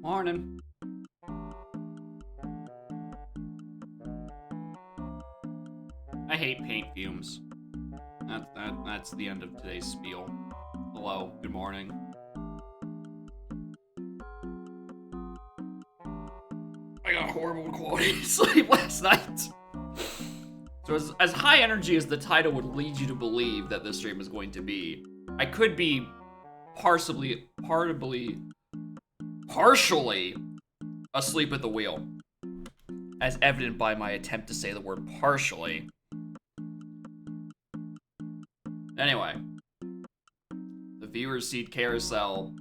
Morning. I hate paint fumes. That's the end of today's spiel. Hello, good morning. I got horrible quality sleep last night. So as high energy as the title would lead you to believe that this stream is going to be, I could be partially asleep at the wheel, as evident by my attempt to say the word partially. Anyway, the viewer's seat carousel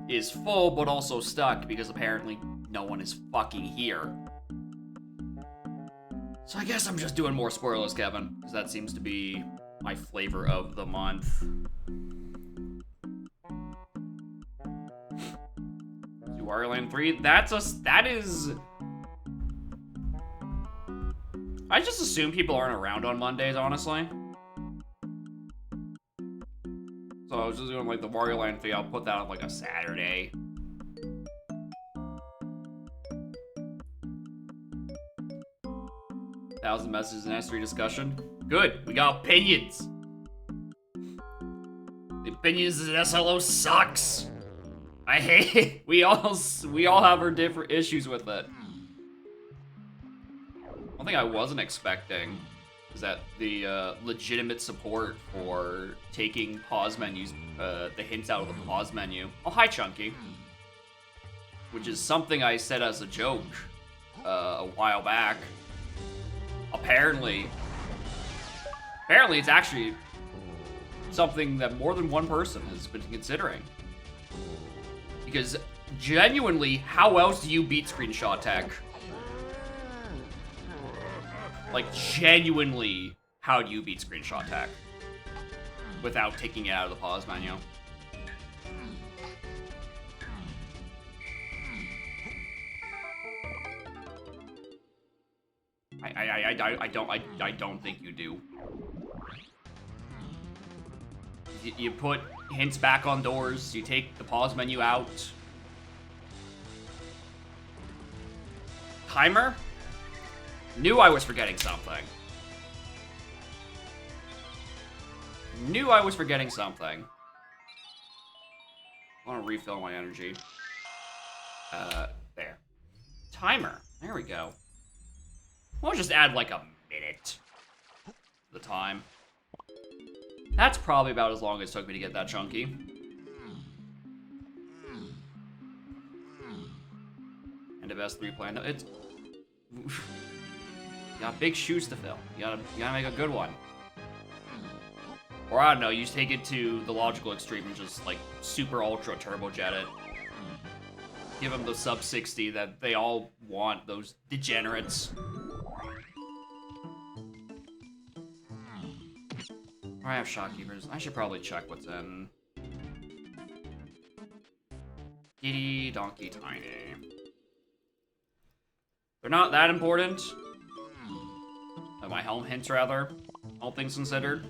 is full but also stuck because apparently no one is fucking here. So I guess I'm just doing more spoilers, Kevin, because that seems to be my flavor of the month. Wario Land 3, that is... I just assume people aren't around on Mondays, honestly. So I was just doing like the Wario Land 3, I'll put that on like a Saturday. Thousand messages in S3 discussion. Good, we got opinions. The opinions of SLO sucks. I hate it. We all have our different issues with it. One thing I wasn't expecting is that the legitimate support for taking pause menus, the hints out of the pause menu. Oh, hi, Chunky. Which is something I said as a joke a while back. Apparently it's actually something that more than one person has been considering. Because genuinely, how else do you beat screenshot tech? Like, genuinely, how do you beat screenshot tech without taking it out of the pause menu? I don't think you do. You put hints back on doors, you take the pause menu out. Timer? Knew I was forgetting something. I want to refill my energy. There. Timer. There we go. We'll just add like a minute to the time. That's probably about as long as it took me to get that Chunky. And of S3 plan. It's... You got big shoes to fill. You gotta make a good one. Or I don't know, you just take it to the logical extreme and just like super ultra turbojet it. Give them the sub 60 that they all want, those degenerates. I have shopkeepers. I should probably check what's in. Giddy Donkey Tiny. They're not that important. My helm hints, rather. All things considered.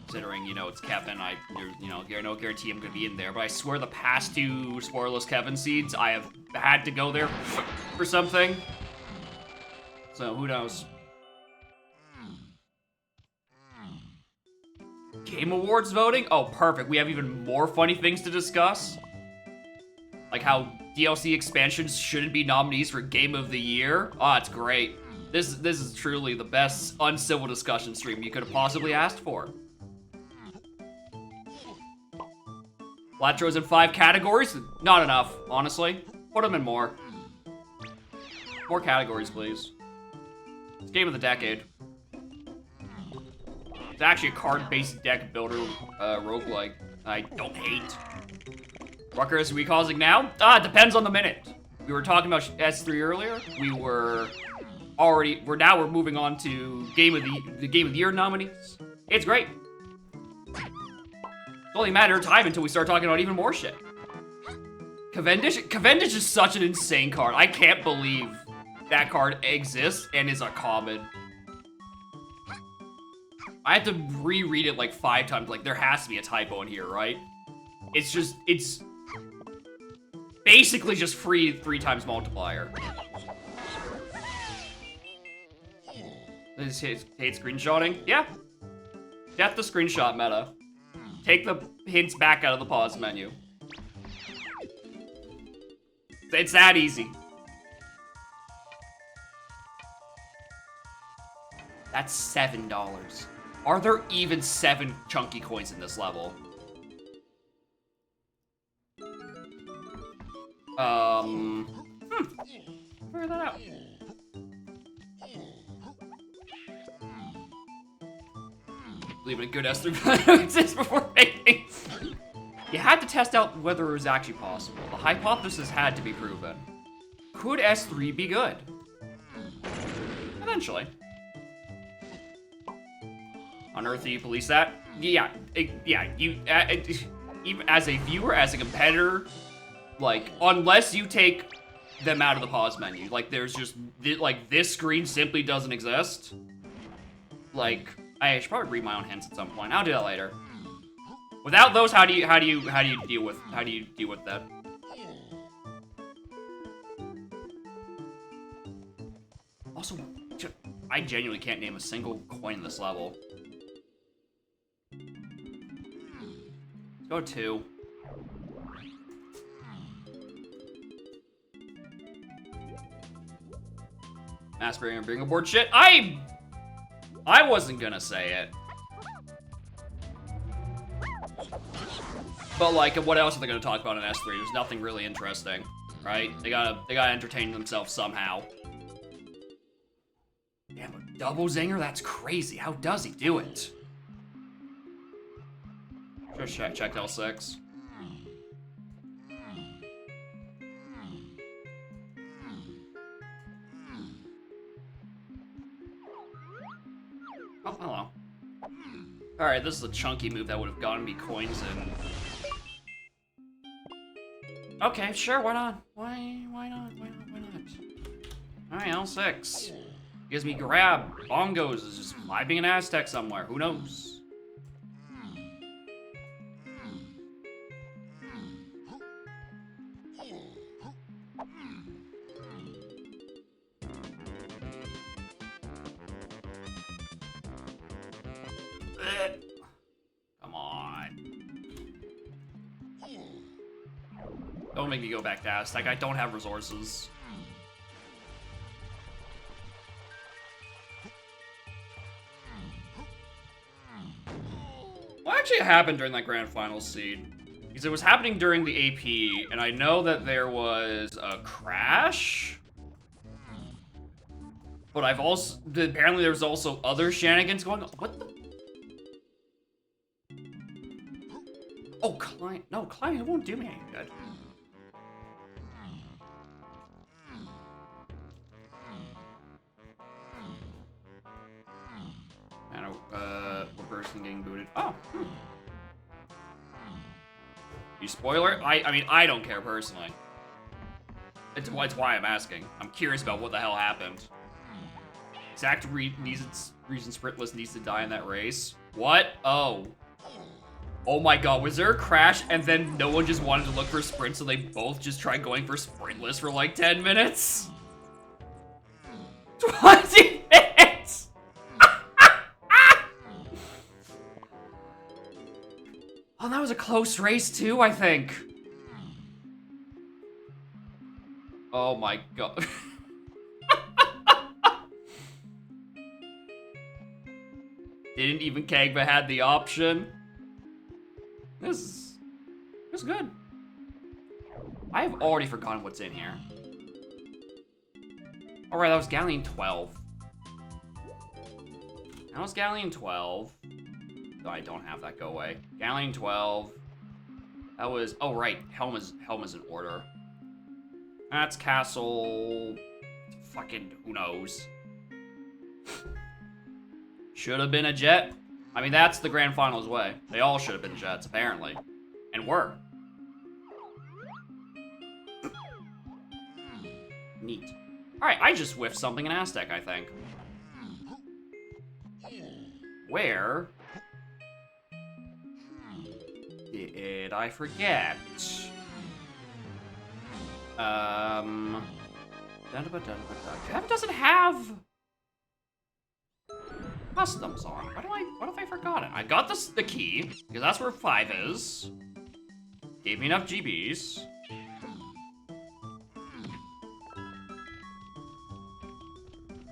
Considering, you know, it's Kevin, there's no guarantee I'm gonna be in there, but I swear the past two Spoilerless Kevin seeds, I have had to go there for something. So, who knows? Game Awards voting? Oh, perfect. We have even more funny things to discuss. Like how DLC expansions shouldn't be nominees for Game of the Year. Oh, it's great. This is truly the best uncivil discussion stream you could have possibly asked for. Latros in 5 categories? Not enough, honestly. Put them in more. More categories, please. It's game of the decade. It's actually a card-based deck builder roguelike I don't hate. What are we causing now? It depends on the minute. We were talking about S3 earlier. We're moving on to the Game of the Year nominees. It's great. It's only a matter of time until we start talking about even more shit. Cavendish is such an insane card. I can't believe that card exists and is a common. I have to reread it like 5 times. Like, there has to be a typo in here, right? It's basically just free 3 times multiplier. This hate screenshotting? Yeah. Death the screenshot meta. Take the hints back out of the pause menu. It's that easy. That's $7. Are there even 7 chunky coins in this level? Figure that out. Leaving a good S3 exists before making. You had to test out whether it was actually possible. The hypothesis had to be proven. Could S3 be good? Eventually. Unearthy, you police that? Yeah, you, even as a viewer, as a competitor, like, unless you take them out of the pause menu, like, there's just, like, this screen simply doesn't exist. Like, I should probably read my own hints at some point. I'll do that later. Without those, how do you deal with that? Also, I genuinely can't name a single coin in this level. Let's go 2. Aspirating and bring aboard shit. I wasn't gonna say it. But like, what else are they gonna talk about in S3? There's nothing really interesting, right? They gotta entertain themselves somehow. Damn, a double zinger? That's crazy. How does he do it? Just check L6. Oh, hello. Alright, this is a chunky move that would have gotten me coins in. Okay, sure, why not? Why not? Alright, L6. Gives me grab. Bongos is just vibing an Aztec somewhere. Who knows? Come on. Don't make me go back to Aztec. I don't have resources. What actually happened during that grand final seed? Because it was happening during the AP, and I know that there was a crash. But apparently there was also other shenanigans going on. What the? Oh, climbing. No, climbing won't do me any good. And we're bursting getting booted. Oh. You spoiler? I mean, I don't care personally. It's why I'm asking. I'm curious about what the hell happened. Exact reason Sprintless needs to die in that race. What? Oh. Oh my god, was there a crash and then no one just wanted to look for Sprint, so they both just tried going for Sprintless for like 10 minutes? 20 minutes! Oh, that was a close race too, I think. Oh my god. Didn't even Kagba had the option. This It was good. I have already forgotten what's in here. Alright, that was Galleon 12. That was Galleon 12. No, I don't have that. Go away. Galleon 12. That was... Oh, right. Helm is in order. That's Castle... Fucking... Who knows? Should have been a jet. I mean, that's the Grand Finals way. They all should have been jets, apparently. And were. Neat. Alright, I just whiffed something in Aztec, I think. Where did I forget? Kevin doesn't have customs on. What if I forgot it? I got the key, because that's where 5 is. Gave me enough GBs.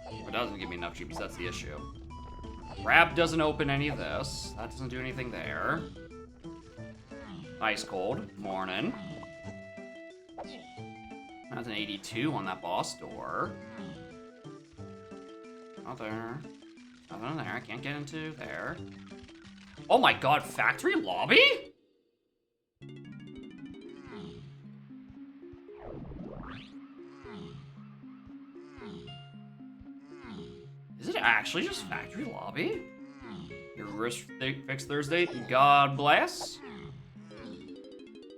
It doesn't give me enough GBs, that's the issue. Grab doesn't open any of this. That doesn't do anything there. Ice cold. Morning. That's an 82 on that boss door. Not there. Nothing there. I can't get into there. Oh my god, factory lobby? Is it actually just factory lobby? Your wrist fix Thursday? God bless.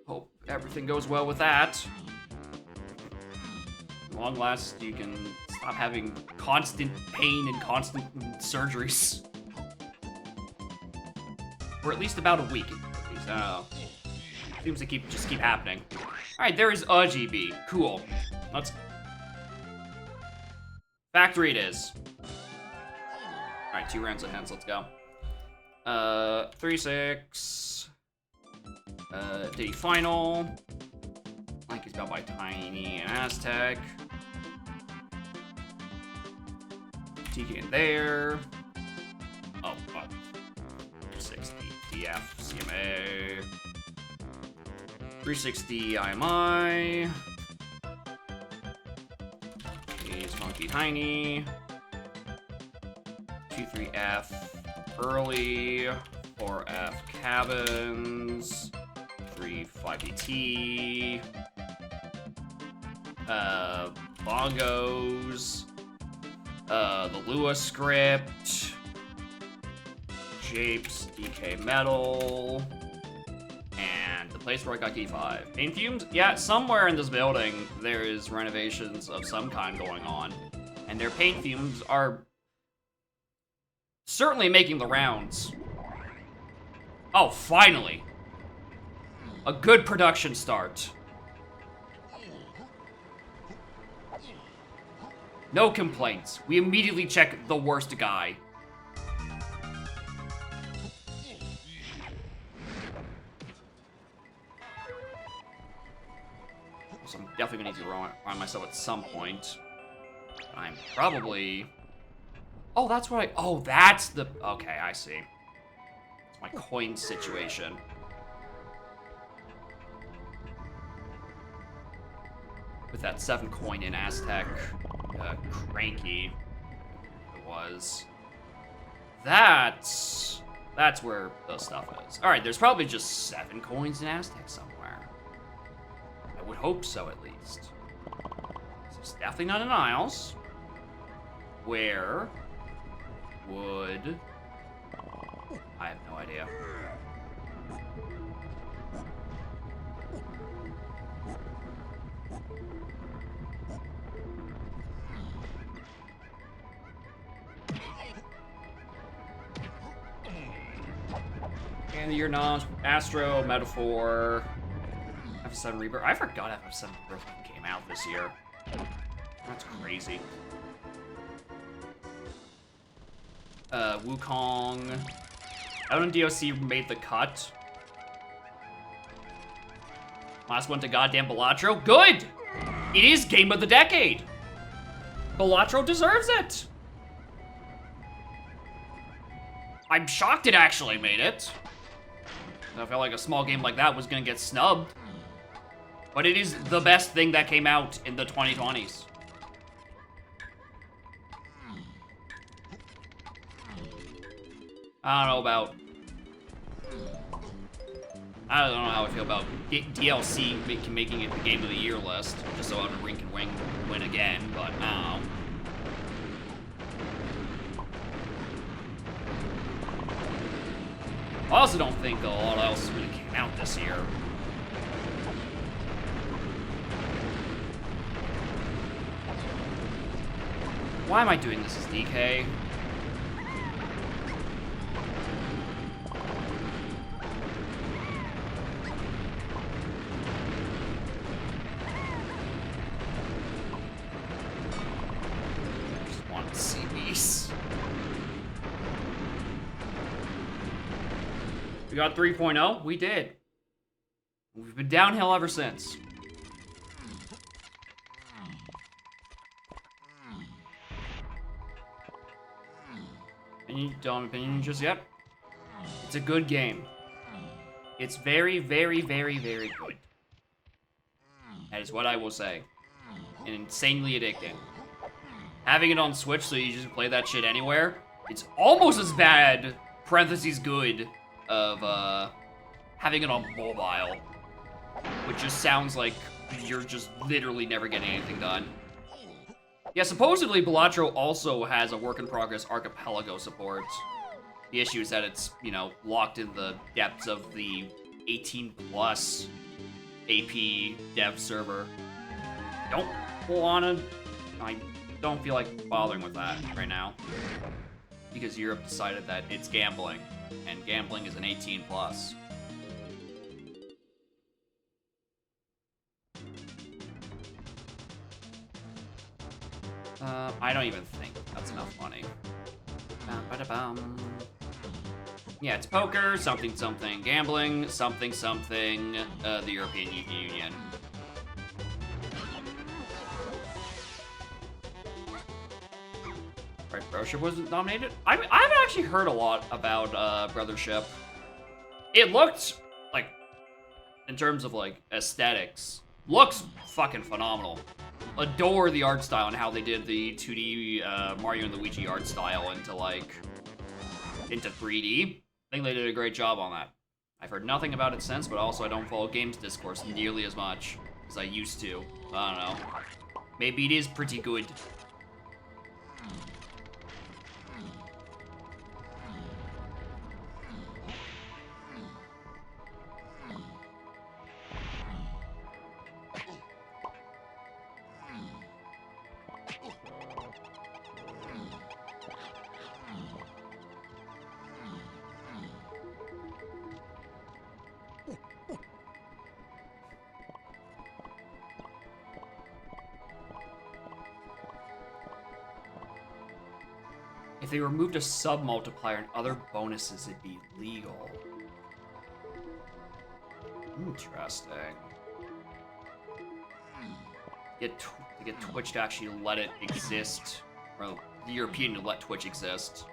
Hope everything goes well with that. Long last, you can stop having constant pain and constant surgeries. For at least about a week, at least. Seems to just keep happening. Alright, there is a GB. Cool. Let's... Factory it is. Alright, 2 rounds ahead, so let's go. 3-6. Diddy Final. Like he's bound by Tiny and Aztec. TK in there. Oh, 60 DF CMA. 360 IMI. He's Monkey Tiny. 23F early. 4F cabins. 3-5DT. Bongos. The Lua script. Japes, DK Metal. And the place where I got key 5. Paint fumes? Yeah, somewhere in this building there is renovations of some kind going on. And their paint fumes are certainly making the rounds. Oh, finally! A good production start. No complaints. We immediately check the worst guy. So I'm definitely gonna need to run myself at some point. I'm probably... Oh, that's what I... Oh, that's the... Okay, I see. It's my coin situation. With that 7 coin in Aztec. Cranky. It was. That's where the stuff is. Alright, there's probably just 7 coins in Aztec somewhere. I would hope so, at least. So it's definitely not in Isles. Where would... I have no idea. And your non-Astro, Metaphor, FF7 Rebirth. I forgot FF7 Rebirth came out this year. That's crazy. Wukong. Out in DOC made the cut. Last one to goddamn Balatro. Good! It is Game of the Decade! Balatro deserves it! I'm shocked it actually made it. I felt like a small game like that was gonna get snubbed. But it is the best thing that came out in the 2020s. I don't know how I feel about DLC making it the Game of the Year list, just so Elden Ring can win again, but I don't know. I also don't think a lot else really came out this year. Why am I doing this as DK? Just want to see these. We got 3.0? We did. We've been downhill ever since. Don't have an opinion just yet. It's a good game. It's very, very, very, very good. That is what I will say. And insanely addicting. Having it on Switch so you just play that shit anywhere, it's almost as bad, parentheses good, of having it on mobile. Which just sounds like you're just literally never getting anything done. Yeah, supposedly Balatro also has a work-in-progress Archipelago support. The issue is that it's, you know, locked in the depths of the 18+ AP dev server. I don't feel like bothering with that right now. Because Europe decided that it's gambling, and gambling is an 18+. I don't even think that's enough money. Yeah, it's poker, something, something, gambling, something, something, the European Union. Right, Brothership was nominated? I haven't actually heard a lot about, Brothership. It looked, like, in terms of, like, aesthetics, looks fucking phenomenal. Adore the art style and how they did the 2D Mario and Luigi art style into 3D. I think they did a great job on that. I've heard nothing about it since, but also I don't follow games discourse nearly as much as I used to. I don't know. Maybe it is pretty good. If they removed a sub-multiplier and other bonuses, it'd be legal. Interesting. To get Twitch to actually let it exist, or the European to let Twitch exist.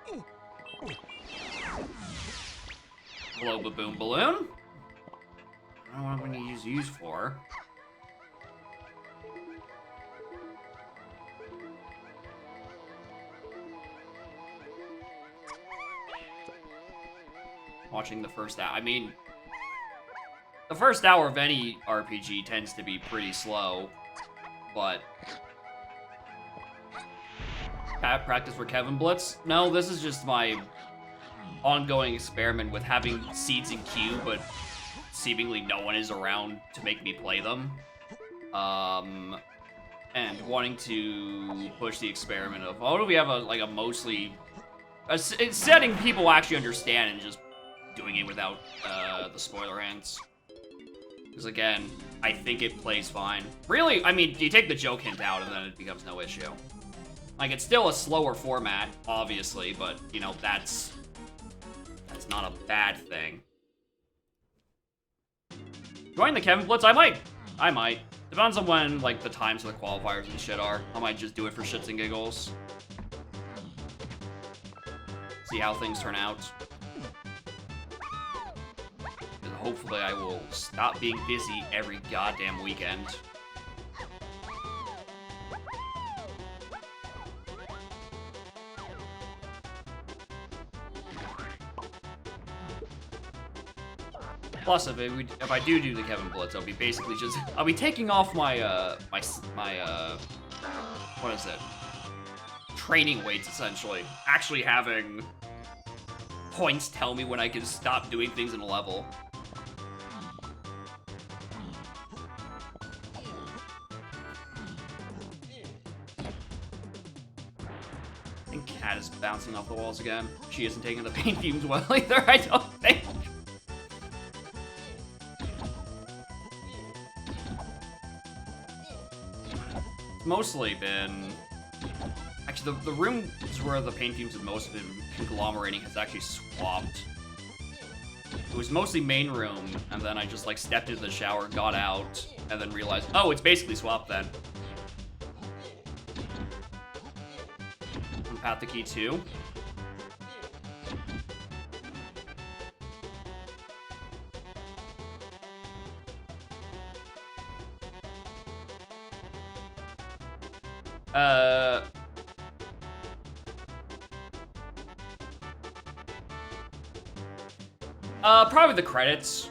Hello, Baboon Balloon. I don't know what I'm gonna use these for. Watching the first hour. I mean, the first hour of any RPG tends to be pretty slow, but practice for Kevin Blitz? No, this is just my ongoing experiment with having seeds in queue, but seemingly no one is around to make me play them. And wanting to push the experiment of, oh, do we have a mostly setting people actually understand and just doing it without the spoiler hints. Because again, I think it plays fine. Really, I mean, you take the joke hint out and then it becomes no issue. Like, it's still a slower format, obviously, but, you know, that's not a bad thing. Join the Kevin Blitz? I might. Depends on when, like, the times of the qualifiers and shit are. I might just do it for shits and giggles. See how things turn out. hopefully I will stop being busy every goddamn weekend. Plus, if I do the Kevin Blitz, I'll be basically just I'll be taking off my what is it? Training weights, essentially. Actually having points tell me when I can stop doing things in a level. I think Cat is bouncing off the walls again. She isn't taking the paint fumes well either, I don't think. Mostly been... Actually, the rooms where the paint fumes have most been conglomerating has actually swapped. It was mostly main room, and then I just, like, stepped into the shower, got out, and then realized, oh, it's basically swapped then. Path the Key 2. Probably the credits.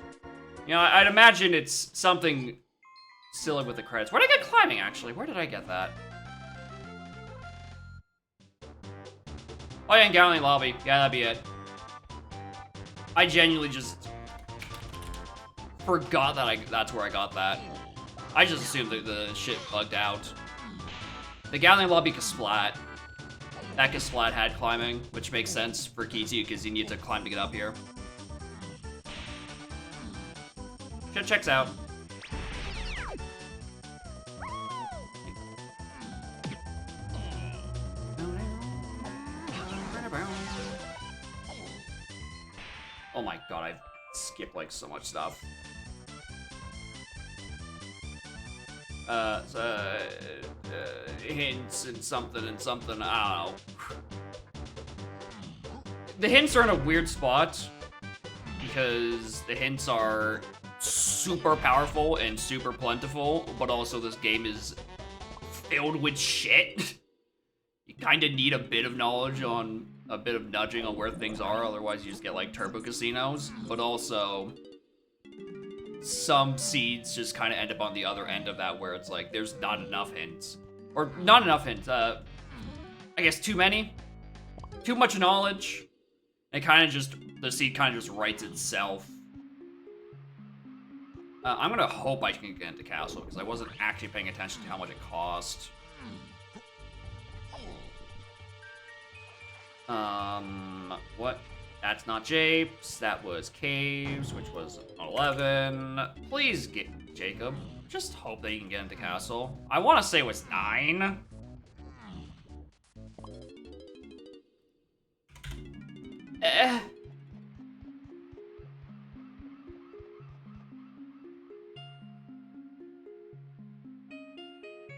You know, I'd imagine it's something silly with the credits. Where did I get climbing, actually? Where did I get that? Oh yeah, in Gallery Lobby. Yeah, that'd be it. I genuinely just forgot that that's where I got that. I just assumed that the shit bugged out. The Gallery Lobby Kasplat. That Kasplat had climbing, which makes sense for Key 2 because you need to climb to get up here. Shit checks out. Oh my god, I've skipped like so much stuff. Hints and something, I don't know. The hints are in a weird spot because the hints are super powerful and super plentiful, but also this game is filled with shit. You kind of need a bit of knowledge on, a bit of nudging on where things are, otherwise you just get like turbo casinos, but also some seeds just kind of end up on the other end of that where it's like there's not enough hints. Or not enough hints, I guess too many. Too much knowledge. It kind of just, the seed kind of just writes itself. I'm gonna hope I can get into Castle, because I wasn't actually paying attention to how much it cost. What? That's not Japes, that was Caves, which was 11. Please get Jacob. Just hope that you can get into Castle. I want to say it was 9.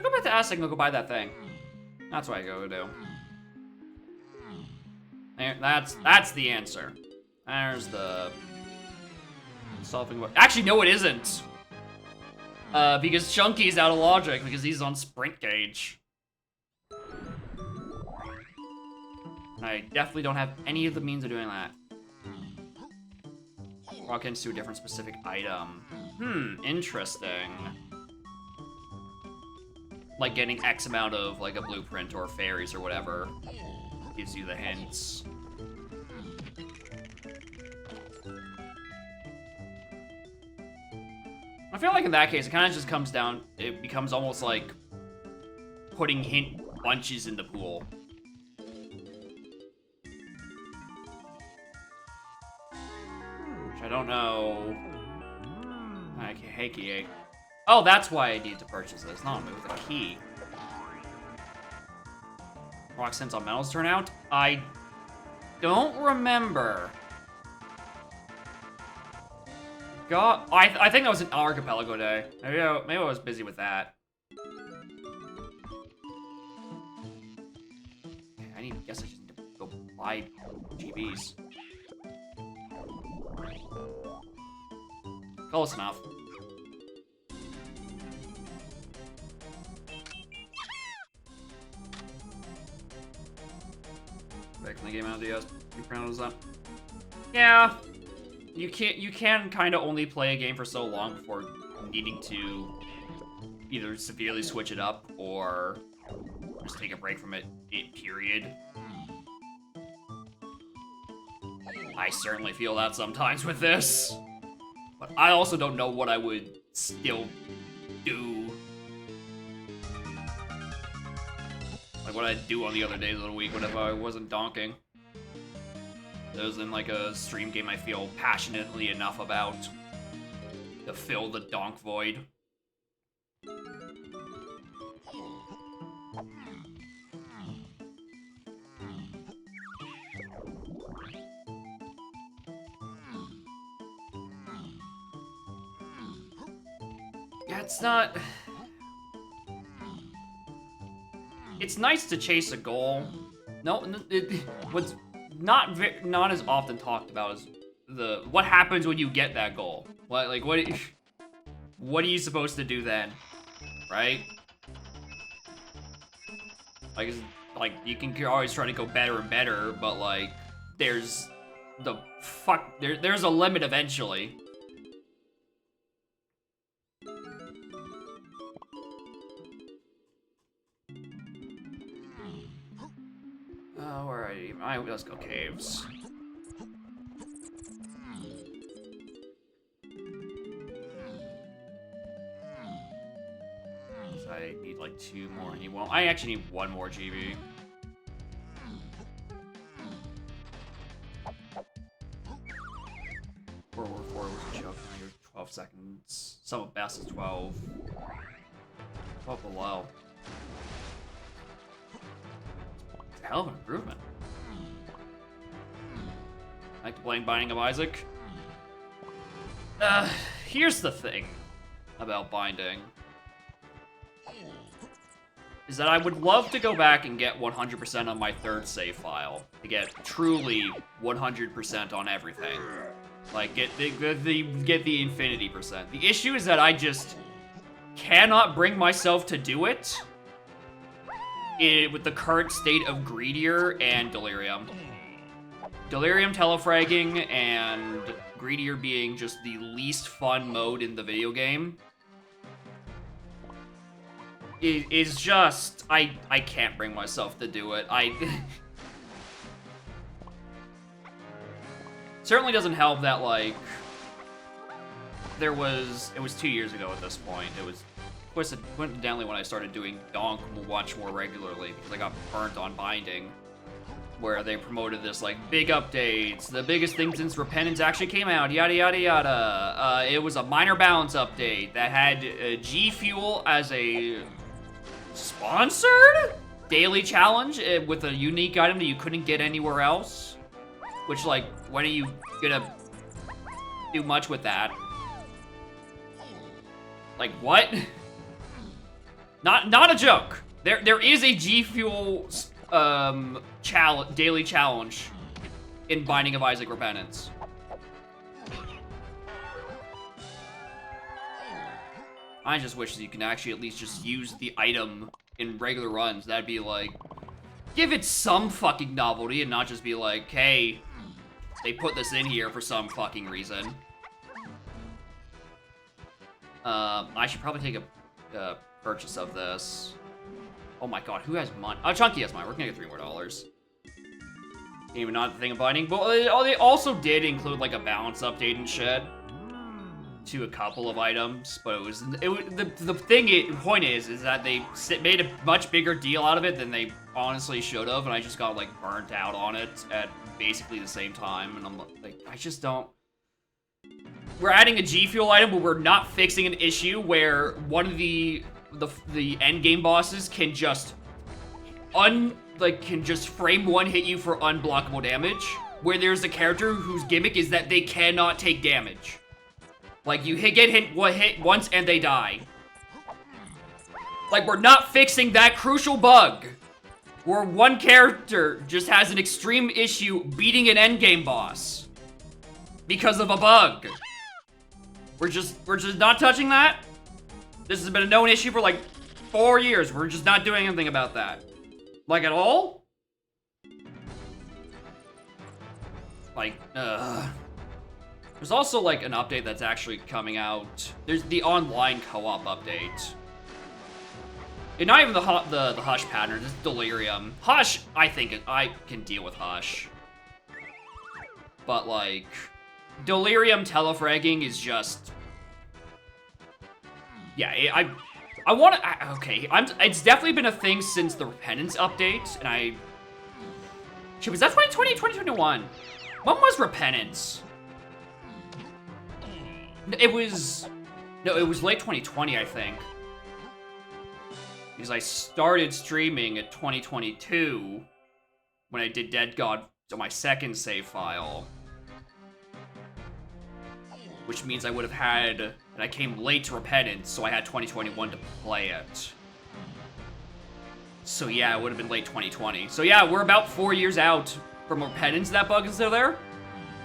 Go back to Asking, go buy that thing. That's what I go do. There, that's the answer. There's the solving. Actually, no, it isn't. Because Chunky's out of logic because he's on sprint gauge. I definitely don't have any of the means of doing that. Walk into a different specific item. Interesting. Like getting X amount of like a blueprint or fairies or whatever gives you the hints. I feel like in that case, it kind of just comes down, it becomes almost like putting hint bunches in the pool. Which I don't know. Hey, oh, that's why I need to purchase this, not with a key. Rock Sense on Metals turn out? I don't remember. God, I think that was an Archipelago day. Maybe I was busy with that. Okay, I guess I just need to go buy GBs. Close enough. Back from the game out of the US. You pronounce that? Yeah. You can kind of only play a game for so long before needing to either severely switch it up or just take a break from it, period. I certainly feel that sometimes with this. But I also don't know what I would still do. Like what I'd do on the other days of the week whenever I wasn't donking. It was in like a stream game I feel passionately enough about to fill the donk void. Yeah, it's not... It's nice to chase a goal. No, what's not as often talked about is what happens when you get that goal. What are you supposed to do then, right? Like you can always try to go better and better, but like there's a limit eventually. Where are you? Let's go caves. So I need like 2 more. I actually need 1 more GB. World War IV was a joke. 12 seconds. Some of best is 12. 12 below. Hell of an improvement. I like playing Binding of Isaac. Here's the thing about Binding. Is that I would love to go back and get 100% on my 3rd save file. To get truly 100% on everything. Like, get the infinity percent. The issue is that I just cannot bring myself to do it. With the current state of Greedier and Delirium. Delirium telefragging and Greedier being just the least fun mode in the video game is just, I can't bring myself to do it. Certainly doesn't help that, like, it was 2 years ago at this point. It was coincidentally when I started doing Donk much more regularly because I got burnt on Binding, where they promoted this like big updates, the biggest thing since Repentance actually came out, yada yada yada. It was a minor balance update that had G Fuel as a sponsored daily challenge with a unique item that you couldn't get anywhere else. Which, like, when are you gonna do much with that? Like, what? Not a joke. There is a G Fuel daily challenge in Binding of Isaac Repentance. I just wish that you can actually at least just use the item in regular runs. That'd be like, give it some fucking novelty and not just be like, hey, they put this in here for some fucking reason. I should probably take a purchase of this. Oh my god, who has money? Oh, Chunky has money. We're gonna get $3 more. Can't even not the thing of Binding. But they also did include like a balance update and shit to a couple of items. But the point is that they made a much bigger deal out of it than they honestly should have, and I just got like burnt out on it at basically the same time. And I'm like, I just don't. We're adding a G Fuel item, but we're not fixing an issue where one of the end game bosses can just frame one hit you for unblockable damage, where there's a character whose gimmick is that they cannot take damage. Like, you get hit once and they die. Like, we're not fixing that crucial bug where one character just has an extreme issue beating an endgame boss because of a bug. We're just not touching that. This has been a known issue for like 4 years. We're just not doing anything about that. Like at all? Like, there's also like an update that's actually coming out. There's the online co-op update. And not even the Hush pattern, it's Delirium. Hush, I think I can deal with Hush. But like, Delirium telefragging is just... Yeah, I want to... Okay, it's definitely been a thing since the Repentance update, and Shit, was that 2020 2021? When was Repentance? It was... No, it was late 2020, I think. Because I started streaming at 2022 when I did Dead God on my second save file. Which means I would have had, and I came late to Repentance, so I had 2021 to play it. So yeah, it would have been late 2020. So yeah, we're about 4 years out from Repentance. That bug is still there.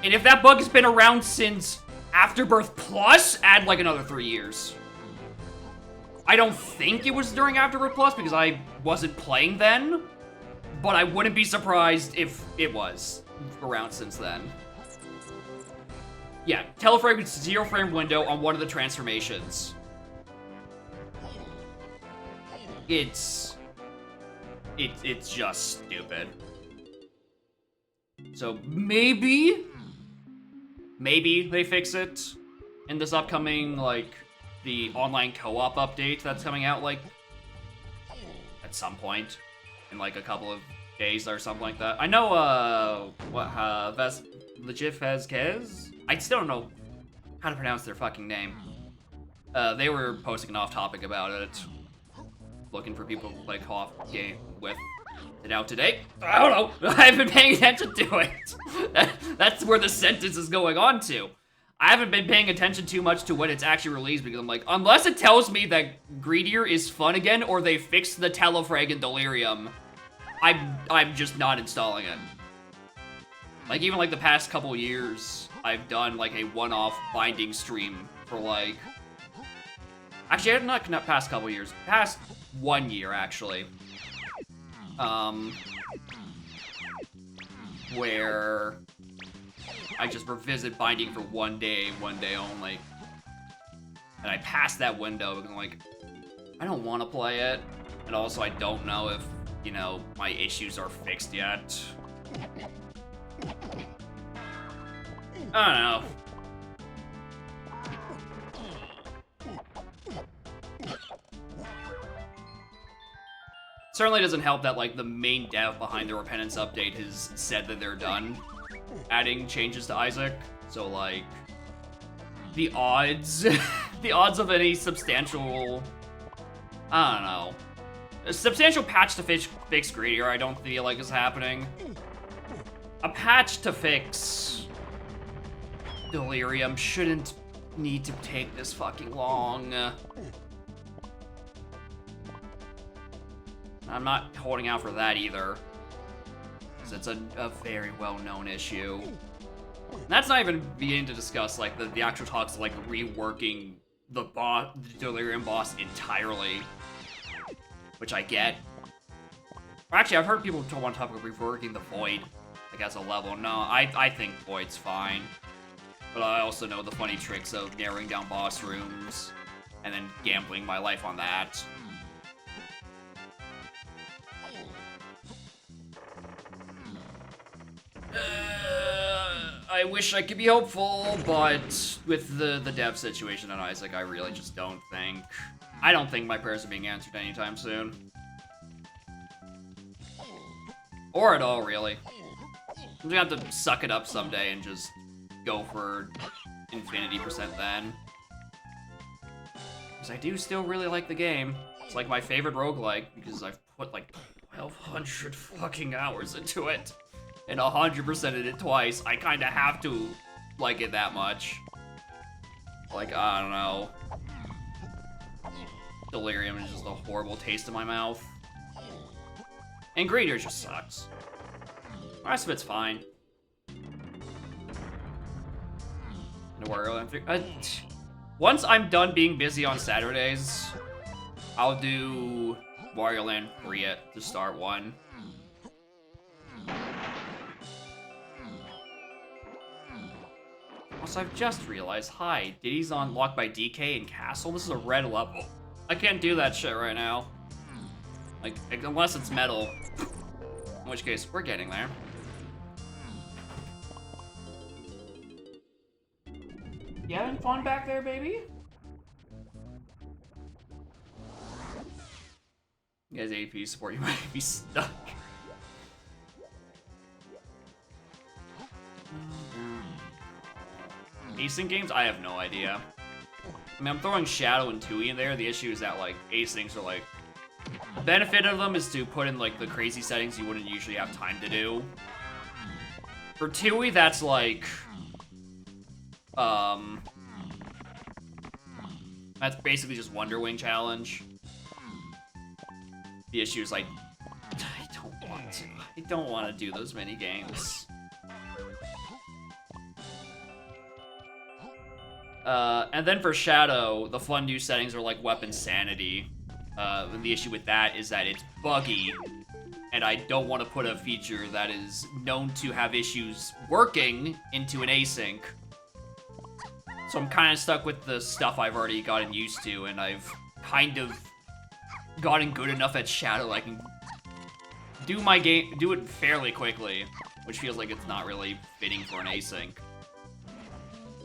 And if that bug has been around since Afterbirth Plus, add like another 3 years. I don't think it was during Afterbirth Plus because I wasn't playing then, but I wouldn't be surprised if it was around since then. Yeah, teleframe with 0 frame window on one of the transformations. It's just stupid. So maybe they fix it in this upcoming, like, the online co-op update that's coming out, like, at some point in, like, a couple of days or something like that. I know, Legit Vasquez? I still don't know how to pronounce their fucking name. They were posting an off-topic about it. Looking for people to play co-op game with. It out today? I don't know. I haven't been paying attention to it. That's where the sentence is going on to. I haven't been paying attention too much to when it's actually released because I'm like, unless it tells me that Greedier is fun again or they fixed the telefrag in Delirium, I'm just not installing it. Like, even like the past couple years, I've done like a one-off binding stream for like... Actually, not past couple years, past 1 year actually. Where I just revisit binding for 1 day, 1 day only. And I passed that window because I'm like, I don't want to play it. And also I don't know if, you know, my issues are fixed yet. I don't know. Certainly doesn't help that, like, the main dev behind the Repentance update has said that they're done adding changes to Isaac. So, like, the odds, the odds of any substantial, I don't know, a substantial patch to fix Greedier, I don't feel like is happening. A patch to fix Delirium shouldn't need to take this fucking long. I'm not holding out for that either, because it's a very well-known issue. And that's not even beginning to discuss like the actual talks of like reworking the Delirium boss entirely, which I get. Or actually, I've heard people want to talk about reworking the Void, like as a level. No, I think Void's fine, but I also know the funny tricks of narrowing down boss rooms and then gambling my life on that. I wish I could be hopeful, but with the dev situation on Isaac, I really just don't think. I don't think my prayers are being answered anytime soon. Or at all, really. I'm gonna have to suck it up someday and just go for infinity % then. Because I do still really like the game. It's like my favorite roguelike because I've put like 1,200 fucking hours into it. And 100%ed it twice. I kinda have to like it that much. Like, I don't know. Delirium is just a horrible taste in my mouth. And Greedier just sucks. The rest of it's fine. Once I'm done being busy on Saturdays, I'll do Wario Land 3 to start one. Also, I've just realized, hi, Diddy's unlocked by DK and Castle. This is a red level. I can't do that shit right now. Like, unless it's metal. In which case, we're getting there. You having fun back there, baby? You guys AP support, you might be stuck. Async games? I have no idea. I mean, I'm throwing Shadow and Tui in there. The issue is that, like, asyncs are, like... The benefit of them is to put in, like, the crazy settings you wouldn't usually have time to do. For Tui, that's, like... That's basically just Wonder Wing Challenge. The issue is, like... I don't want to. I don't want to do those mini games. And then for Shadow, the fun new settings are like Weapon Sanity. And the issue with that is that it's buggy, and I don't want to put a feature that is known to have issues working into an async. So I'm kind of stuck with the stuff I've already gotten used to, and I've kind of gotten good enough at Shadow I can do it fairly quickly, which feels like it's not really fitting for an async.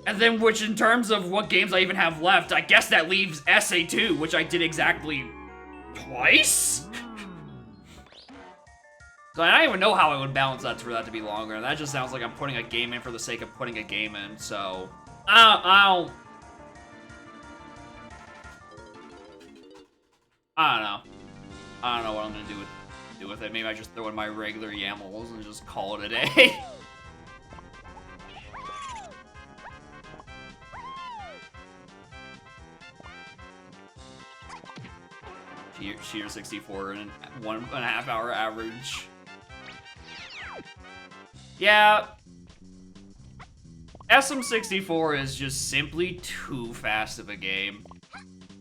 And then, which in terms of what games I even have left, I guess that leaves SA2, which I did exactly twice? So I don't even know how I would balance that for that to be longer, and that just sounds like I'm putting a game in for the sake of putting a game in, so... I don't know. I don't know what I'm gonna do with it. Maybe I just throw in my regular YAMLs and just call it a day. Cheater 64 and 1.5 hour average. Yeah. SM64 is just simply too fast of a game.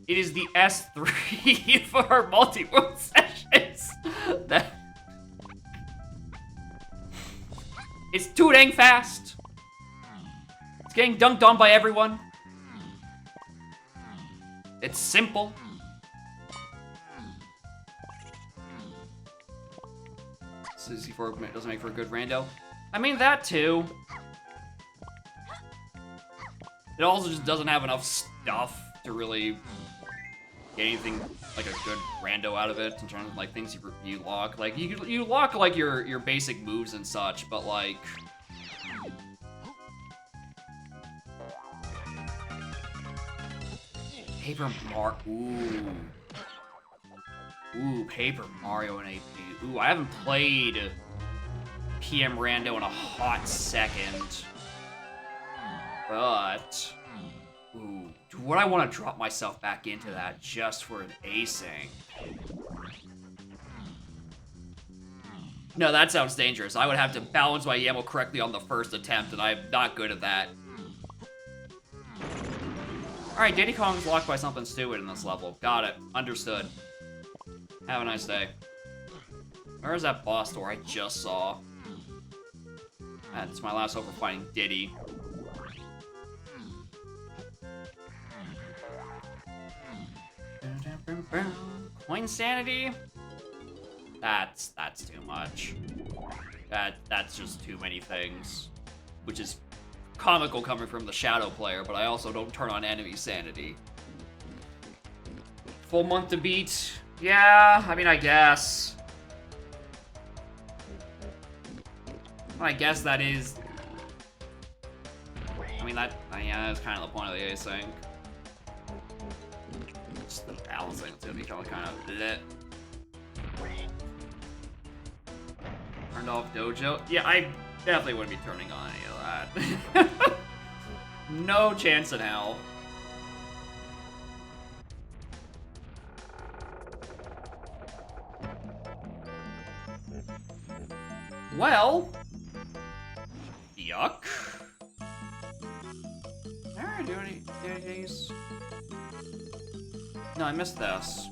It is the S3 for multi-mode sessions. It's too dang fast. It's getting dunked on by everyone. It's simple. 64 doesn't make for a good rando. I mean, that too. It also just doesn't have enough stuff to really get anything like a good rando out of it in terms of like things you lock. Like you lock like your basic moves and such, but like Paper Mario. Ooh, Paper Mario and AP. Ooh, I haven't played PM Rando in a hot second. But, ooh, would I want to drop myself back into that just for an async? No, that sounds dangerous. I would have to balance my YAML correctly on the first attempt, and I'm not good at that. Alright, Diddy Kong's locked by something stupid in this level. Got it. Understood. Have a nice day. Where is that boss door I just saw? That's my last hope for fighting Diddy. Coin sanity? That's too much. That's just too many things. Which is comical coming from the Shadow player, but I also don't turn on enemy sanity. Full month to beat? Yeah, I mean, I guess. I guess that is... I mean, yeah, that's kind of the point of the async. Just the balancing is gonna become kind of bleh. Turned off Dojo? Yeah, I definitely wouldn't be turning on any of that. No chance in hell. Well, yuck. Alright, do any of these? No, I missed this.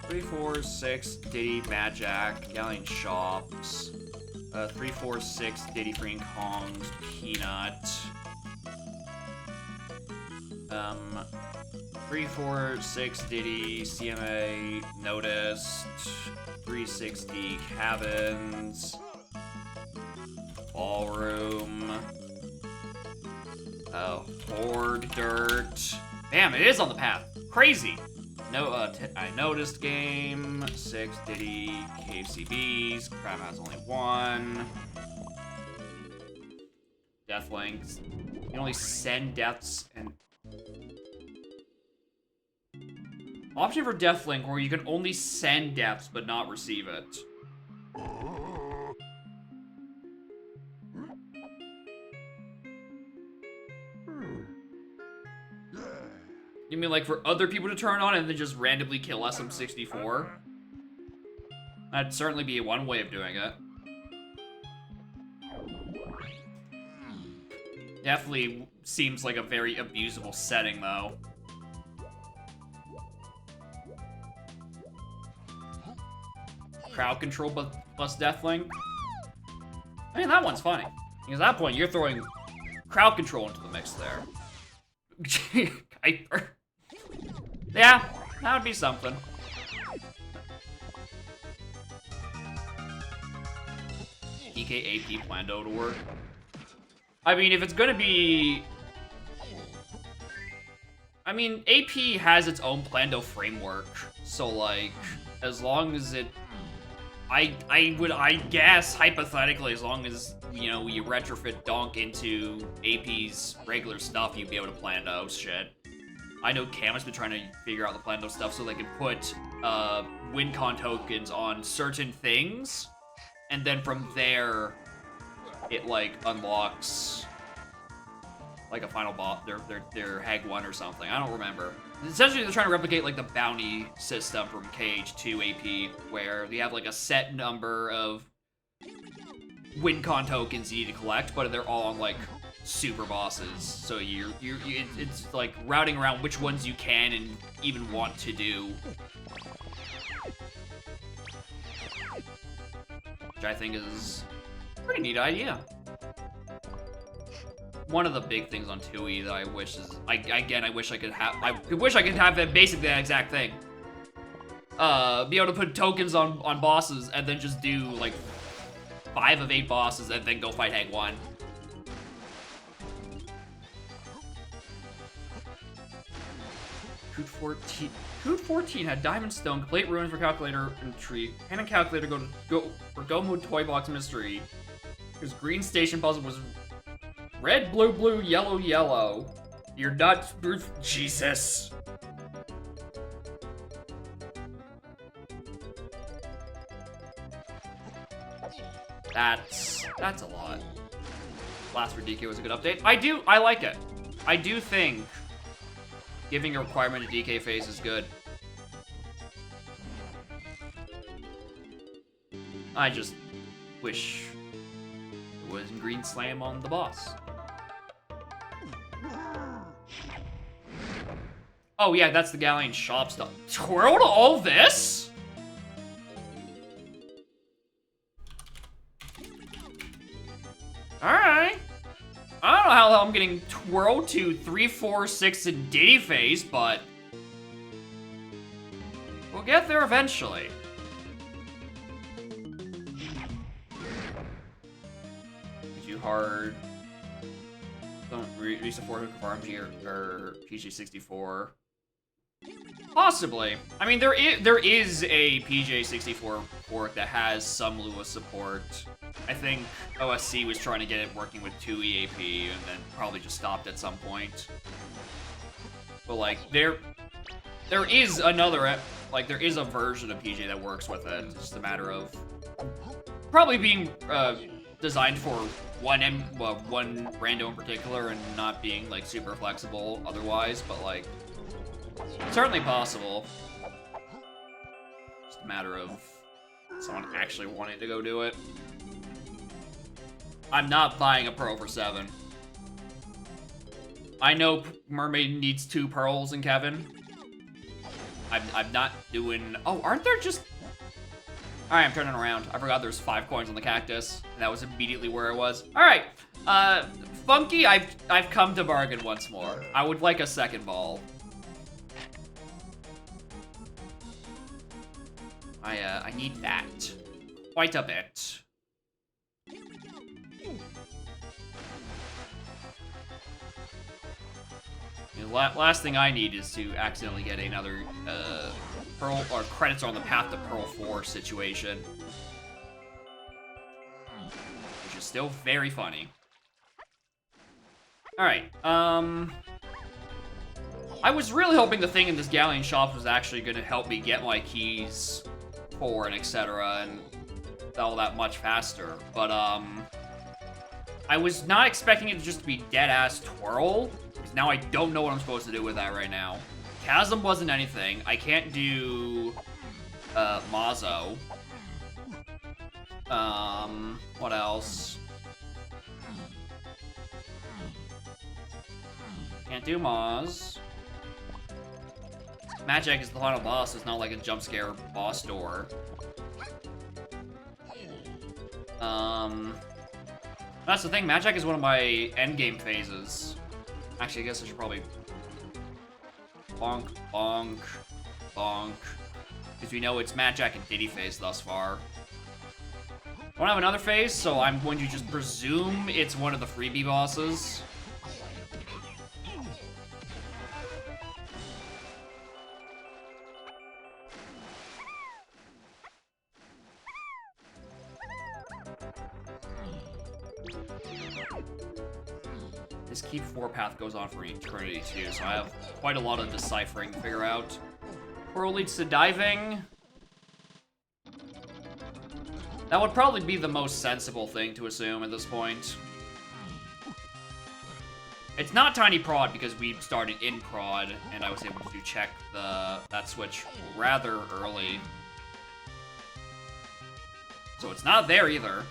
3, 4, 6, Diddy, Mad Jack, Galleon Shops. 3, 4, 6, Diddy, Freaking Kongs, Peanut. 3, 4, 6, Diddy, CMA, Noticed. 360, Cabins. Ballroom. Horde Dirt. Damn, it is on the path. Crazy. No, I Noticed game. 6 Diddy, KFCBs. Crime has only 1. Deathlinks. You can only send deaths and. Option for Deathlink where you can only send deaths but not receive it. You mean like for other people to turn on and then just randomly kill SM64? That'd certainly be one way of doing it. Definitely seems like a very abusable setting though. Crowd control plus Deathlink. I mean, that one's funny. Because at that point, you're throwing crowd control into the mix there. Kuiper. Yeah, that would be something. DK AP Plando to work. I mean, if it's gonna be... I mean, AP has its own Plando framework. So, like, as long as it... I guess, hypothetically, as long as, you know, you retrofit Donk into AP's regular stuff, you'd be able to Plando shit. I know Cam has been trying to figure out the Plando stuff so they can put WinCon tokens on certain things, and then from there, it, like, unlocks, like, a final boss, their Hag 1 or something. I don't remember. Essentially, they're trying to replicate, like, the bounty system from Cage to AP, where you have, like, a set number of WinCon tokens you need to collect, but they're all on, like, super bosses. So it's, like, routing around which ones you can and even want to do. Which I think is a pretty neat idea. One of the big things on 2E that I wish is, I wish I could have that basically that exact thing. Be able to put tokens on bosses and then just do like 5 of 8 bosses and then go fight Hag 1. Coot 14 had Diamond Stone, Complete Ruins for Calculator Entry, and a Calculator go mode Toy Box Mystery. His Green Station puzzle was red, blue, blue, yellow, yellow. You're not... Jesus. That's a lot. Last for DK was a good update. I like it. I do think giving a requirement to DK phase is good. I just wish it was Green Slam on the boss. Oh yeah, that's the Galleon Shop stuff. Twirl to all this? Alright. I don't know how the hell I'm getting twirled to 3, 4, 6 in Diddy phase, but we'll get there eventually. Too hard. Don't re-support Hook Farm G or PJ64. Possibly. I mean, there is a PJ64 fork that has some Lua support. I think OSC was trying to get it working with 2E AP and then probably just stopped at some point. But like, there is another, like, there is a version of PJ that works with it. It's just a matter of probably being designed for one rando in particular and not being like super flexible otherwise, but like certainly possible. Just a matter of someone actually wanting to go do it. I'm not buying a pearl for 7. I know Mermaid needs 2 pearls in Kevin. I'm not doing... Oh, aren't there just... Alright, I'm turning around. I forgot there's 5 coins on the cactus. And that was immediately where I was. Alright. Funky, I've come to bargain once more. I would like a second ball. I need that. Quite a bit. The last thing I need is to accidentally get another, Pearl, or credits on the path to Pearl 4 situation. Which is still very funny. Alright, I was really hoping the thing in this Galleon shop was actually gonna help me get my keys for and etc. and all that much faster, but, I was not expecting it just to be dead-ass twirl, because now I don't know what I'm supposed to do with that right now. Chasm wasn't anything. I can't do, Mazo. What else? Can't do Maz. Magic is the final boss. It's not like a jump scare boss door. That's the thing. Magic is one of my endgame phases. Actually, I guess I should probably bonk, bonk, bonk, because we know it's Magic and Diddy phase thus far. I don't have another phase, so I'm going to just presume it's one of the freebie bosses. This Keep 4 path goes on for eternity too, so I have quite a lot of deciphering to figure out. Pearl leads to diving. That would probably be the most sensible thing to assume at this point. It's not Tiny Prod because we started in Prod, and I was able to check that switch rather early. So it's not there either.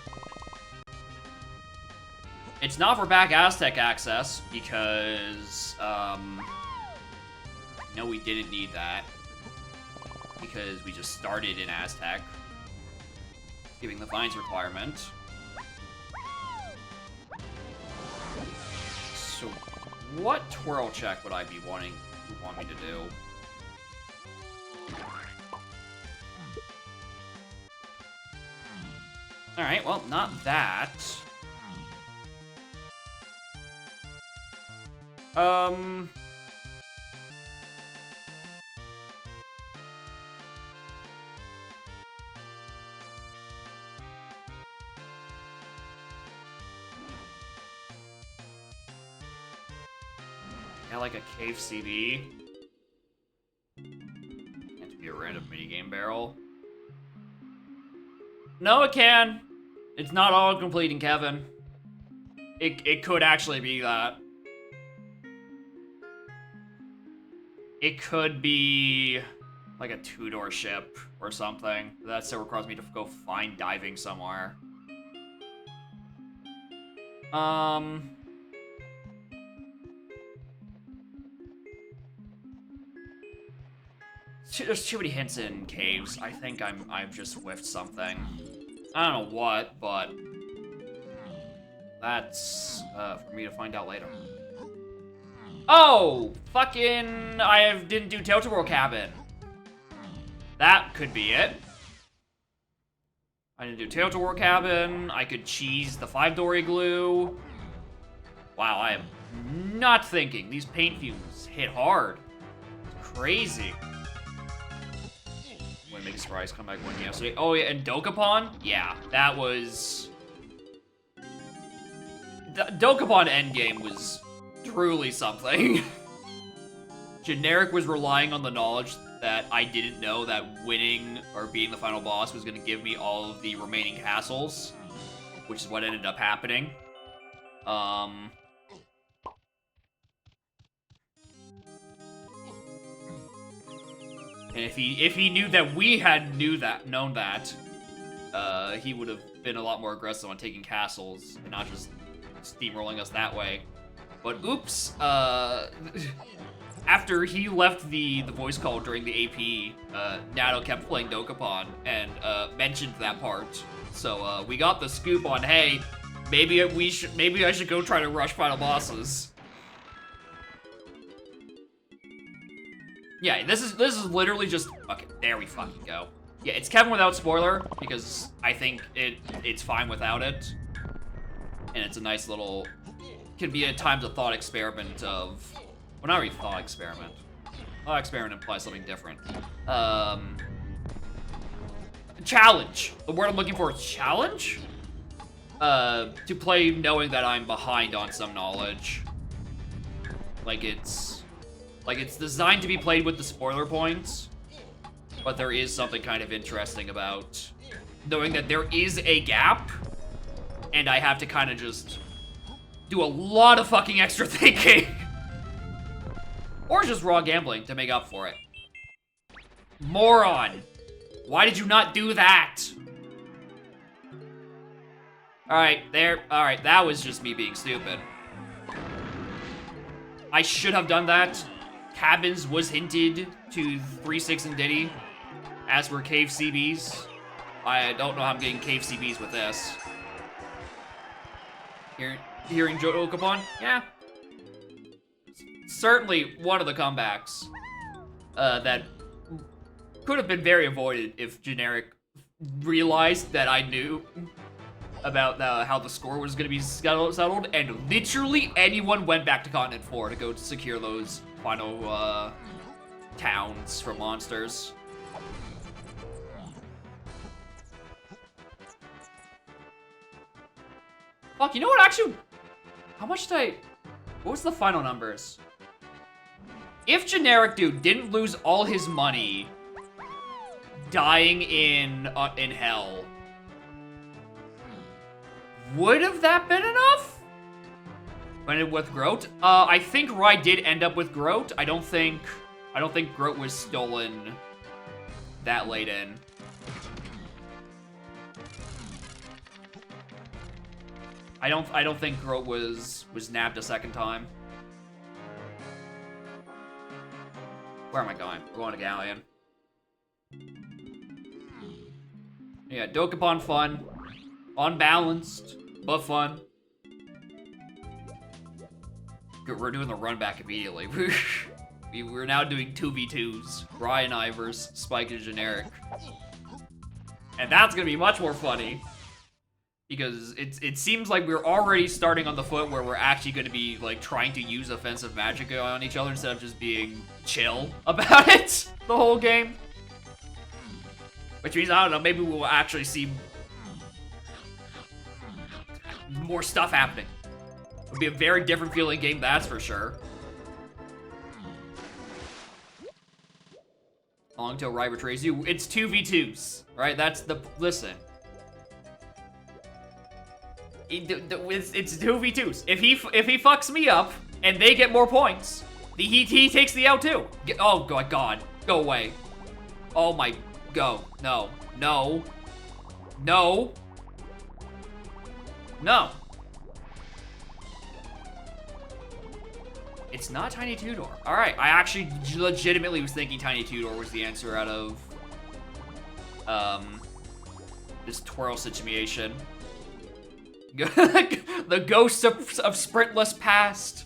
It's not for back Aztec access, because, no, we didn't need that. Because we just started in Aztec. Giving the fines requirement. So, what twirl check would I be wanting me to do? Alright, well, not that. Yeah, like a cave CB. Can't be a random minigame barrel. No, it can. It's not all-completing, Kevin. It could actually be that. It could be like a 2-door ship or something. That still requires me to go find diving somewhere. There's too many hints in caves. I think I've just whiffed something. I don't know what, but that's for me to find out later. Oh, fucking! I didn't do Tilt-A-Whirl Cabin. That could be it. I didn't do Tilt-A-Whirl Cabin. I could cheese the 5-door igloo. Wow, I am not thinking. These paint fumes hit hard. It's crazy. When Make a Surprise come back one yesterday. Oh yeah, and Dokapon? Yeah, that was... The Dokapon endgame was truly something. Generic was relying on the knowledge that I didn't know that winning or being the final boss was going to give me all of the remaining castles, which is what ended up happening. And if he knew that we had known that, he would have been a lot more aggressive on taking castles and not just steamrolling us that way. But oops, after he left the voice call during the AP, Nato kept playing Dokapon and mentioned that part. So we got the scoop on, hey, maybe I should go try to rush final bosses. Yeah, this is literally just okay. There we fucking go. Yeah, it's Kevin without spoiler because I think it's fine without it, and it's a nice little. Can be at times a thought experiment of. Well, not really thought experiment. Thought experiment implies something different. Challenge. The word I'm looking for is challenge? To play knowing that I'm behind on some knowledge. Like it's designed to be played with the spoiler points, but there is something kind of interesting about knowing that there is a gap, and I have to kind of just do a lot of fucking extra thinking. Or just raw gambling to make up for it. Moron! Why did you not do that? Alright, that was just me being stupid. I should have done that. Cabins was hinted to 3-6 and Diddy, as were Cave CBs. I don't know how I'm getting Cave CBs with this. Hearing Joe Okapon? Yeah. Certainly one of the comebacks that could have been very avoided if Generic realized that I knew about how the score was going to be settled, and literally anyone went back to Continent 4 to go secure those final towns for monsters. Fuck, you know what, actually, how much did I, what was the final numbers? If Generic Dude didn't lose all his money dying in hell, would have that been enough? Went with Groat? I think Rai did end up with Groat. I don't think Groat was stolen that late in. I don't think Groat was nabbed a second time. Where am I going? We're going to Galleon. Yeah, Dokapon fun. Unbalanced, but fun. We're doing the run back immediately. We're now doing 2v2s. Rai and I versus Spike and Generic. And that's gonna be much more funny. Because it seems like we're already starting on the foot where we're actually gonna be like trying to use offensive magic on each other instead of just being chill about it the whole game. Which means, I don't know, maybe we'll actually see more stuff happening. It'll be a very different feeling game, that's for sure. Long till Rai betrays you. It's 2v2s, right? That's the, listen. It's 2v2s. If he fucks me up and they get more points, he takes the L too. Oh god, go away. Oh my, go. No, no, no, no. It's not Tiny Two-Door. All right, I actually legitimately was thinking Tiny Two-Door was the answer out of this twirl situation. The ghosts of sprintless past,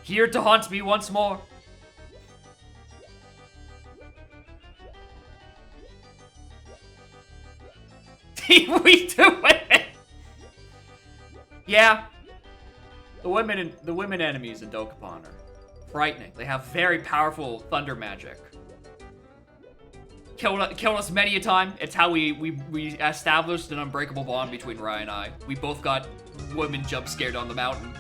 here to haunt me once more. We do it. Yeah. The women enemies in Dokapon are frightening. They have very powerful thunder magic. Killed us many a time. It's how we established an unbreakable bond between Rai and I. We both got women jump scared on the mountain.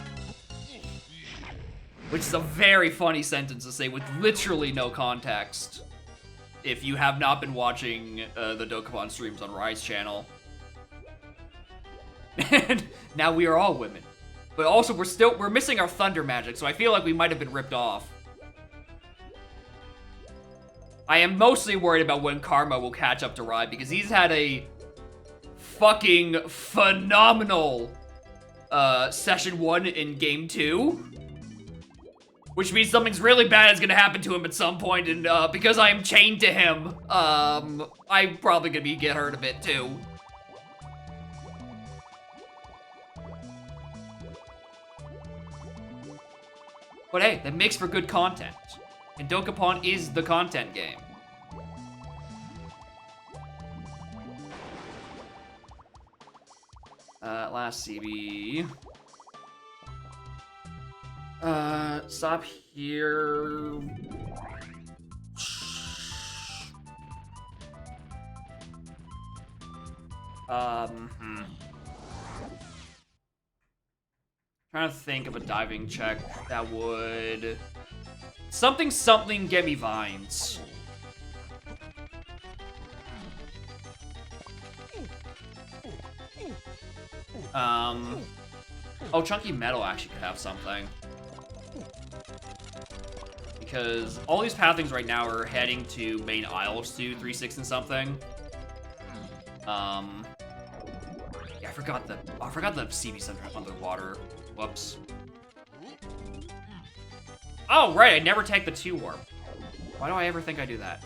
Which is a very funny sentence to say with literally no context. If you have not been watching the Dokapon streams on Rai's channel. And now we are all women. But also we're missing our thunder magic, so I feel like we might have been ripped off. I am mostly worried about when Karma will catch up to Rai, because he's had a fucking phenomenal session 1 in game 2. Which means something's really bad is gonna happen to him at some point, and because I am chained to him, I'm probably gonna get hurt a bit too. But hey, that makes for good content. And Dokapon is the content game. Last CB. Stop here. Trying to think of a diving check that would... Something get me vines. Oh, Chunky Metal actually could have something. Because all these pathings right now are heading to main aisles to 3-6 and something. Yeah, I forgot the CB center underwater. Whoops. Oh, right, I never take the 2 warp. Why do I ever think I do that?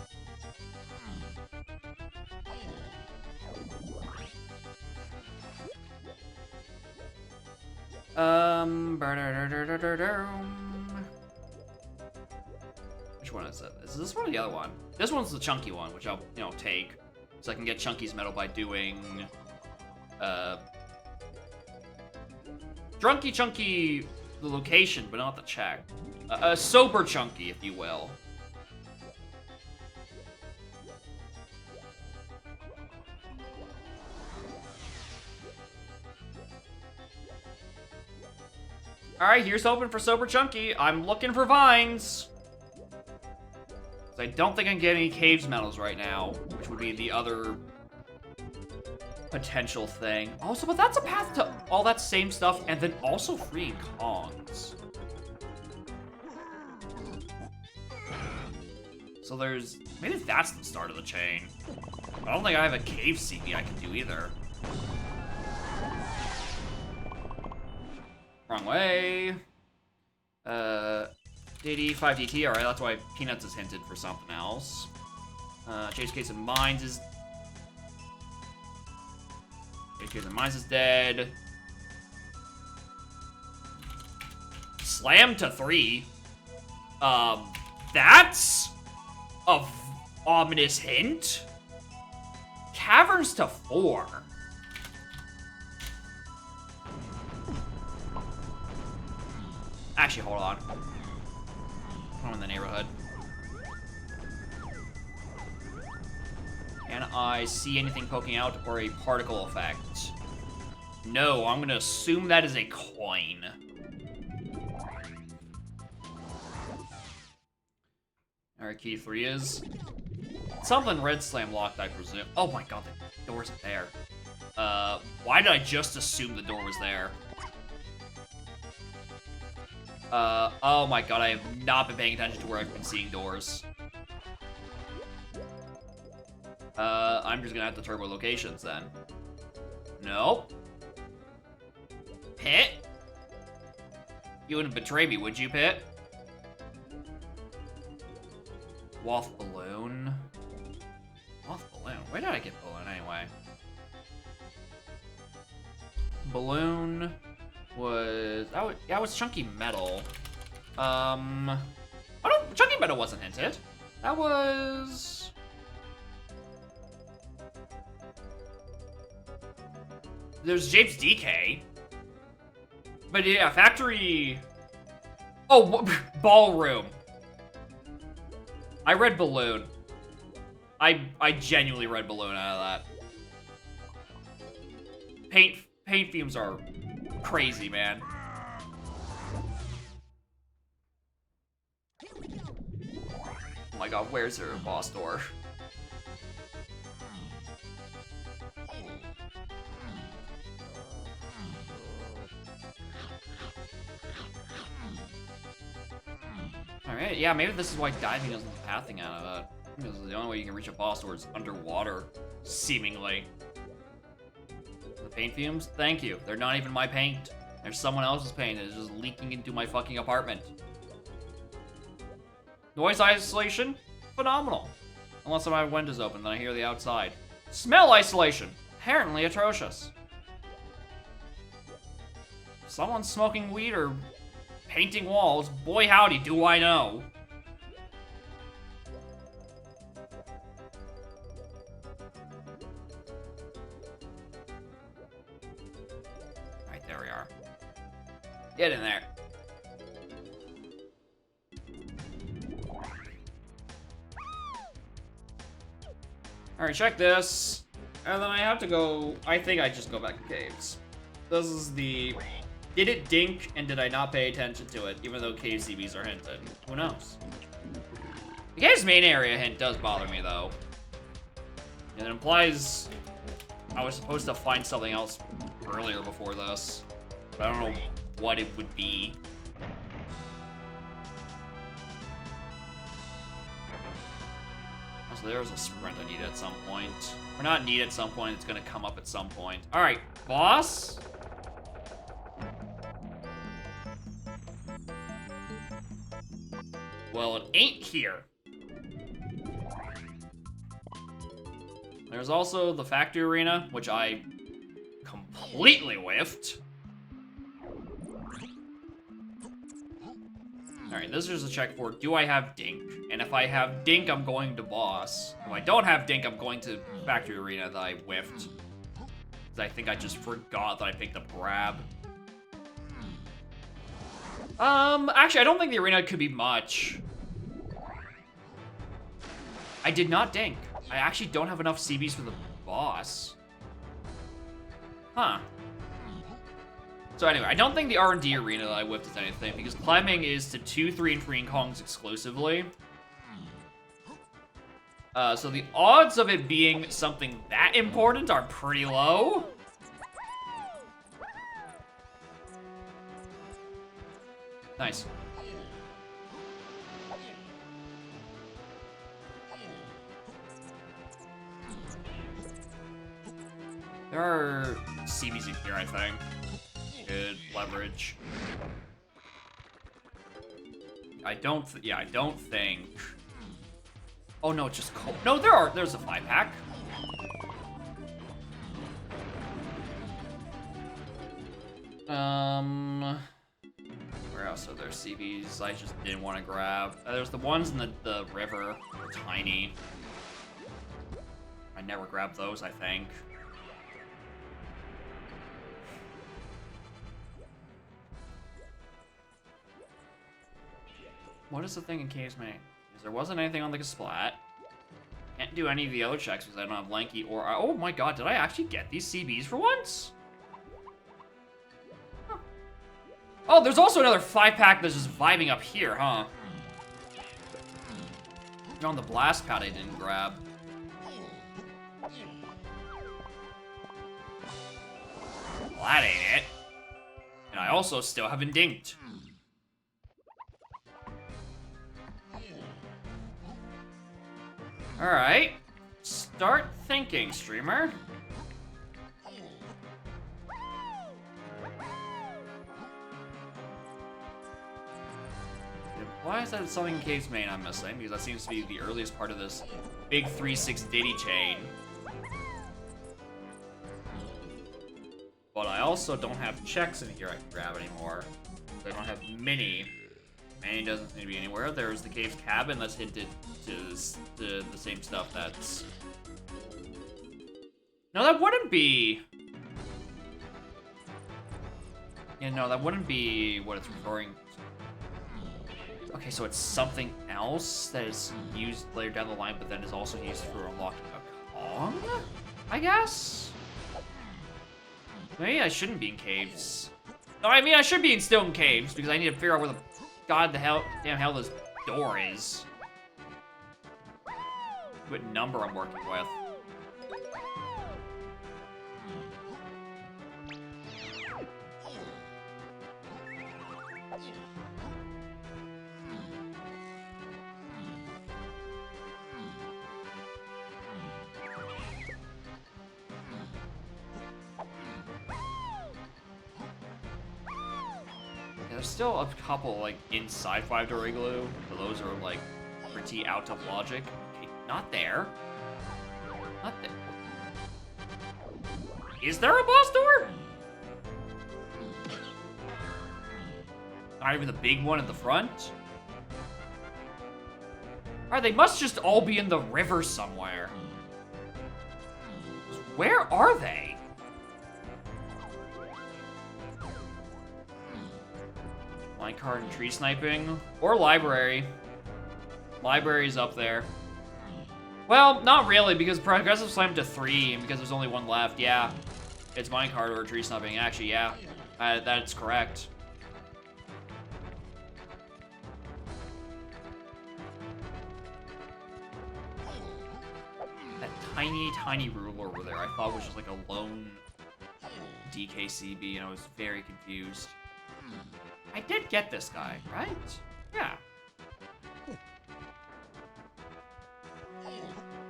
Which one is it? Is this one or the other one? This one's the chunky one, which I'll, take. So I can get Chunky's medal by doing, Chunky, the location, but not the check. Sober Chunky, if you will. Alright, here's hoping for Sober Chunky. I'm looking for vines. I don't think I can get any Caves medals right now, which would be the other potential thing. Also, but that's a path to all that same stuff, and then also freeing Kongs. So there's... Maybe that's the start of the chain. I don't think I have a Cave CB I can do either. Wrong way. DD, 5DT, alright, that's why Peanuts is hinted for something else. Chase Case of Mines is... Chase Case of Mines is dead. Slam to 3. That's a ominous hint. Caverns to 4. Actually, hold on. I'm in the neighborhood. Can I see anything poking out or a particle effect? No, I'm gonna assume that is a coin. Alright, key 3 is... Something red slam locked, I presume. Oh my god, the door's there. Why did I just assume the door was there? Oh my god, I have not been paying attention to where I've been seeing doors. I'm just gonna have to turbo locations then. Nope. Pit? You wouldn't betray me, would you, Pit? Waff Balloon? Waff Balloon? Where did I get Balloon anyway? Balloon was... Oh, yeah, it was Chunky Metal. Oh no, Chunky Metal wasn't hinted. That was... There's James DK. But yeah, Factory... Oh, Ballroom. I read Balloon. I genuinely read Balloon out of that. Paint fumes are crazy, man. Oh my god, where's her boss door? Alright, yeah, maybe this is why diving isn't the pathing out of it. Because the only way you can reach a boss door is underwater, seemingly. The paint fumes? Thank you. They're not even my paint. They're someone else's paint. It's just leaking into my fucking apartment. Noise isolation, phenomenal. Unless my window's open, then I hear the outside. Smell isolation, apparently atrocious. Someone's smoking weed or painting walls. Boy howdy, do I know. Alright, there we are. Get in there. Alright, check this. And then I have to go... I think I just go back to caves. This is the... Did it dink, and did I not pay attention to it, even though cave CBs are hinted? Who knows? The cave's main area hint does bother me, though. And it implies I was supposed to find something else earlier before this. But I don't know what it would be. So there's a sprint I need at some point. Or not need at some point, it's gonna come up at some point. Alright, boss? Well, it ain't here. There's also the factory arena, which I completely whiffed. Alright, this is a check for, do I have Dink? And if I have Dink, I'm going to boss. If I don't have Dink, I'm going to factory arena that I whiffed. Because I think I just forgot that I picked up grab. Actually, I don't think the arena could be much. I did not Dink. I actually don't have enough CBs for the boss. Huh. So anyway, I don't think the R&D arena that I whipped is anything, because climbing is to 2, 3, and 3 Kongs exclusively. So the odds of it being something that important are pretty low. Nice. There are CBs in here, I think. Good leverage. I don't think. Oh no, it's just cold. No, there's a 5-pack. Where else are there CBs I just didn't want to grab? There's the ones in the river. They're tiny. I never grabbed those, I think. What is the thing in Caves Main? Because there wasn't anything on the Splat. Can't do any of the other checks because I don't have Lanky or... Oh my god, did I actually get these CBs for once? Huh. Oh, there's also another 5-pack that's just vibing up here, huh? On the blast pad I didn't grab. Well, that ain't it. And I also still haven't dinked. Alright. Start thinking, streamer. Why is that something in Caves Main I'm missing? Because that seems to be the earliest part of this big 3-6 Diddy chain. But I also don't have checks in here I can grab anymore. I don't have mini. Mini doesn't seem to be anywhere. There's the Cave's cabin that's hinted to the same stuff that's... No, that wouldn't be... Yeah, no, that wouldn't be what it's referring to. Okay, so it's something else that is used later down the line, but then is also used for unlocking a Kong? I guess? Maybe I shouldn't be in caves. No, I mean, I should be still in caves, because I need to figure out where the damn hell this door is. What number I'm working with. There's still a couple, like, inside 5-door igloo, but those are, like, pretty out of logic. Okay, not there. Not there. Is there a boss door? Not even the big one at the front? Alright, they must just all be in the river somewhere. Where are they? Minecart and tree sniping. Or library. Library's up there. Well, not really, because Progressive slammed to 3, and because there's only one left, yeah. It's minecart or tree sniping. Actually, yeah. That's correct. That tiny, tiny ruler over there I thought was just like a lone DKCB, and I was very confused. I did get this guy, right? Yeah.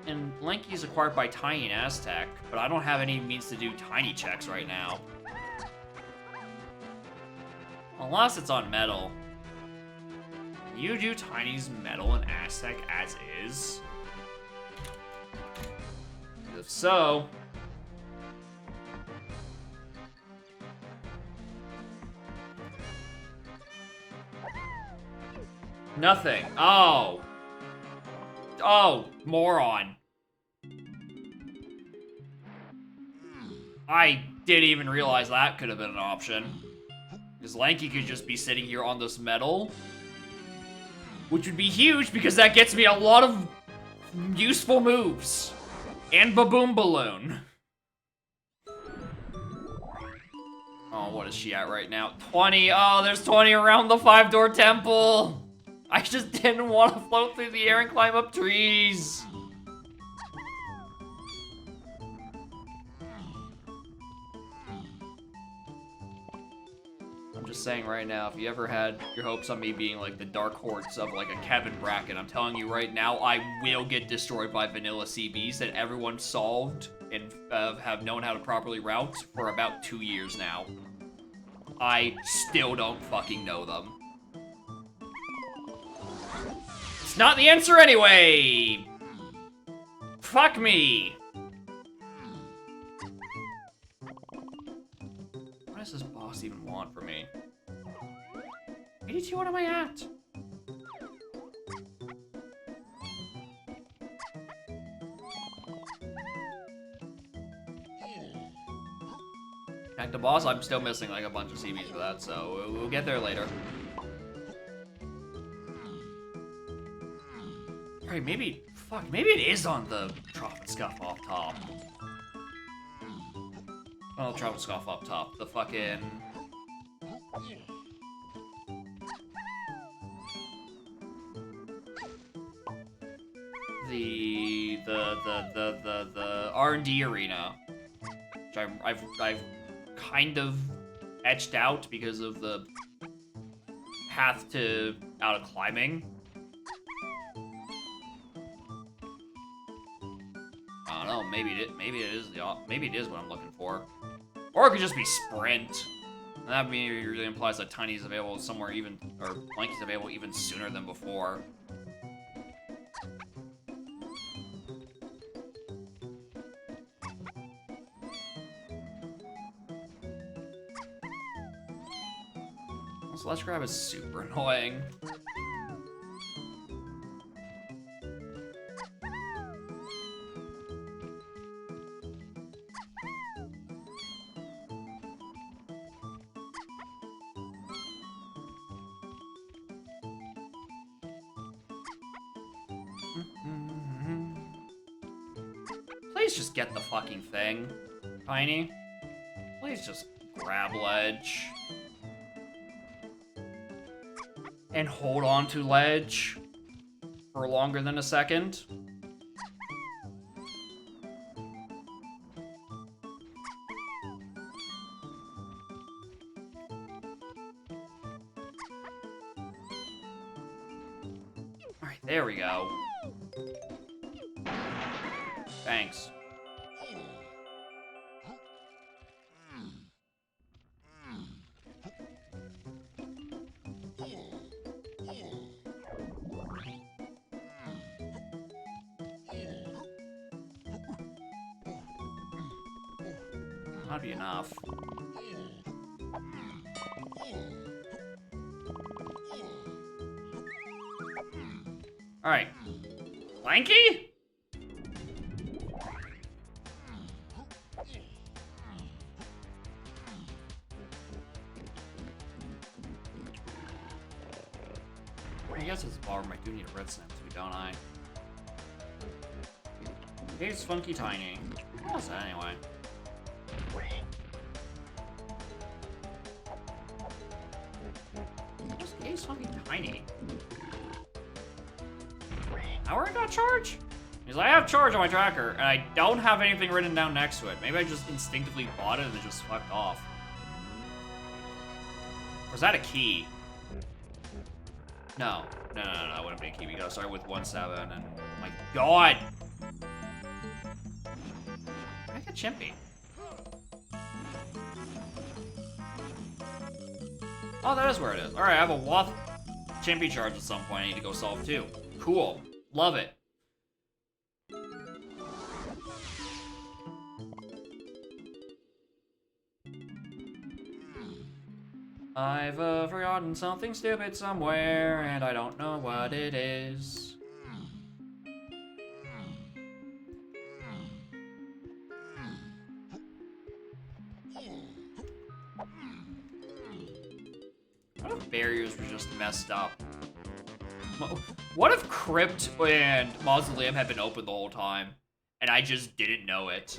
And Lanky's acquired by Tiny and Aztec, but I don't have any means to do tiny checks right now. Unless it's on metal. You do Tiny's metal and Aztec as is? If so... Nothing. Oh. Oh, moron. I didn't even realize that could have been an option. Because Lanky could just be sitting here on this metal. Which would be huge because that gets me a lot of useful moves. And Baboom Balloon. Oh, what is she at right now? 20. Oh, there's 20 around the 5-door temple. I just didn't want to float through the air and climb up trees. I'm just saying right now, if you ever had your hopes on me being like the dark horse of like a Kevin Brackett, I'm telling you right now, I will get destroyed by vanilla CBs that everyone solved and have known how to properly route for about 2 years now. I still don't fucking know them. It's not the answer anyway! Fuck me! What does this boss even want from me? 82, what am I at? Back to boss, I'm still missing like a bunch of CBs for that, so we'll get there later. Alright, maybe, fuck, maybe it is on the Tropic Scuff off top. Oh, the Tropic Scuff up top, the fucking... The R&D arena, which I've kind of etched out because of the path to out of climbing. I don't know. Maybe it is what I'm looking for, or it could just be sprint. And that really implies that Tiny's available somewhere even, or Lanky's available even sooner than before. Slash grab is super annoying. Please just get the fucking thing, Tiny. Please just grab ledge. And hold on to ledge for longer than a second. All right, there we go. Thanks. That'd be enough. Alright. Lanky? I guess it's a ballroom. I do need a red stem too, don't I? He's Funky Tiny. What's that anyway? What's Gaze Funky Tiny? Now where I got charge? Because I have charge on my tracker, and I don't have anything written down next to it. Maybe I just instinctively bought it and it just fucked off. Or is that a key? No. No, it wouldn't be a key. We gotta start with 1-7 and... Oh my god! I got Chimpy. Oh, that is where it is. Alright, I have a Woth Chimpy charge at some point I need to go solve too. Cool. Love it. I've forgotten something stupid somewhere, and I don't know what it is. What if barriers were just messed up? What if Crypt and Mausoleum had been open the whole time, and I just didn't know it?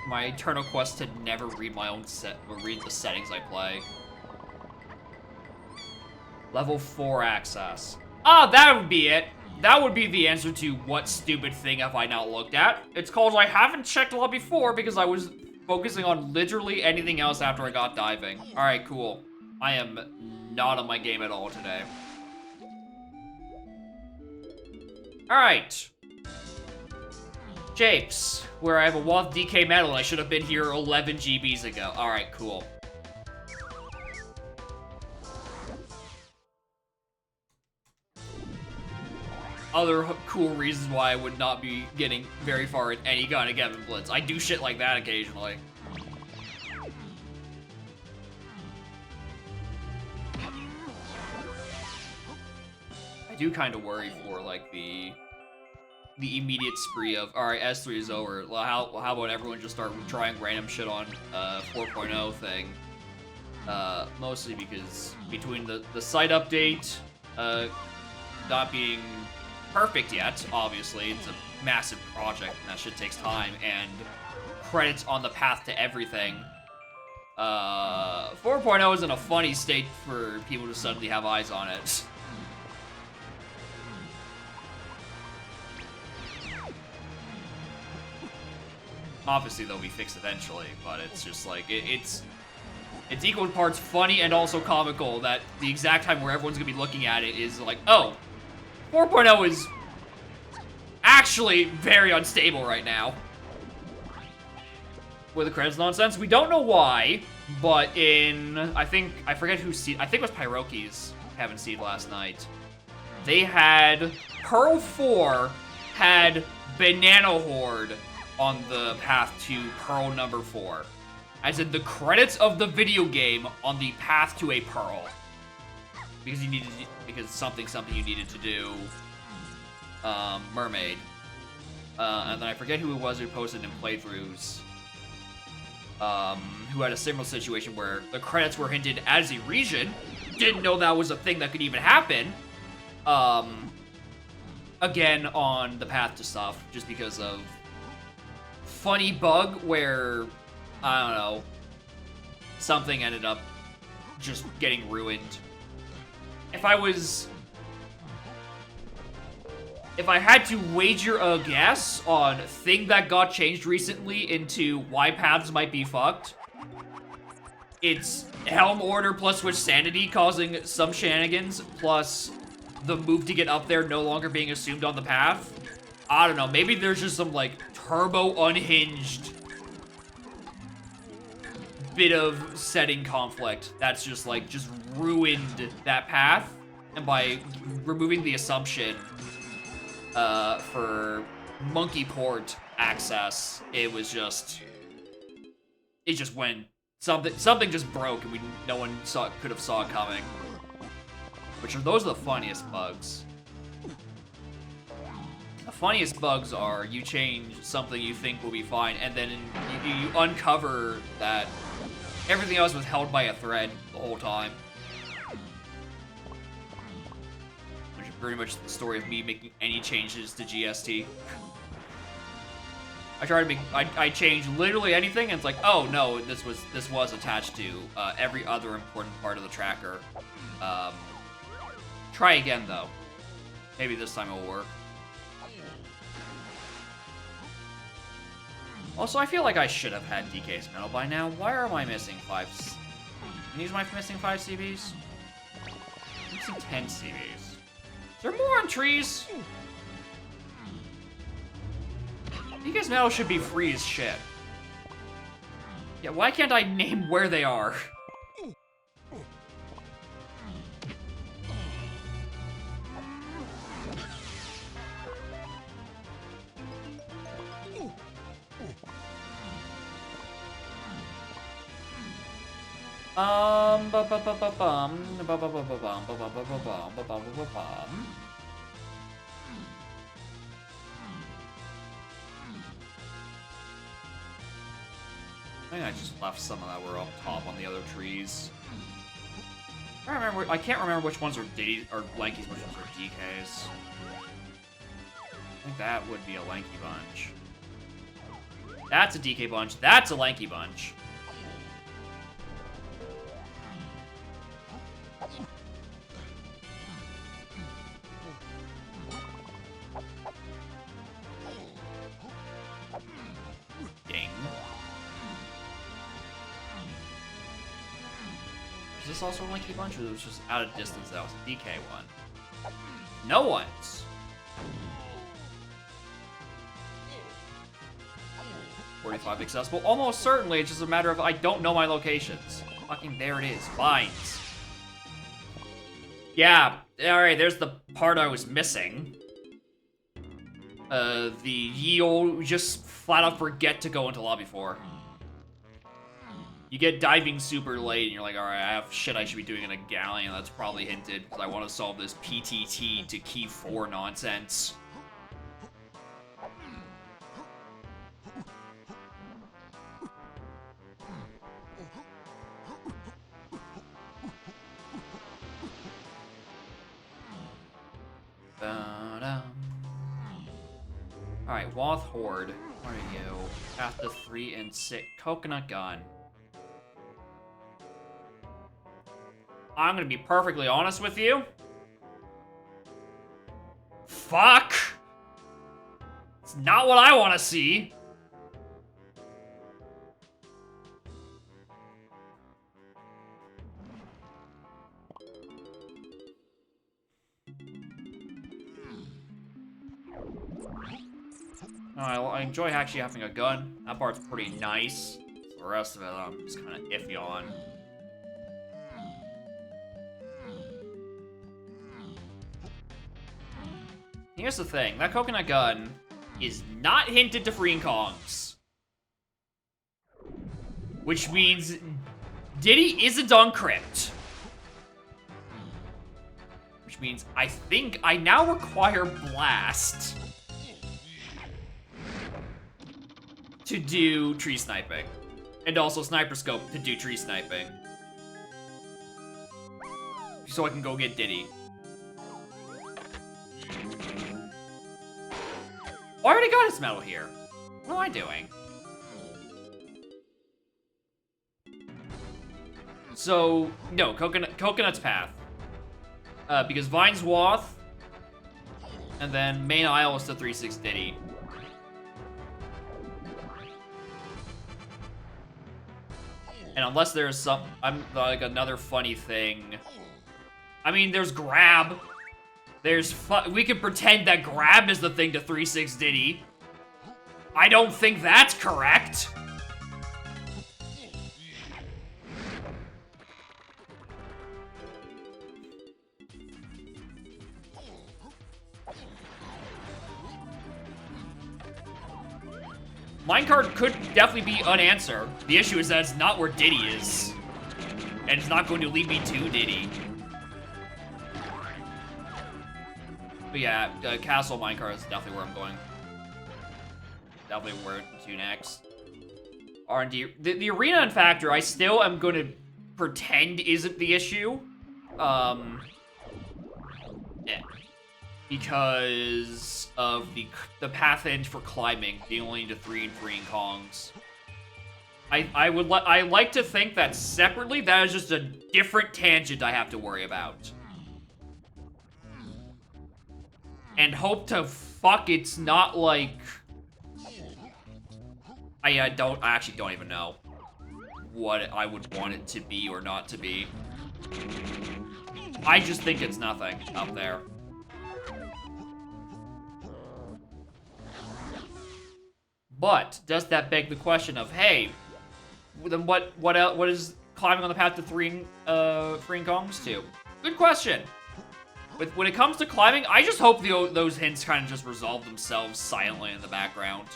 My eternal quest to never read my own read the settings I play. Level 4 access. Ah, that would be it. That would be the answer to what stupid thing have I not looked at. It's called I haven't checked a lot before because I was focusing on literally anything else after I got diving. Alright, cool. I am not on my game at all today. Alright. Japes, where I have a Woth DK medal and I should have been here 11 GBs ago. Alright, cool. Other cool reasons why I would not be getting very far in any kind of Kevin Blitz. I do shit like that occasionally. I do kind of worry for, like, the immediate spree of, alright, S3 is over. Well, how about everyone just start trying random shit on 4.0 thing? Mostly because between the site update, not being perfect yet, obviously, it's a massive project and that shit takes time, and credits on the path to everything. 4.0 is in a funny state for people to suddenly have eyes on it. Obviously, they'll be fixed eventually, but it's just like, it's equal parts funny and also comical that the exact time where everyone's gonna be looking at it is like, oh, 4.0 is actually very unstable right now. With the credits nonsense, we don't know why, but in, I forget who seed, I think it was Pyroki's Kevin seed last night. They had, Pearl 4 had Banana Horde on the path to Pearl number 4. As in the credits of the video game on the path to a Pearl. Because you needed, because something you needed to do, Mermaid. And then I forget who it was who posted in playthroughs, who had a similar situation where the credits were hinted as a region, didn't know that was a thing that could even happen, again on the path to stuff, just because of funny bug where, I don't know, something ended up just getting ruined. If I had to wager a guess on thing that got changed recently into why paths might be fucked, it's Helm Order plus Switch Sanity causing some shenanigans, plus the move to get up there no longer being assumed on the path. I don't know, maybe there's just some, like, turbo unhinged bit of setting conflict that's just, like, just ruined that path. And by removing the assumption for monkey port access, it just went something just broke and no one could have saw it coming. Those are the funniest bugs. The funniest bugs are you change something you think will be fine, and then you uncover that everything else was held by a thread the whole time. Which is pretty much the story of me making any changes to GST. I changed literally anything, and it's like, oh no, this was attached to every other important part of the tracker. Try again though. Maybe this time it will work. Also, I feel like I should have had DK's medal by now. Why am I missing 5? These my missing 5 CBs? I'm missing 10 CBs. Is there more on trees? DK's medal should be free as shit. Yeah, why can't I name where they are? I think I just left some of that were up top on the other trees. I can't remember which ones are Diddy or Lanky's, which ones are DK's. I think that would be a Lanky bunch. That's a DK bunch. That's a Lanky bunch. Ding. Is this also a Lanky bunch, or it was just out of distance that was a DK one? No one's. 45 accessible. Almost certainly, it's just a matter of I don't know my locations. Fucking there it is. Vines. Yeah, alright, there's the part I was missing. The Yeol just flat out forget to go into lobby 4. You get diving super late and you're like, alright, I have shit I should be doing in a galleon. That's probably hinted because I want to solve this PTT to key 4 nonsense. Alright, Woth Horde. What are you? Path to 3 and 6. Coconut Gun. I'm gonna be perfectly honest with you. Fuck! It's not what I want to see. I enjoy actually having a gun. That part's pretty nice. The rest of it, I'm just kind of iffy on. Here's the thing. That coconut gun is not hinted to freeing Kongs. Which means Diddy isn't on Crypt. Which means I think I now require Blast to do tree sniping. And also Sniper Scope to do tree sniping. So I can go get Diddy. Oh, I already got his medal here. What am I doing? So, no, Coconut's Path. Because Vine's Woth, and then main aisle is the 3-6 Diddy. And unless there's like another funny thing. I mean, there's Grab. We can pretend that Grab is the thing to 3-6 Diddy. I don't think that's correct. Minecart could definitely be an answer. The issue is that it's not where Diddy is. And it's not going to lead me to Diddy. But yeah, Castle Minecart is definitely where I'm going. Definitely where to next. R&D. The arena and factor, I still am going to pretend isn't the issue. Yeah. Because of the path end for climbing being only into 3 and 3 in Kongs. I like to think that separately, that is just a different tangent I have to worry about. And hope to fuck it's not like... I actually don't even know what I would want it to be or not to be. I just think it's nothing up there. But does that beg the question of, hey, then what is climbing on the path to 3 in Kongs to? Good question. When it comes to climbing, I just hope those hints kind of just resolve themselves silently in the background.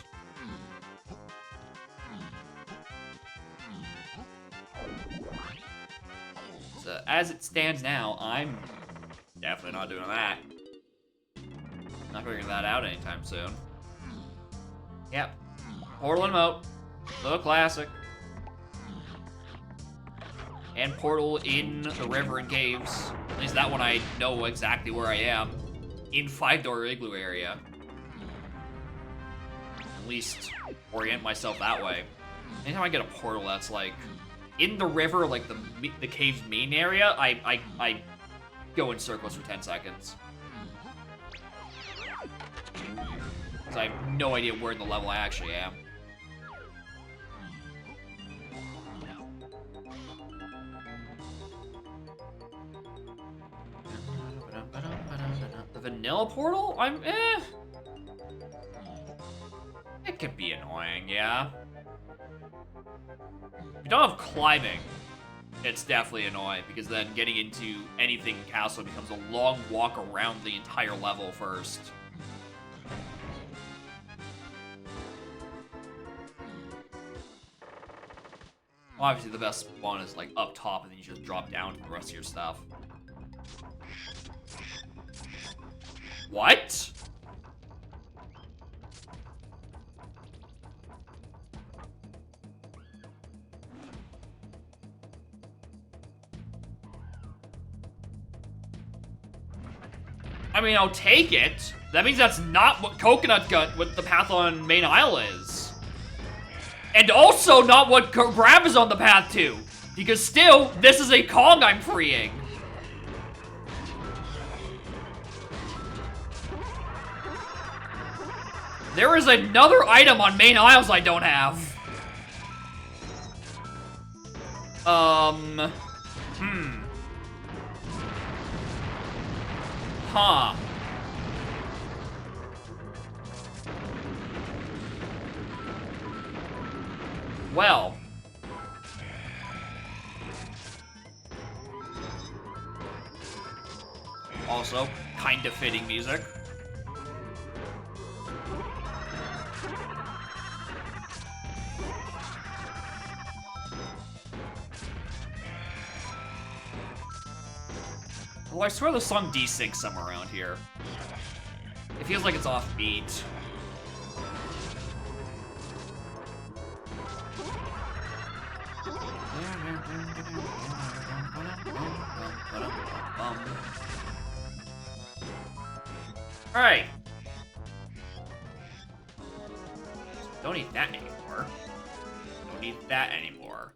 So, as it stands now, I'm definitely not doing that. Not figuring that out anytime soon. Yep. Portal and Moat. The classic. And Portal in the river and caves. At least that one I know exactly where I am. In 5-Door Igloo area. At least orient myself that way. Anytime I get a portal that's like in the river, like the cave's main area, I go in circles for 10 seconds. Because I have no idea where in the level I actually am. The vanilla portal? It could be annoying, yeah. If you don't have climbing, it's definitely annoying, because then getting into anything castle becomes a long walk around the entire level first. Obviously, the best one is like up top, and then you just drop down to the rest of your stuff. What? I mean, I'll take it. That means that's not what Coconut Gut with the path on Main Isle is. And also not what Grab is on the path to. Because still, this is a Kong I'm freeing. There is another item on Main Isles I don't have. Huh. Well. Also, kind of fitting music. Well, I swear the song desyncs somewhere around here. It feels like it's off beat. Alright. Don't need that anymore. Don't need that anymore.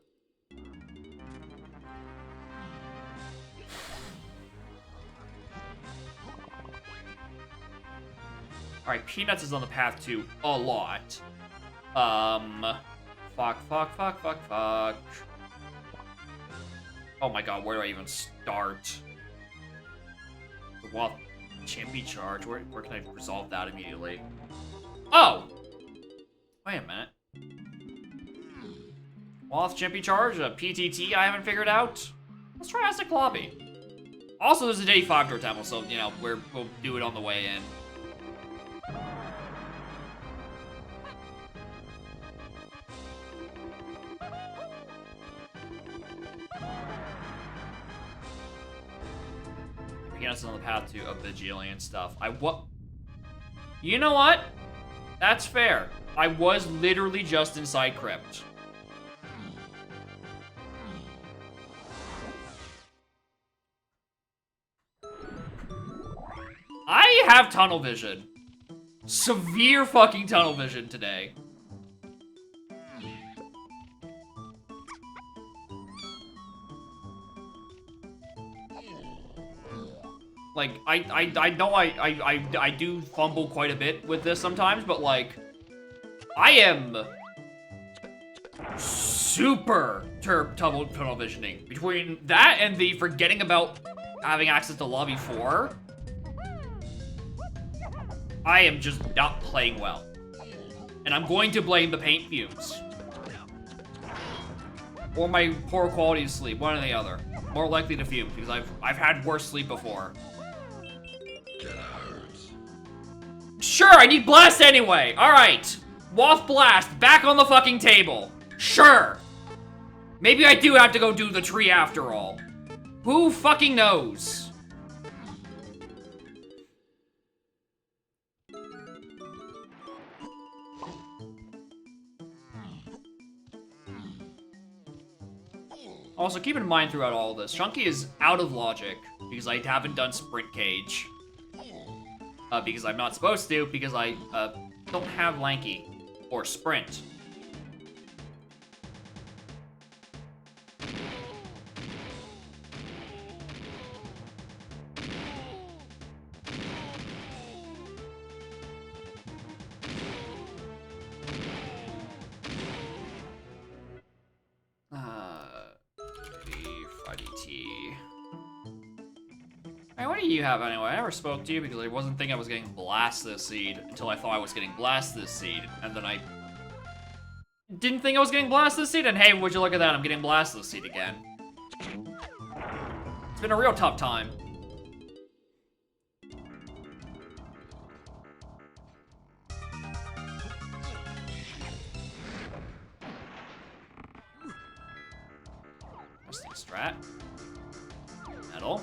Alright, Peanuts is on the path to a lot. Fuck. Oh my god, where do I even start? The Waff Chimpy charge, where can I resolve that immediately? Oh! Wait a minute. Waff Chimpy charge, a PTT I haven't figured out? Let's try Aztec Lobby. Also, there's a Day 5-Door Temple, so, you know, we'll do it on the way in. Peanuts on the path to a bajillion stuff. You know what? That's fair. I was literally just inside Crypt. I have tunnel vision. Severe fucking tunnel vision today. Like, I know I do fumble quite a bit with this sometimes, but like, I am super tunnel visioning. Between that and the forgetting about having access to Lobby 4, I am just not playing well. And I'm going to blame the paint fumes. Or my poor quality of sleep, one or the other. More likely to fume, because I've had worse sleep before. Sure, I need blast anyway! Alright. Waff blast, back on the fucking table. Sure. Maybe I do have to go do the tree after all. Who fucking knows? Also, keep in mind throughout all this, Chunky is out of logic because I haven't done Sprint Cage. Because I'm not supposed to, because I don't have Lanky or Sprint. Friday tea. Hey, what do you have anyway? I never spoke to you because I wasn't thinking I was getting Blastus Seed until I thought I was getting Blastus Seed, and then I didn't think I was getting Blastus Seed, and hey, would you look at that, I'm getting Blastus Seed again. It's been a real tough time. Rusting strat. Metal.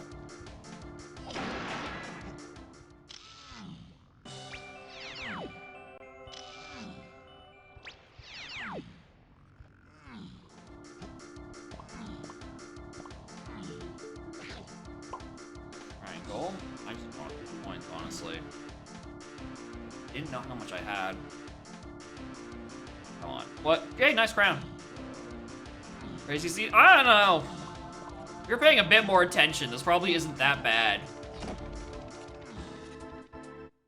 Triangle. I just want points, honestly. Didn't know how much I had. Come on. What? Okay, nice crown. Crazy seed? I don't know. If you're paying a bit more attention, this probably isn't that bad.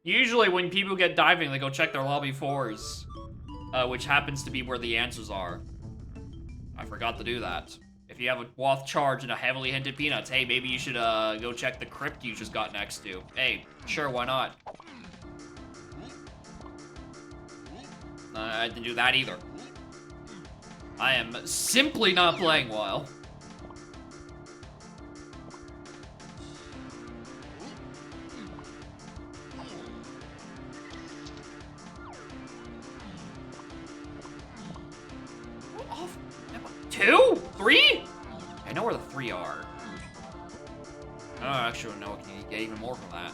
Usually when people get diving, they go check their lobby 4s, which happens to be where the answers are. I forgot to do that. If you have a Waff charge and a heavily hinted Peanuts, hey, maybe you should go check the crypt you just got next to. Hey, sure, why not? I didn't do that either. I am simply not playing well. Off. 2? 3? I know where the 3 are. I don't actually know if you can get even more from that.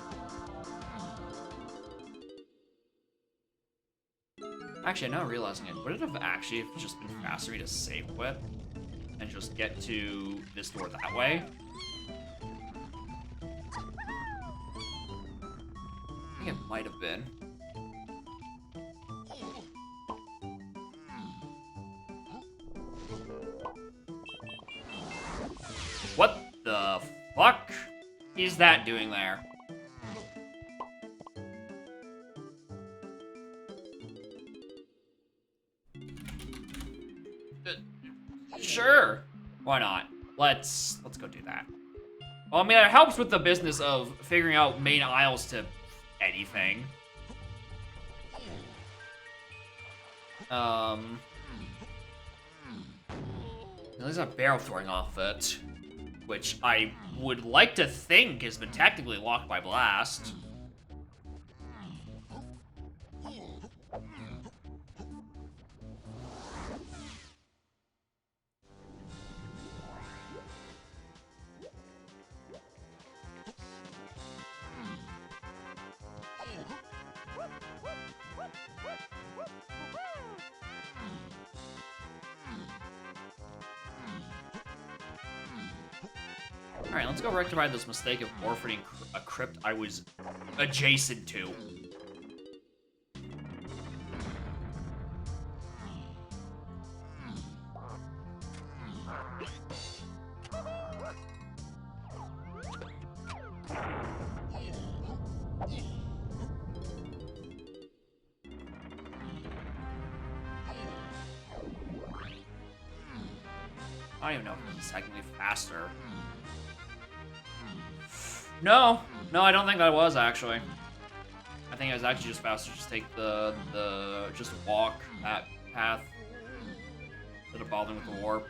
Actually, now realizing it, would it have actually just been faster for me to save quit and just get to this door that way? I think it might have been. What the fuck is that doing there? Sure. Why not? Let's go do that. Well, I mean, it helps with the business of figuring out main aisles to anything. At least a barrel throwing off it, which I would like to think has been technically locked by Blast. Alright, let's go rectify this mistake of orphaning a crypt I was adjacent to. I don't even know if it's technically faster. No, I don't think that was actually. I think it was actually just faster. Just take just walk that path instead of bothering with the warp.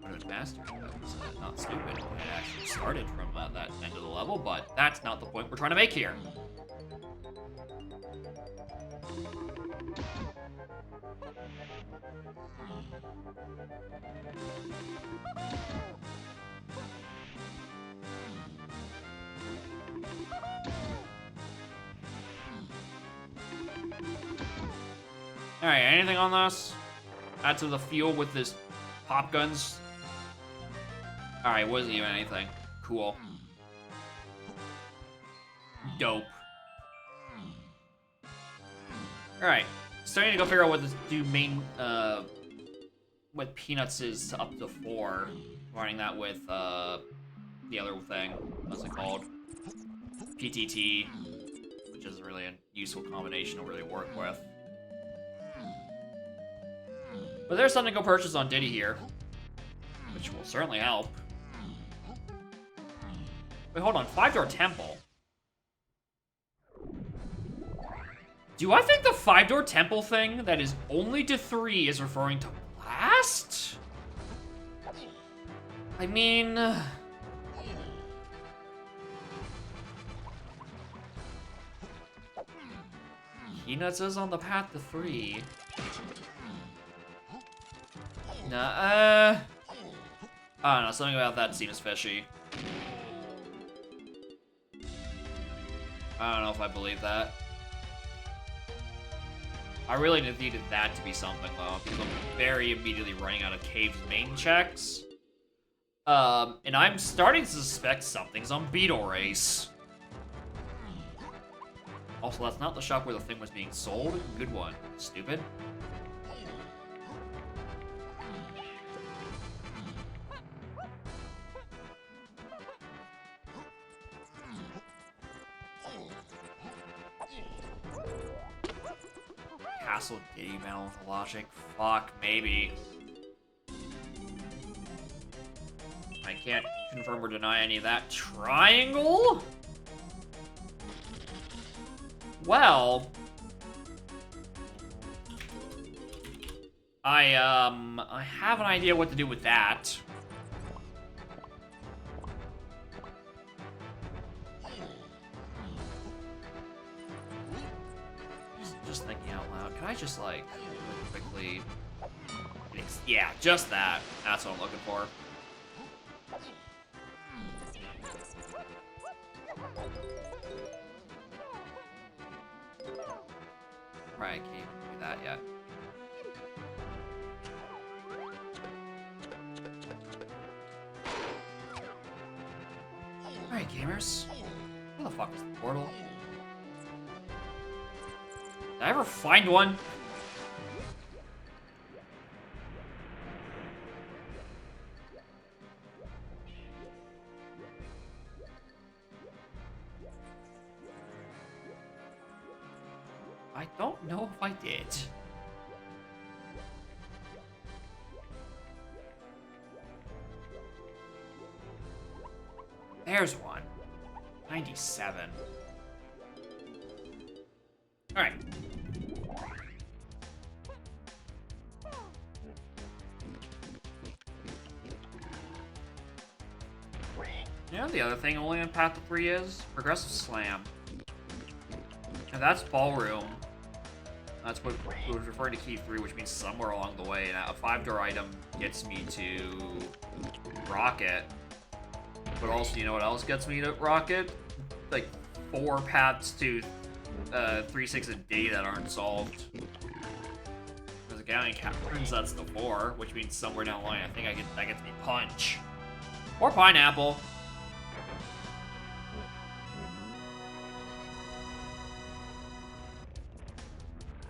But it was faster. That was not stupid. It actually started from that end of the level, but that's not the point we're trying to make here. Alright, anything on this? Add to the fuel with this pop guns. Alright, wasn't even anything. Cool. Dope. Alright, starting to go figure out what this what Peanuts is to up to 4. Running that with the other thing. What's it called? PTT, which is really a useful combination to really work with. But there's something to go purchase on Diddy here, which will certainly help. Wait, hold on. 5-door temple. Do I think the 5-door temple thing that is only to 3 is referring to Blast? I mean... Peanuts is on the path to 3. Nah, I don't know, something about that seems fishy. I don't know if I believe that. I really needed that to be something, though, because I'm very immediately running out of Cave's main checks. And I'm starting to suspect something's on Beetle Race. Also, that's not the shop where the thing was being sold. Good one. Stupid. Castle Diddy Battle with Logic? Fuck, maybe. I can't confirm or deny any of that. Triangle? Well... I have an idea what to do with that. Just thinking out loud. Can I just, like, quickly... Yeah, just that. That's what I'm looking for. Right, I can't even do that yet. Alright, gamers. Where the fuck is the portal? Did I ever find one? I don't know if I did. There's one. 97. Alright. You know the other thing only on Path to 3 is? Progressive Slam. And that's Ballroom. That's what was referring to Key 3, which means somewhere along the way. And a 5-door item gets me to Rocket. But also, you know what else gets me to Rocket? Like, 4 paths to 3, 6, and D that aren't solved. Because Galleon Caverns, that's the 4, which means somewhere down the line, I think that gets me Punch. Or Pineapple.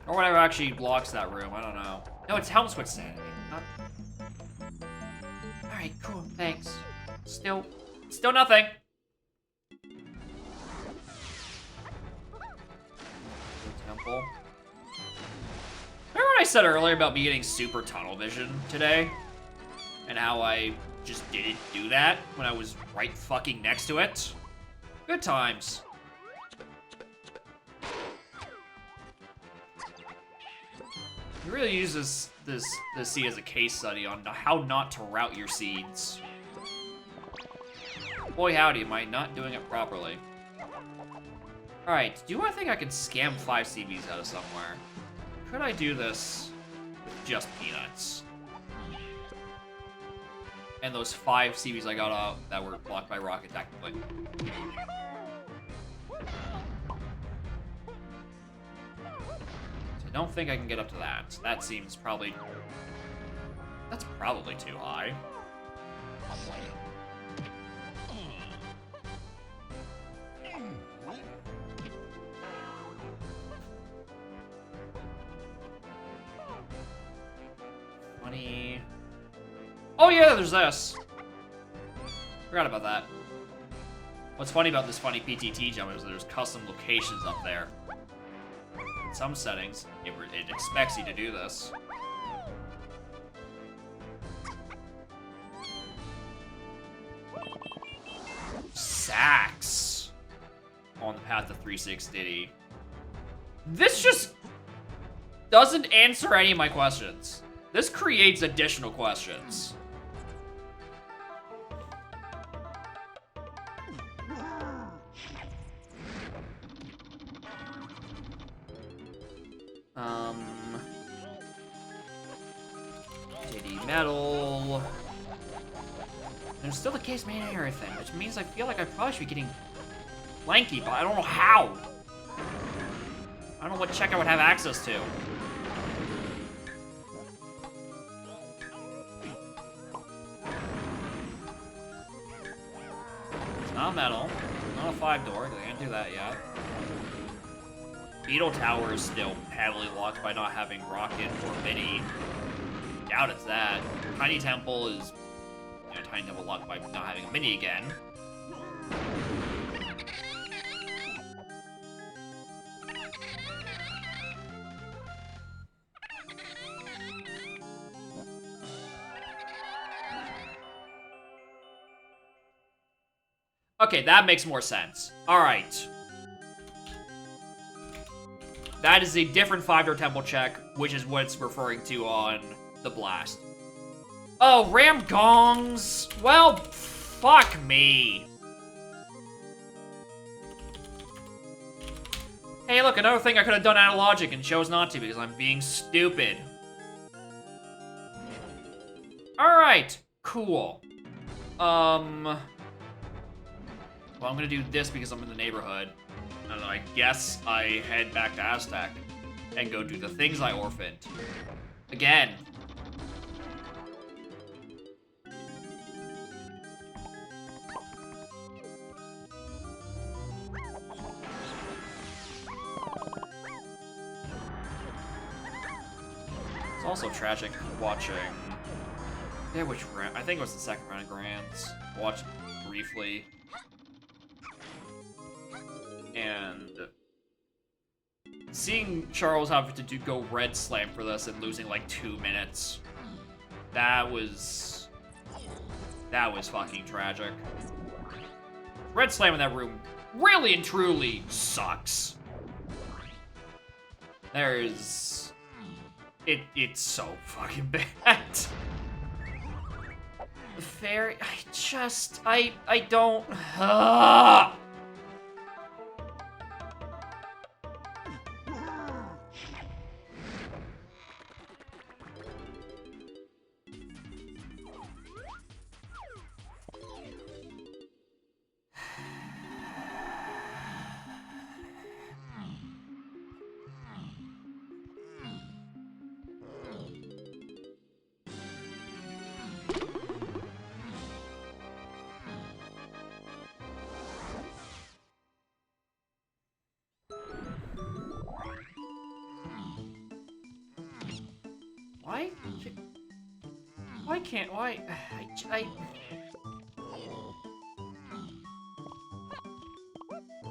Or whatever actually blocks that room, I don't know. No, it's Helm's Quick Sanity. Alright, cool, thanks. Still nothing. Temple. Remember what I said earlier about me getting super tunnel vision today? And how I just didn't do that when I was right fucking next to it? Good times. You really use this seed as a case study on how not to route your seeds. Boy howdy, am I not doing it properly. Alright, do I think I can scam 5 CBs out of somewhere? Could I do this with just peanuts? And those 5 CBs I got out that were blocked by Rocket, technically. I don't think I can get up to that. That seems probably... That's probably too high. Oh yeah, there's this. Forgot about that. What's funny about this funny PTT jump is there's custom locations up there. In some settings, it expects you to do this. Sax. On the path to 360. This just doesn't answer any of my questions. This creates additional questions. JD Metal. There's still the case made and everything, which means I feel like I probably should be getting Lanky, but I don't know how. I don't know what check I would have access to. It's not metal. Not a 5-door, because I can't do that yet. Beetle Tower is still heavily locked by not having Rocket or Mini. Doubt it's that. Tiny Temple is... Tiny Temple locked by not having a Mini again. Okay, that makes more sense. Alright. That is a different 5-door temple check, which is what it's referring to on the blast. Oh, Ram Gongs! Well, fuck me. Hey, look, another thing I could have done out of logic and chose not to because I'm being stupid. Alright, cool. Well, I'm gonna do this because I'm in the neighborhood. And I guess I head back to Aztec and go do the things I orphaned. Again. It's also tragic watching... Yeah, which round? I think it was the second round of Grands. Watched briefly. And seeing Charles have to go Red Slam for this and losing like 2 minutes, that was fucking tragic. Red Slam in that room really and truly sucks. It's so fucking bad. The fairy, I don't. Why? Why can't? Why?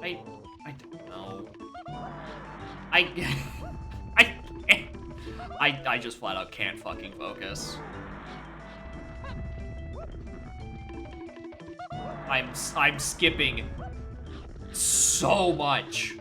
I don't know. I just flat out can't fucking focus. I'm skipping so much.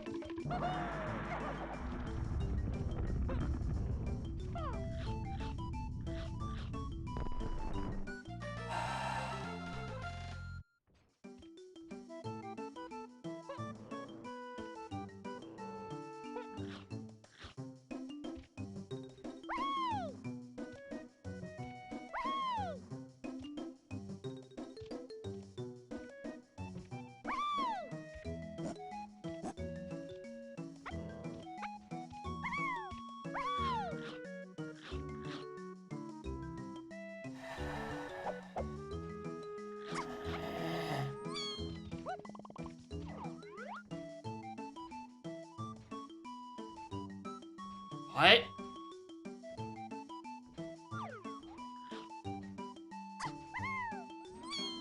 What?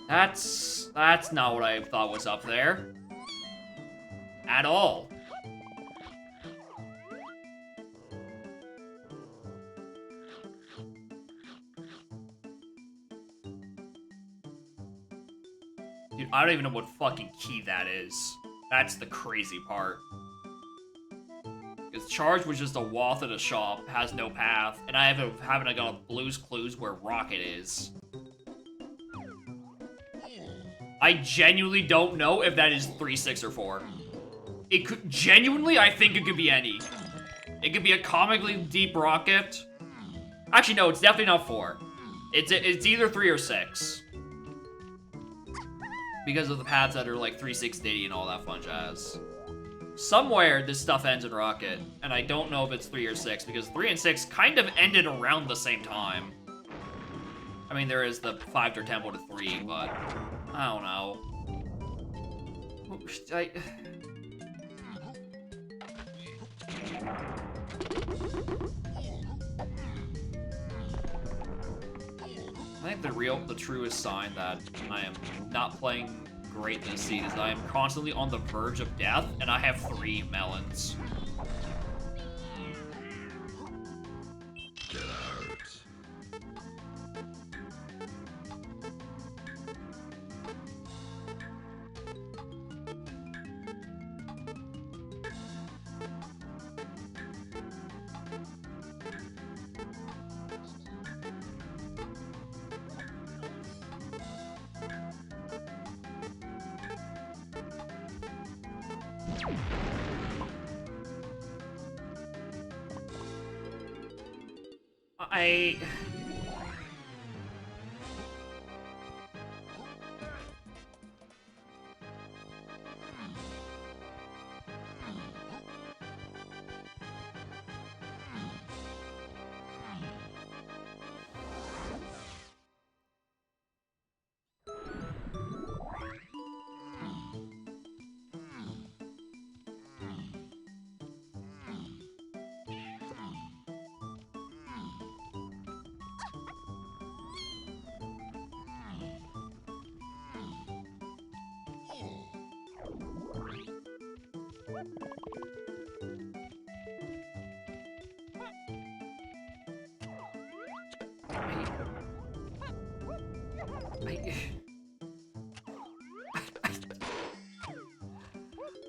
That's not what I thought was up there. At all. Dude, I don't even know what fucking key that is. That's the crazy part. Because Charge was just a wath at a shop, haven't no path, and I haven't got a Blue's Clues where Rocket is. I genuinely don't know if that is 3, 6, or 4. It could genuinely, I think it could be any. It could be a comically deep Rocket. Actually, no, it's definitely not 4. It's either 3 or 6. Because of the paths that are like 3, 6, 80 and all that fun jazz. Somewhere this stuff ends in Rocket, and I don't know if it's 3 or 6 because 3 and 6 kind of ended around the same time. I mean, there is the 5 to Temple to 3, but I don't know. I think the truest sign that I am not playing great this season is I am constantly on the verge of death, and I have 3 melons. Get out.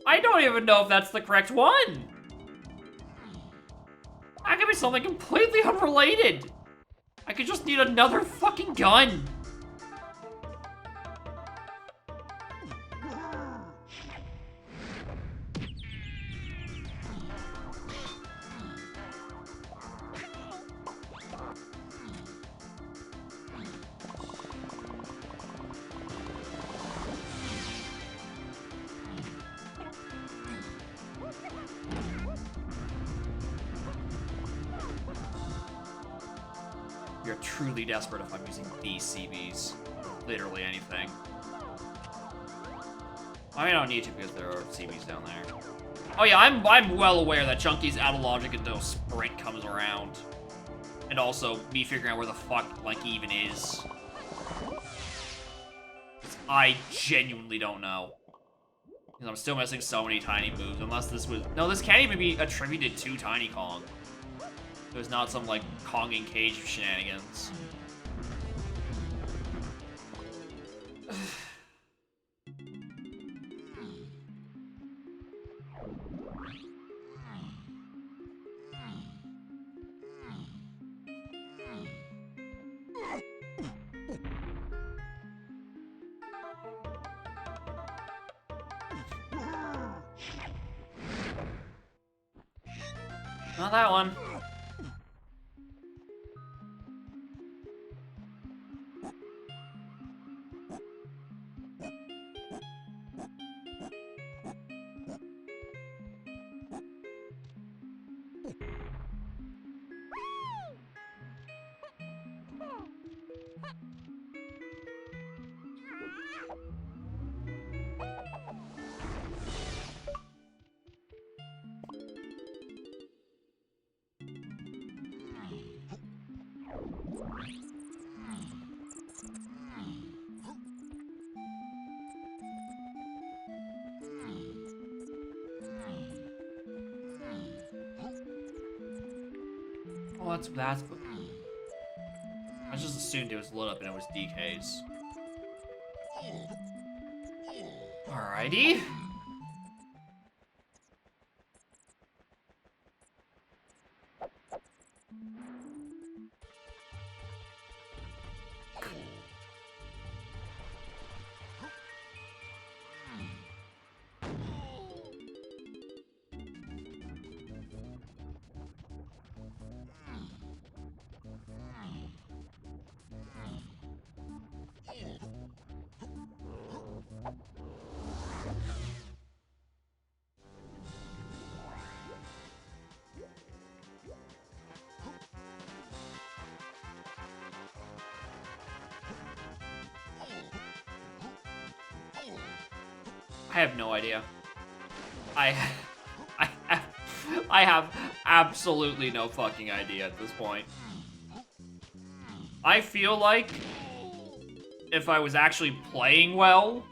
I don't even know if that's the correct one. That could be something completely unrelated. I could just need another fucking gun. You're truly desperate if I'm using these CBs. Literally anything. I mean, I don't need to because there are CBs down there. Oh yeah, I'm well aware that Chunky's out of logic until Sprint comes around. And also, me figuring out where the fuck Lanky even is. I genuinely don't know. Because I'm still missing so many tiny moves, unless this was... No, this can't even be attributed to Tiny Kong. There's not some, like, Kong in cage shenanigans. Not that one. Oh, that's... I just assumed it was lit up and it was DK's. Alrighty. I have no idea. I have absolutely no fucking idea at this point. I feel like if I was actually playing well,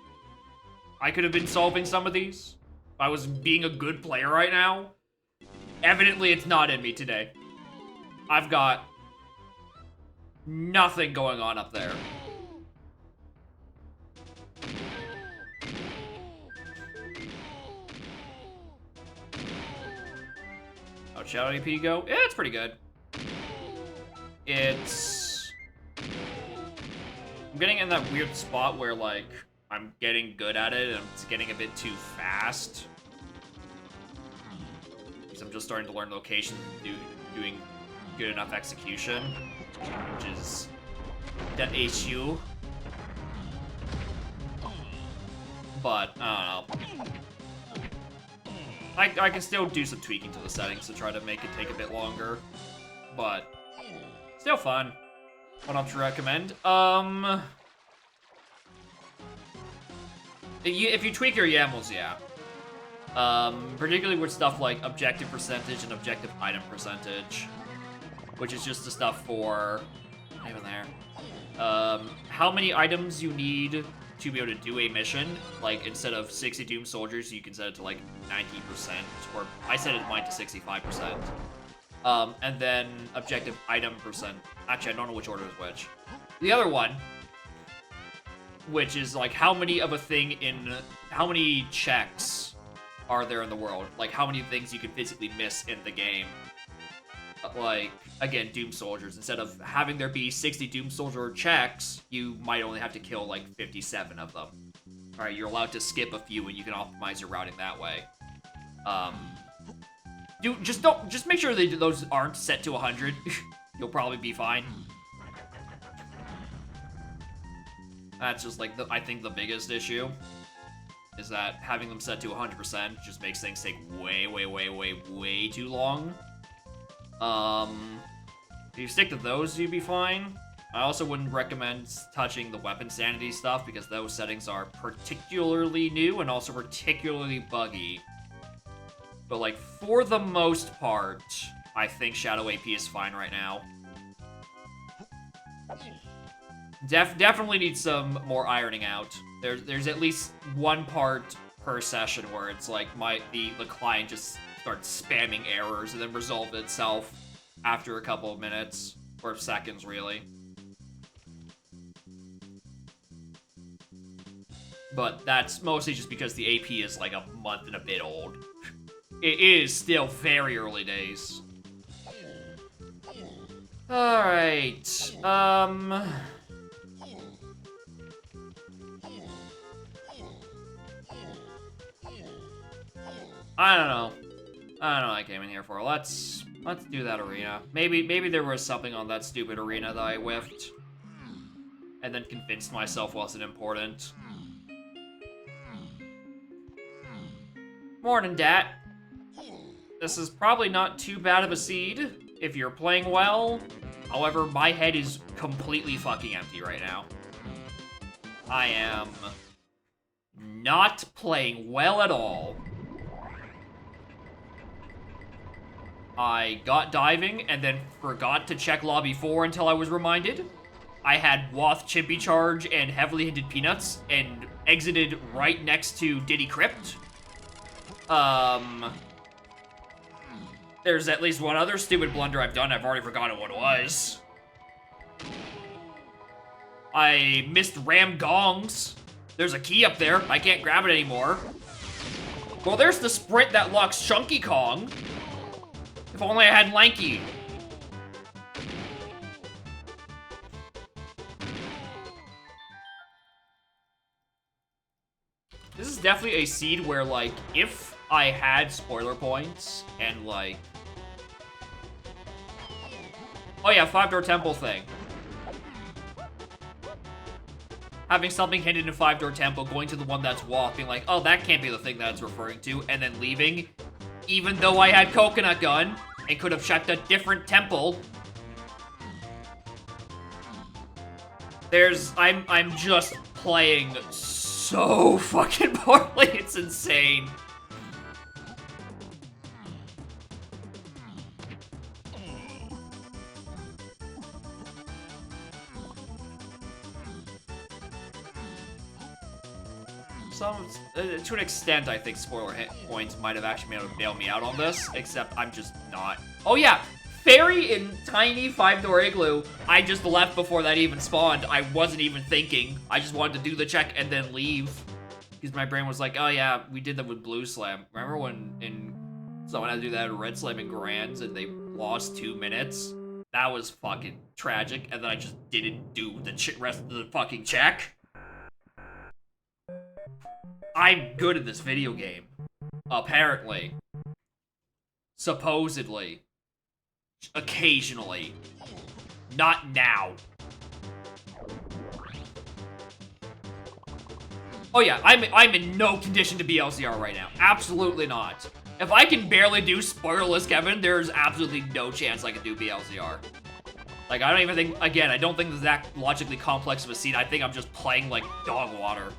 I could have been solving some of these. If I was being a good player right now. Evidently, it's not in me today. I've got nothing going on up there. How'd Shadow AP go? Yeah, it's pretty good. It's... I'm getting in that weird spot where, like, I'm getting good at it and it's getting a bit too fast. Because I'm just starting to learn locations and doing good enough execution, which is the issue. But, I don't know. I can still do some tweaking to the settings to try to make it take a bit longer, but still fun. What else to recommend? If you tweak your YAMLs, yeah. Particularly with stuff like objective percentage and objective item percentage, which is just the stuff for, not even there, how many items you need to be able to do a mission. Like, instead of 60 Doom Soldiers, you can set it to like 90%, or I set it mine to 65%. And then objective item percent. Actually, I don't know which order is which. The other one, which is like how many of a thing in, how many checks are there in the world? Like how many things you could physically miss in the game. Like, again, Doom Soldiers. Instead of having there be 60 Doom Soldier checks, you might only have to kill like 57 of them. Alright, you're allowed to skip a few and you can optimize your routing that way. Just make sure that those aren't set to 100. You'll probably be fine. That's just like, I think the biggest issue is that having them set to 100% just makes things take way too long. If you stick to those, you'd be fine. I also wouldn't recommend touching the weapon sanity stuff because those settings are particularly new and also particularly buggy. But like, for the most part, I think Shadow AP is fine right now. Definitely need some more ironing out. There's at least one part per session where it's like the client just starts spamming errors and then resolves itself after a couple of minutes or seconds, really. But that's mostly just because the AP is like a month and a bit old. It is still very early days. Alright, I don't know what I came in here for. Let's do that arena. Maybe there was something on that stupid arena that I whiffed. And then convinced myself wasn't important. Morning, Dat. This is probably not too bad of a seed if you're playing well. However, my head is completely fucking empty right now. I am not playing well at all. I got diving and then forgot to check lobby 4 until I was reminded. I had Woth Chimpy Charge and Heavily Hinted Peanuts and exited right next to Diddy Crypt. There's at least one other stupid blunder I've done. I've already forgotten what it was. I missed Ram Gongs. There's a key up there. I can't grab it anymore. Well, there's the sprint that locks Chunky Kong. If only I had Lanky. This is definitely a seed where, like, if I had spoiler points and, like... Oh yeah, 5-door temple thing. Having something hidden in 5-door temple, going to the one that's Woth, being like, oh, that can't be the thing that it's referring to, and then leaving, even though I had Coconut Gun and could have checked a different temple. I'm just playing so fucking poorly, it's insane. To an extent, I think spoiler hit points might have actually been able to bail me out on this, except I'm just not. Oh yeah, Fairy in Tiny 5-door Igloo, I just left before that even spawned. I wasn't even thinking. I just wanted to do the check and then leave. Because my brain was like, oh yeah, we did that with Blue Slam. Remember when someone had to do that at Red Slam in Grands and they lost 2 minutes? That was fucking tragic, and then I just didn't do the rest of the fucking check. I'm good at this video game. Apparently. Supposedly. Occasionally. Not now. Oh yeah, I'm in no condition to be LCR right now. Absolutely not. If I can barely do spoilerless Kevin, there's absolutely no chance I can do BLCR. Like, I don't even think, again, I don't think it's that logically complex of a scene. I think I'm just playing like dog water.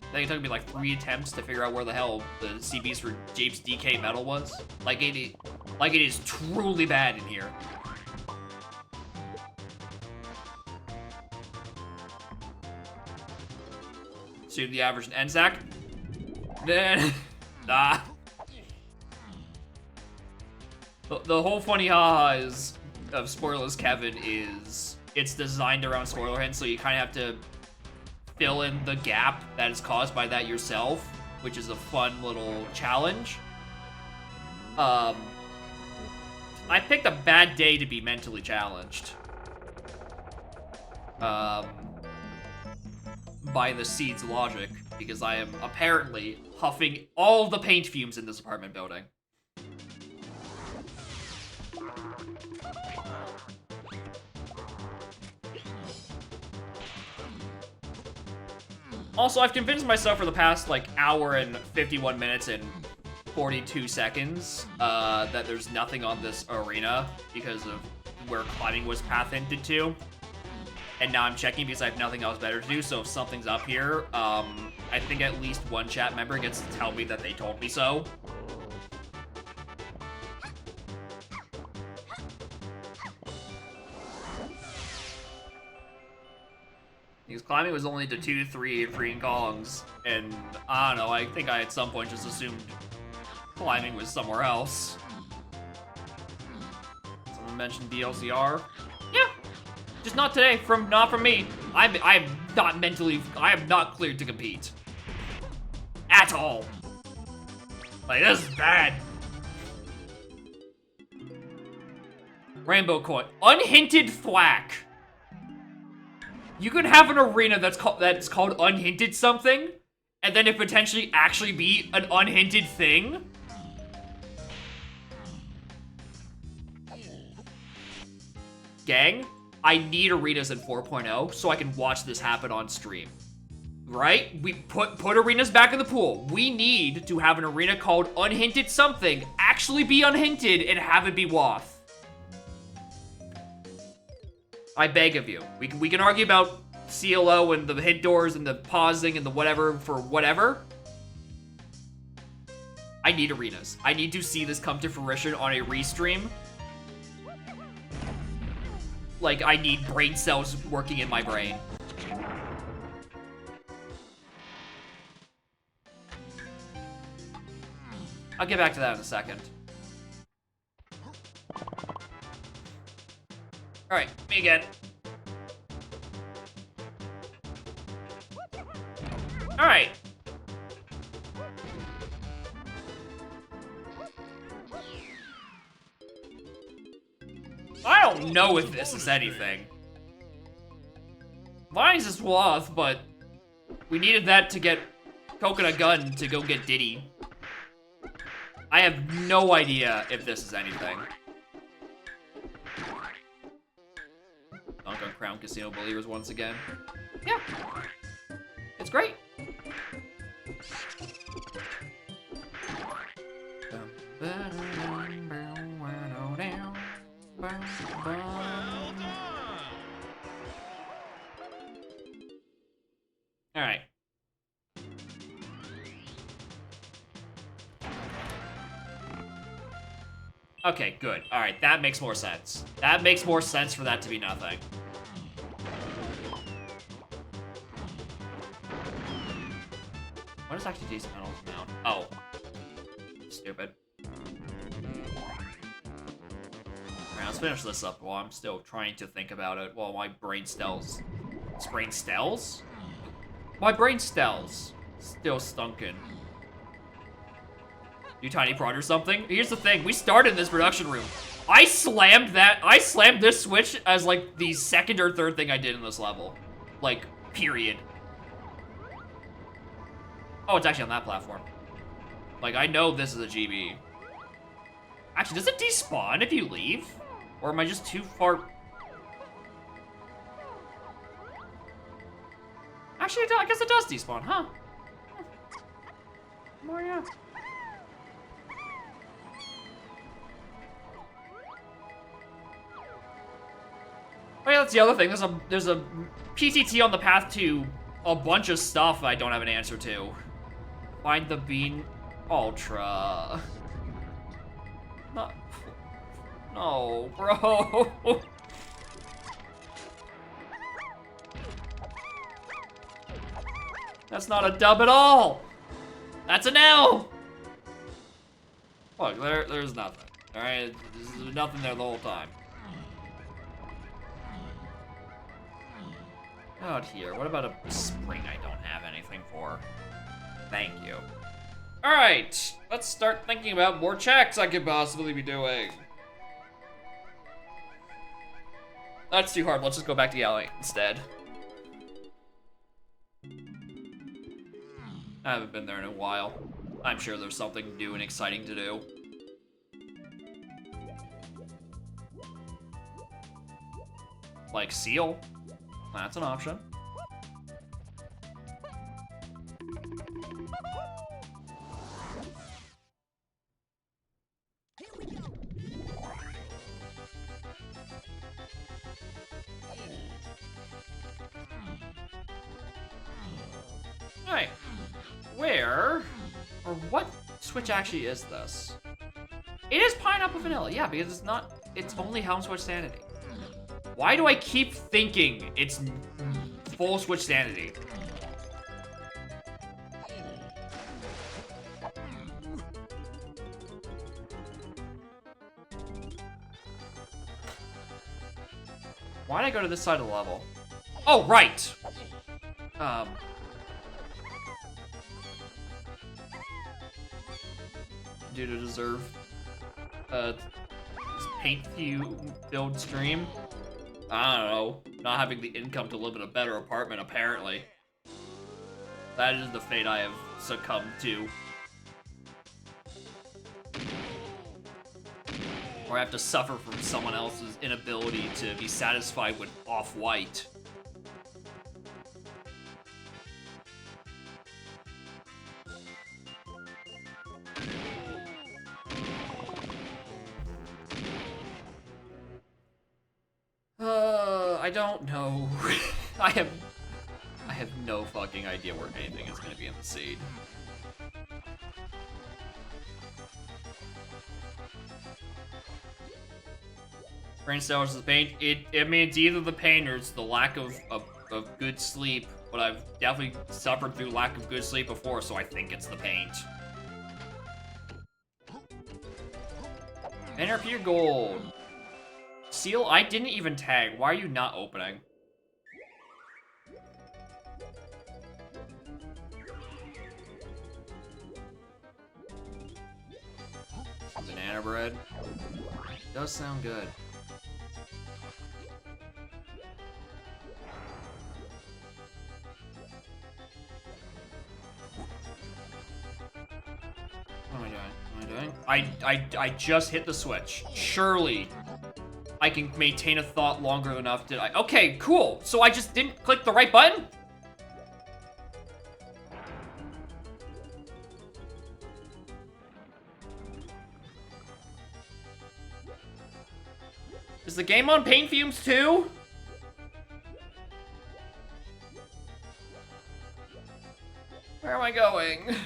I think it took me like 3 attempts to figure out where the hell the CBs for Japes DK Metal was. Like it is truly bad in here. So the average NZAC. Then, nah. The whole funny haha is of spoilerless Kevin is it's designed around spoiler hints, so you kind of have to fill in the gap that is caused by that yourself, which is a fun little challenge. I picked a bad day to be mentally challenged. By the seed's logic, because I am apparently huffing all the paint fumes in this apartment building. Also, I've convinced myself for the past, like, hour and 51 minutes and 42 seconds that there's nothing on this arena because of where climbing was path hinted to. And now I'm checking because I have nothing else better to do, so if something's up here, I think at least one chat member gets to tell me that they told me so. Because climbing was only to 2, 3, and freeing Kongs. And I don't know, I think I at some point just assumed climbing was somewhere else. Someone mentioned DLCR. Yeah. Just not today, not from me. I'm not mentally, I am not cleared to compete. At all. Like, this is bad. Rainbow coin. Unhinted thwack. You could have an arena that's called unhinted something, and then it potentially actually be an unhinted thing. Gang, I need arenas in 4.0 so I can watch this happen on stream. Right? We put arenas back in the pool. We need to have an arena called unhinted something actually be unhinted and have it be Woth. I beg of you. We can argue about CLO and the hint doors and the pausing and the whatever for whatever. I need arenas. I need to see this come to fruition on a restream. Like, I need brain cells working in my brain. I'll get back to that in a second. Alright, me again. Alright. I don't know if this is anything. Mine's is Woth, but we needed that to get Coconut Gun to go get Diddy. I have no idea if this is anything. Dunk on Crown Casino Believers once again. Yeah. It's great. Alright. Okay, good. Alright, that makes more sense. That makes more sense for that to be nothing. What is actually decent on Mount? Oh. Stupid. Alright, let's finish this up while I'm still trying to think about it while my brain stells. Brain stells? My brain stells. Still stunkin'. You tiny prod or something? Here's the thing, we started in this production room. I slammed this switch as like the second or third thing I did in this level. Like, period. Oh, it's actually on that platform. Like, I know this is a GB. Actually, does it despawn if you leave? Or am I just too far? Actually, I guess it does despawn, huh? Oh, yeah. Oh yeah, that's the other thing. There's a PTT on the path to a bunch of stuff I don't have an answer to. Find the Bean Ultra. No, bro. That's not a dub at all. That's an L. Look, there's nothing. All right, there's nothing there the whole time. Out here, what about a spring I don't have anything for? Thank you. Alright, let's start thinking about more checks I could possibly be doing. That's too hard, let's just go back to the alley instead. I haven't been there in a while. I'm sure there's something new and exciting to do. Like Seal. That's an option. Alright. Where or what switch actually is this? It is Pineapple Vanilla, yeah, because it's only Helm Switch Sanity. Why do I keep thinking it's full switch sanity. Why did I go to this side of the level? Oh, right! Do to deserve, this paint filled stream? I don't know. Not having the income to live in a better apartment, apparently. That is the fate I have succumbed to. Or I have to suffer from someone else's inability to be satisfied with off-white. I don't know. I have no fucking idea where anything is gonna be in the seed. Brain cells is the pain. I mean, it's either the pain or it's the lack of good sleep. But I've definitely suffered through lack of good sleep before, so I think it's the paint. NRP gold. Seal, I didn't even tag. Why are you not opening? Banana bread. Does sound good. What am I doing? What am I doing? I just hit the switch. Surely I can maintain a thought longer enough to... Okay, cool. So I just didn't click the right button? Is the game on pain fumes too? Where am I going?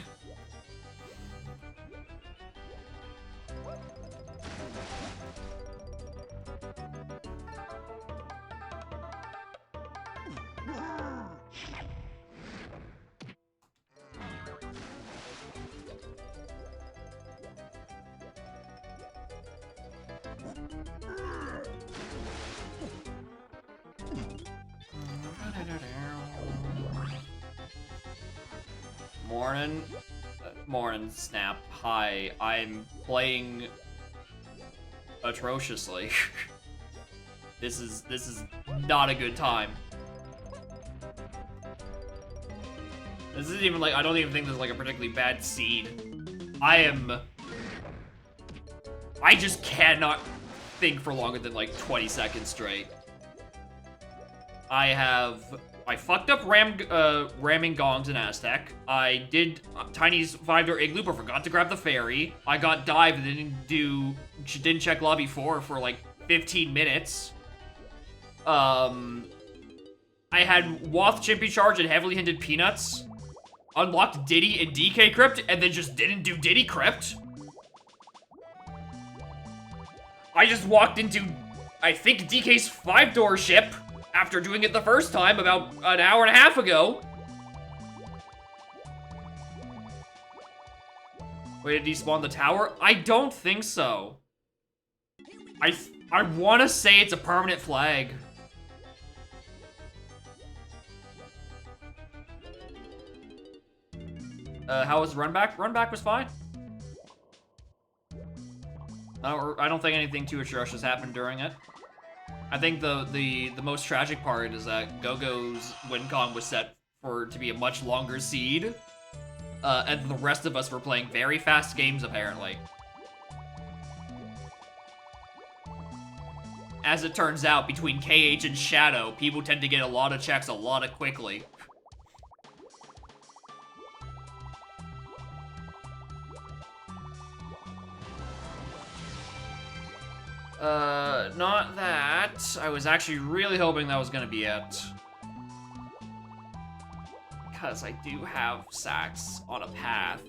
Morning, Snap. Hi, I'm playing atrociously. This is not a good time. This isn't even like, I don't even think this is like a particularly bad seed. I just cannot think for longer than like 20 seconds straight. I fucked up ramming gongs in Aztec. I did Tiny's 5-door igloo, but forgot to grab the fairy. I got dived and didn't check lobby 4 for like 15 minutes. I had Wath Chimpy Charge and heavily hinted Peanuts. Unlocked Diddy and DK Crypt, and then just didn't do Diddy Crypt. I just walked into, I think, DK's 5-door ship after doing it the first time about an hour and a half ago. Wait, did he spawn the tower? I don't think so. I want to say it's a permanent flag. How was Runback? Runback was fine. I don't think anything too atrocious happened during it. I think the most tragic part is that Gogo's win con was set to be a much longer seed, and the rest of us were playing very fast games apparently. As it turns out, between KH and Shadow, people tend to get a lot of checks a lot of quickly. Not that. I was actually really hoping that was gonna be it. Because I do have sacks on a path.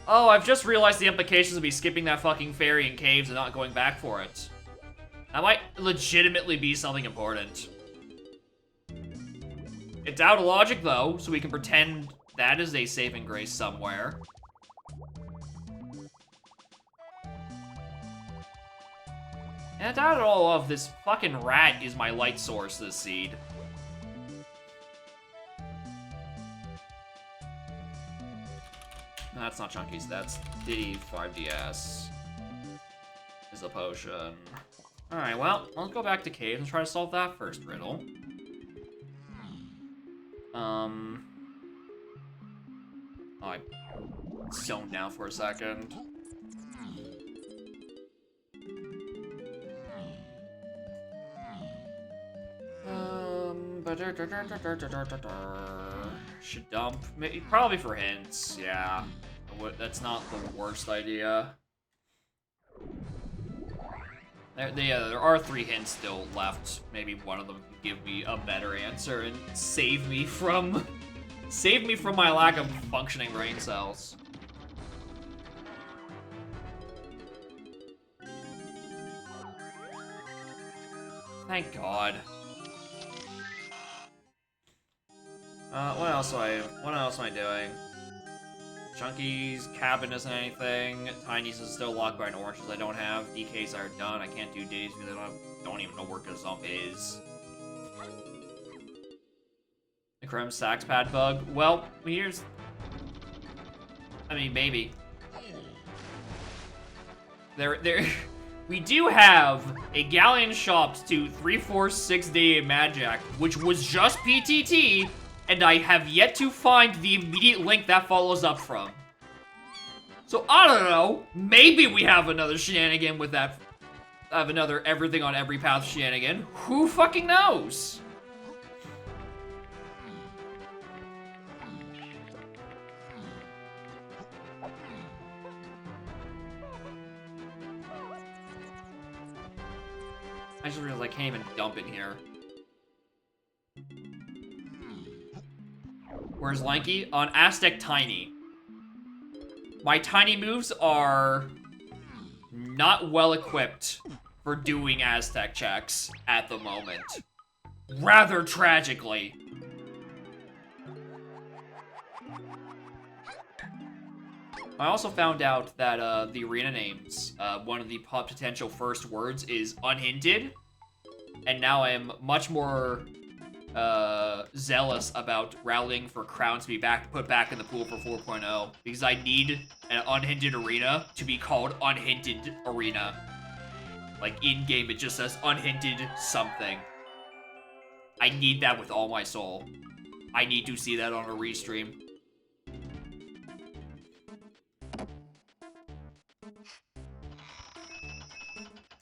Oh, I've just realized the implications of me skipping that fucking fairy in caves and not going back for it. That might legitimately be something important. It's out of logic, though, so we can pretend that is a saving grace somewhere. And it's out of all of this fucking rat is my light source, this seed. No, that's not Chunky's, that's Diddy 5DS. Is a potion. Alright, well, let's go back to Cave and try to solve that first riddle. Oh, I zoned out for a second. Should dump. Maybe, probably for hints, yeah. That's not the worst idea. There are 3 hints still left. Maybe one of them can give me a better answer and save me from my lack of functioning brain cells. Thank God. What else am I doing? Chunky's cabin isn't anything. Tiny's is still locked by an oranges I don't have. DK's are done. I can't do Diddy's because I don't even know where Gazump is. The Creme Sax Pad bug. Well, here's... I mean, maybe. We do have a Galleon Shops to 346 Mad Jack, which was just PTT, and I have yet to find the immediate link that follows up from. So, I don't know. Maybe we have another shenanigan with that. Have another everything on every path shenanigan. Who fucking knows? I just realized I can't even dump in here. Where's Lanky? On Aztec Tiny. My Tiny moves are not well equipped for doing Aztec checks at the moment. Rather tragically. I also found out that the arena names, one of the potential first words is unhinted. And now I am much more zealous about rallying for crowns to be put back in the pool for 4.0 because I need an unhinted arena to be called unhinted arena. Like in game, it just says unhinted something. I need that with all my soul. I need to see that on a restream.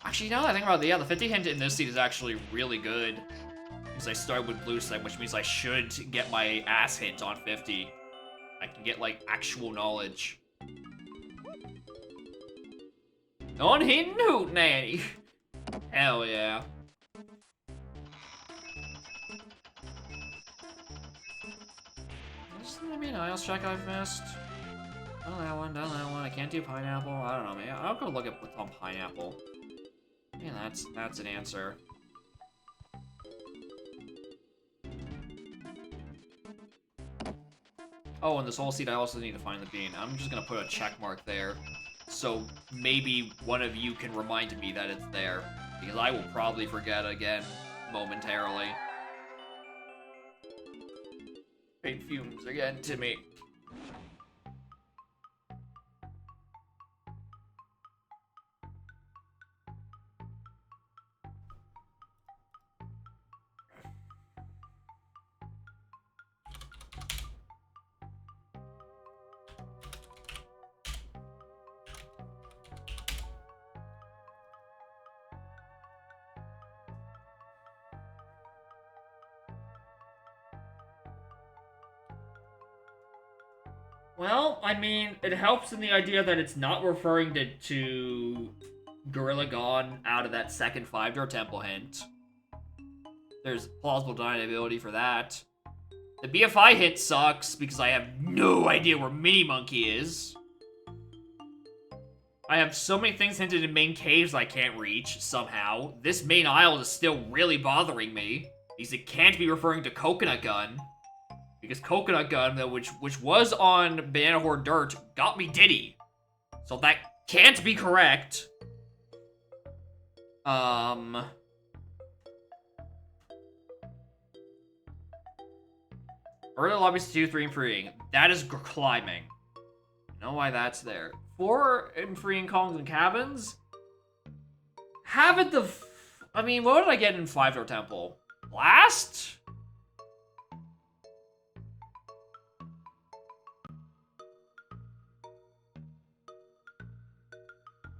Actually, now that I think about it, yeah, the 50 hint in this seed is actually really good. Because I started with blue side, which means I should get my ass hint on 50. I can get, like, actual knowledge. On-hint hoot nanny! Hell yeah. Is there maybe an IELTS check I've missed? Done that one, I can't do pineapple. I don't know, man. I'll go look at what's on pineapple. Yeah, that's an answer. Oh, and this whole seed, I also need to find the bean. I'm just gonna put a check mark there, so maybe one of you can remind me that it's there, because I will probably forget again momentarily. Paint fumes again to me. Well, I mean, it helps in the idea that it's not referring to Gorilla Gone out of that second 5-door temple hint. There's plausible deniability for that. The BFI hint sucks because I have no idea where Mini Monkey is. I have so many things hinted in main caves I can't reach, somehow. This main aisle is still really bothering me, because it can't be referring to Coconut Gun. Because Coconut Gun, which was on Banana Horde Dirt, got me Diddy. So that can't be correct. Early lobbies 2, 3, and freeing. That is climbing. I know why that's there. 4 and freeing columns and cabins? Have it the... I mean, what did I get in 5-door temple? Blast?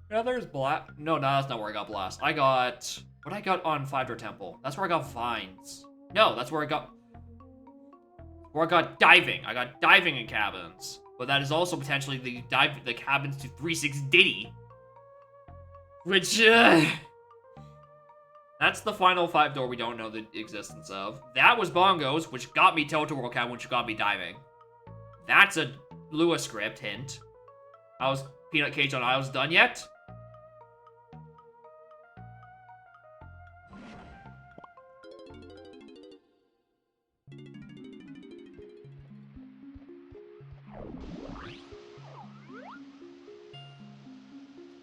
Yeah, there's blast. No, that's not where I got blast. I got... What I got on 5-door temple? That's where I got vines. No, that's where I got... Where I got diving. I got diving in cabins. But that is also potentially the cabins to 3-6 Diddy. Which, that's the final 5-door we don't know the existence of. That was Bongos, which got me Toto World Cabin, which got me diving. That's a Lua script hint. I was Peanut Cage on Isles done yet?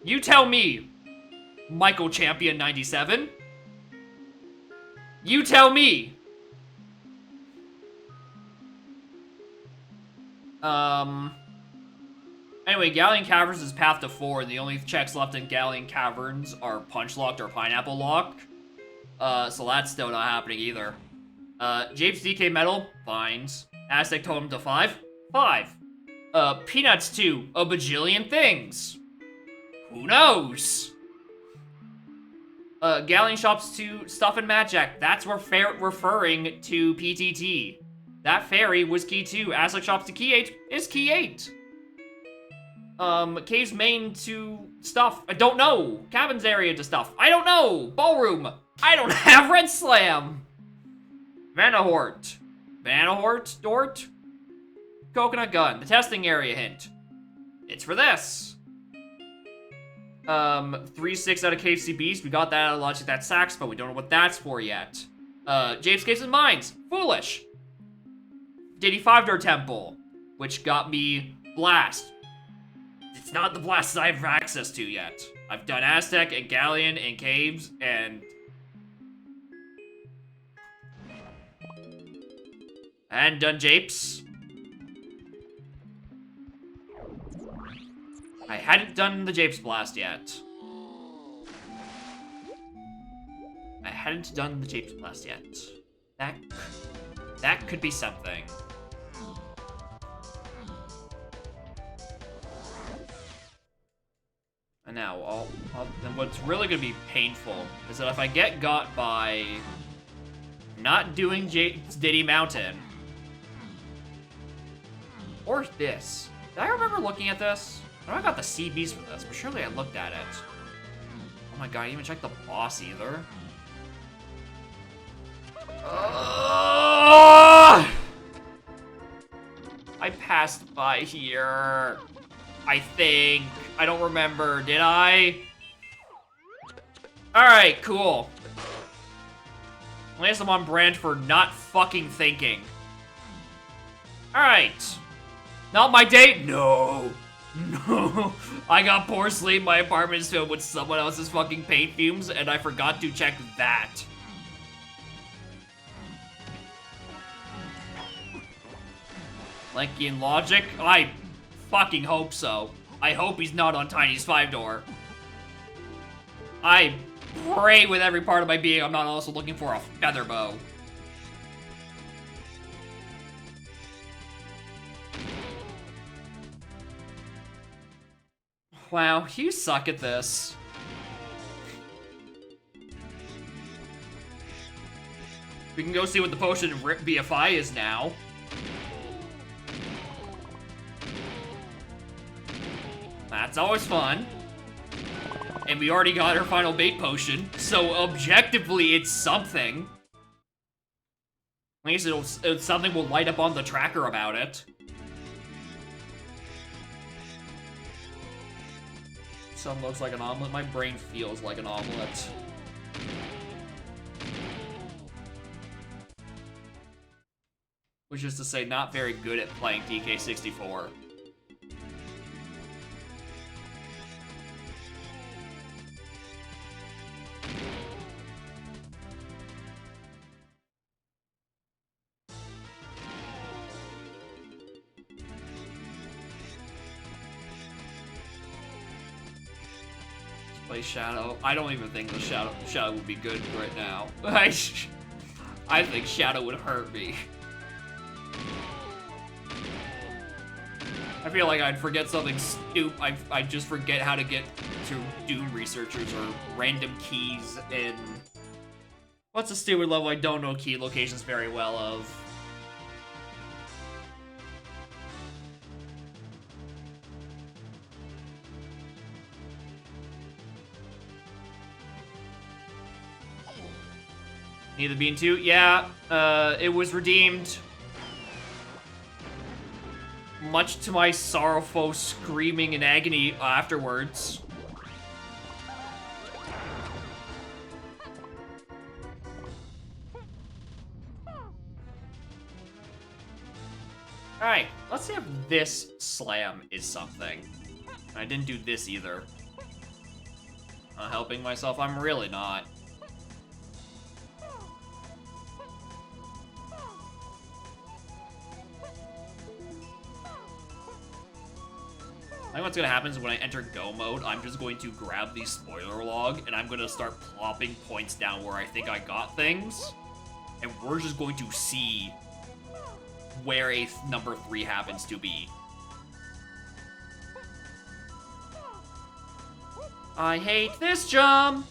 You tell me, Michael Champion 97. You tell me. Anyway, Galleon Caverns is path to 4, and the only checks left in Galleon Caverns are Punch Locked or Pineapple Lock. So that's still not happening either. Japes DK Metal, Vines. Aztec Totem to 5, 5. Peanuts to a bajillion things. Who knows? Galleon Shops to Stuff and Magic. That's referring to PTT. That fairy was key 2. Aztec Shops to key 8 is key 8. Caves main to stuff. I don't know. Cabins area to stuff. I don't know. Ballroom. I don't have Red Slam. Vanahort. Vanahort? Dort? Coconut Gun. The testing area hint. It's for this. 3-6 out of KFC Beast. We got that out of Logic That Sax, but we don't know what that's for yet. Japes Caves and Mines. Foolish. Diddy 5-door Temple, which got me Blast. It's not the Blast I have access to yet. I've done Aztec and Galleon and Caves and... And done Japes. I hadn't done the Japes Blast yet. I hadn't done the Japes Blast yet. That could be something. And now, then what's really gonna be painful is that if I get got by not doing Diddy Mountain, or this. Did I remember looking at this? I know I got the CBs for this, but surely I looked at it. Oh my god, I didn't even check the boss either. I passed by here. I think. I don't remember. Did I? Alright, cool. At least I'm on brand for not fucking thinking. Alright. Not my date? No. No. I got poor sleep. My apartment is filled with someone else's fucking paint fumes, and I forgot to check that. Lanky and Logic? I fucking hope so. I hope he's not on Tiny's 5-door. I pray with every part of my being I'm not also looking for a feather bow. Wow, you suck at this. We can go see what the potion in RIP BFI is now. That's always fun. And we already got our final bait potion, so objectively it's something. At least something will light up on the tracker about it. sun looks like an omelet. My brain feels like an omelet. Which is to say, not very good at playing DK64. Play Shadow. I don't even think the Shadow would be good right now. I think Shadow would hurt me. I feel like I'd forget something stupid. I'd just forget how to get to Doom Researchers or random keys in... What's a stupid level I don't know key locations very well of? Need the bean too? Yeah, it was redeemed. Much to my sorrowful screaming in agony afterwards. Alright, let's see if this slam is something. I didn't do this either. Not helping myself? I'm really not. I think what's gonna happen is when I enter go mode, I'm just going to grab the spoiler log and I'm gonna start plopping points down where I think I got things. And we're just going to see where a number 3 happens to be. I hate this jump!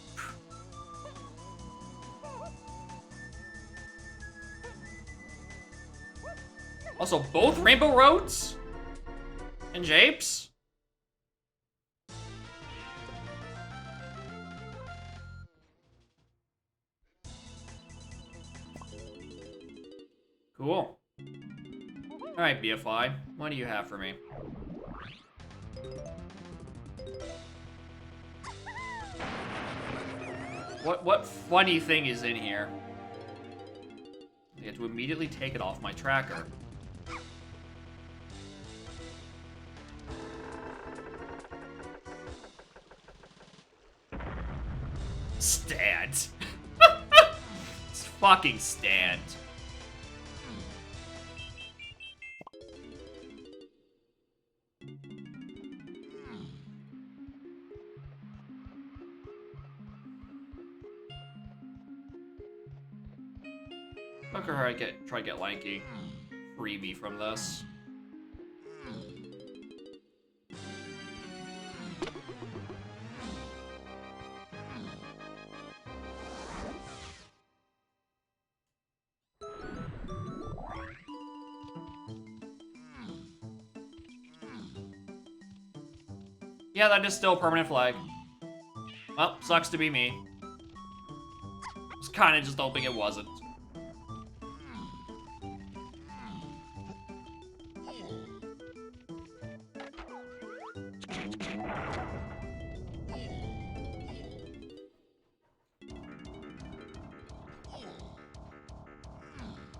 Also, both Rainbow Roads? And Japes? Cool. Alright, BFI. What do you have for me? What funny thing is in here? I have to immediately take it off my tracker. Stand. It's fucking stand. Look at her try to get Lanky. Free me from this. Yeah, that is still a permanent flag. Well, sucks to be me. Was kind of just hoping it wasn't.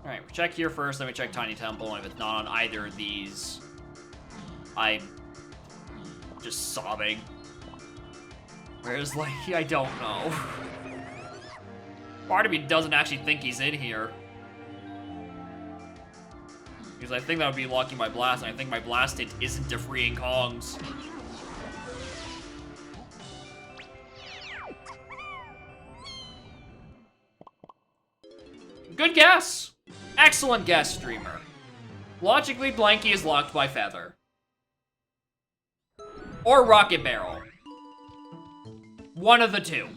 Alright, we check here first, then we check Tiny Temple, and if it's not on either of these, I'm just sobbing. Whereas, like, I don't know. Part of me doesn't actually think he's in here. Because I think that would be locking my blast, and I think my blast hit isn't defreeing Kongs. Good guess! Excellent guess, streamer. Logically, Blanky is locked by Feather. Or Rocket Barrel. One of the two.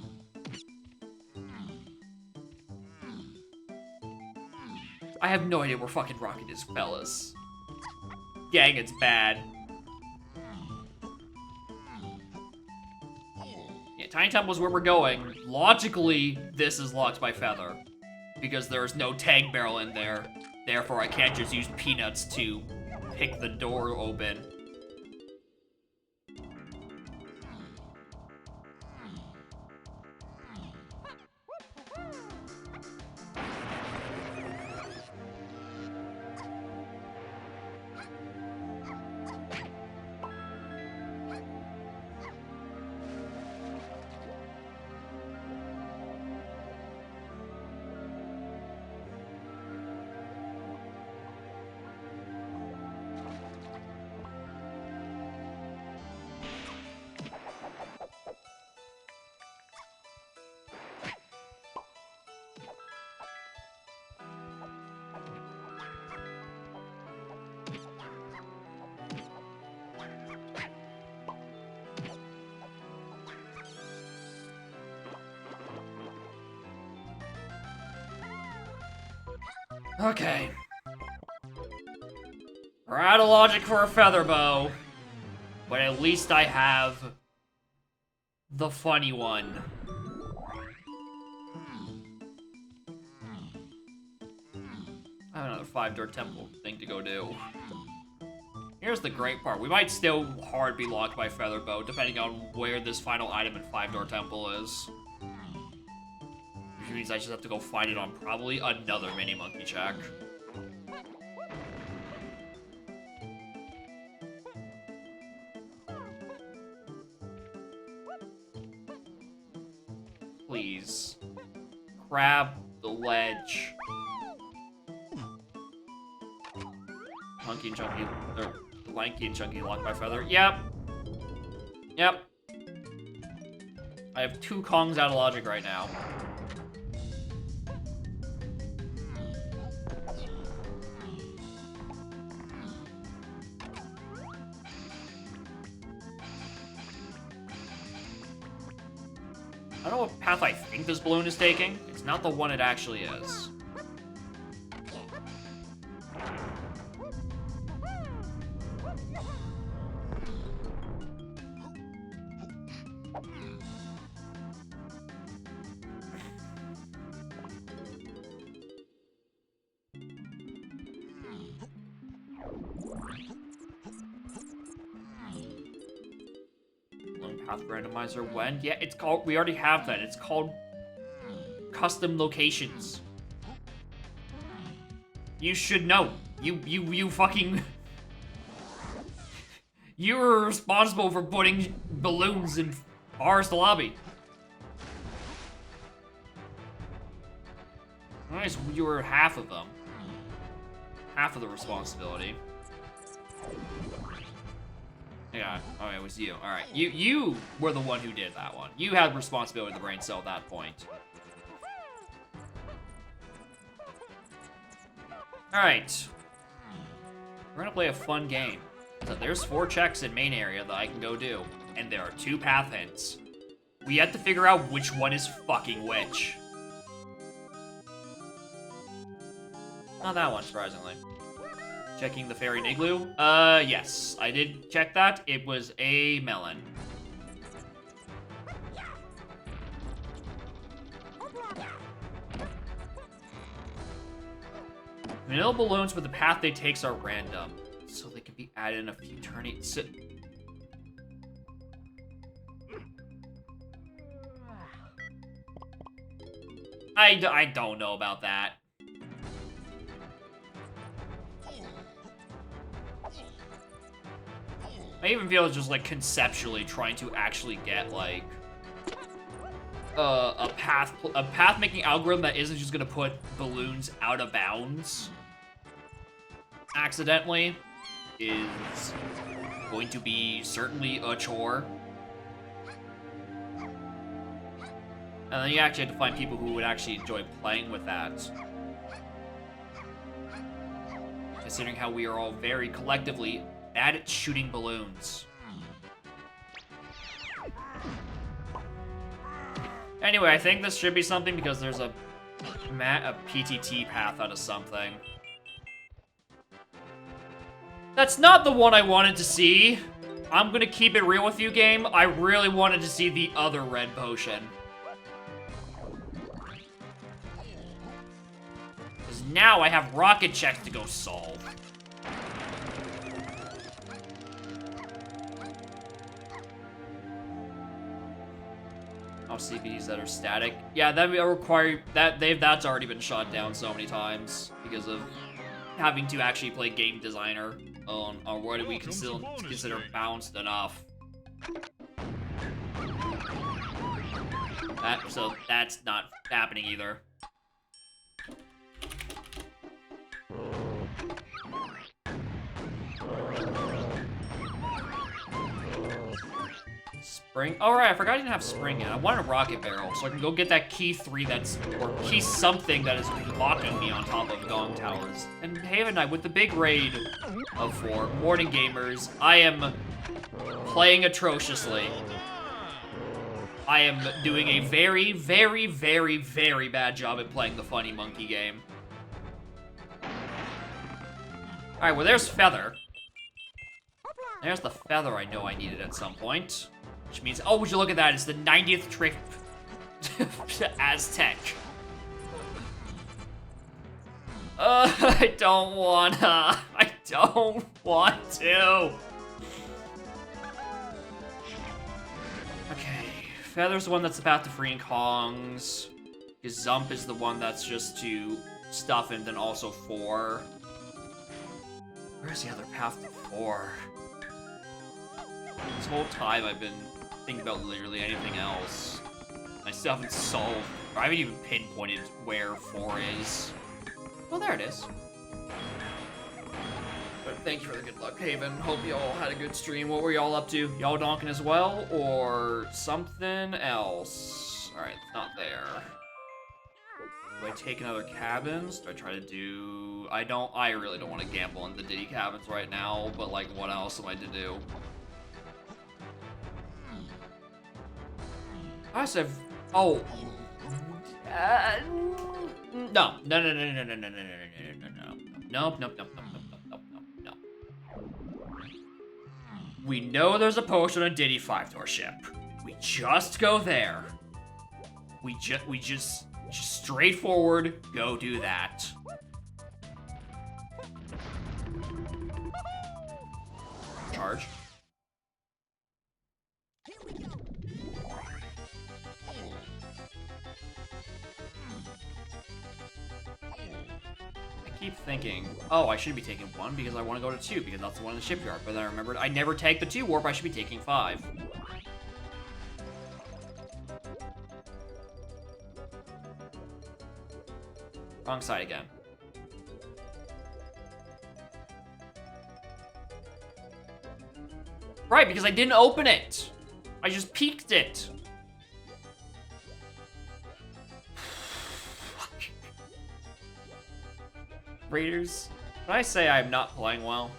I have no idea where fucking Rocket is, fellas. Gang, it's bad. Yeah, Tiny Temple's where we're going. Logically, this is locked by Feather. Because there's no tag barrel in there. Therefore, I can't just use Peanuts to pick the door open. Okay. We're out of logic for a feather bow. But at least I have the funny one. I have another 5-door temple thing to go do. Here's the great part. We might still hard be locked by feather bow, depending on where this final item in 5-door temple is. Which means I just have to go find it on probably another mini monkey check. Please. Grab the ledge. Monkey and Chunky, or Lanky and Chunky locked by feather. Yep. Yep. I have 2 Kongs out of logic right now. I don't know what path I think this balloon is taking. It's not the one it actually is. Path randomizer when? Yeah, it's called, we already have that. It's called custom locations. You should know. You fucking... You're responsible for putting balloons in Forest Lobby. Nice, you were half of them. Half of the responsibility. Yeah, oh, it was you. Alright, you were the one who did that one. You had responsibility of the brain cell at that point. Alright. We're gonna play a fun game. So there's 4 checks in main area that I can go do. And there are 2 path hints. We have to figure out which one is fucking which. Not that one, surprisingly. Checking the fairy igloo? Yes. I did check that. It was a melon. Vanilla balloons, but the path they takes are random. So they can be added in a few turnips. I don't know about that. I even feel it's just, like, conceptually trying to actually get, like, a path-making algorithm that isn't just gonna put balloons out of bounds accidentally is going to be certainly a chore. And then you actually have to find people who would actually enjoy playing with that. Considering how we are all very collectively bad at shooting balloons. Anyway, I think this should be something because there's a PTT path out of something. That's not the one I wanted to see. I'm gonna keep it real with you, game. I really wanted to see the other red potion. Because now I have rocket checks to go solve. CVs that are static. Yeah, that would require that's already been shot down so many times because of having to actually play game designer on what do we consider balanced enough. So that's not happening either. Spring? Oh, right, I forgot I didn't have spring yet. I wanted a rocket barrel, so I can go get that key 3 that's, or key something that is locking me on top of Gong Towers. And Haven Knight with the big raid of 4. Morning gamers, I am playing atrociously. I am doing a very, very, very, very bad job at playing the funny monkey game. Alright, well there's Feather. There's the Feather I know I needed at some point. Which means, oh, would you look at that, it's the 90th trip to Aztec. I don't wanna. I don't want to. Okay, Feather's the one that's the path to freeing Kongs. Gazump is the one that's just to stuff and then also 4. Where's the other path to 4? This whole time I've been thinking about literally anything else. I still haven't solved, or I haven't even pinpointed where 4 is. Well, there it is. But thank you for the good luck, Haven. Hope you all had a good stream. What were y'all up to? Y'all donking as well, or something else? Alright, it's not there. Do I take another cabins? Do I try to do... I really don't want to gamble on the Diddy cabins right now, but like, what else am I to do? I said... Oh. No. Nope. We know there's a potion on Diddy 5-door ship. We just go there. We just straightforward go do that. Charge. I keep thinking, oh, I should be taking 1 because I want to go to 2 because that's the one in the shipyard. But then I remembered I never tagged the 2 warp, I should be taking 5. Wrong side again. Right, because I didn't open it. I just peeked it. Raiders, when I say I'm not playing well,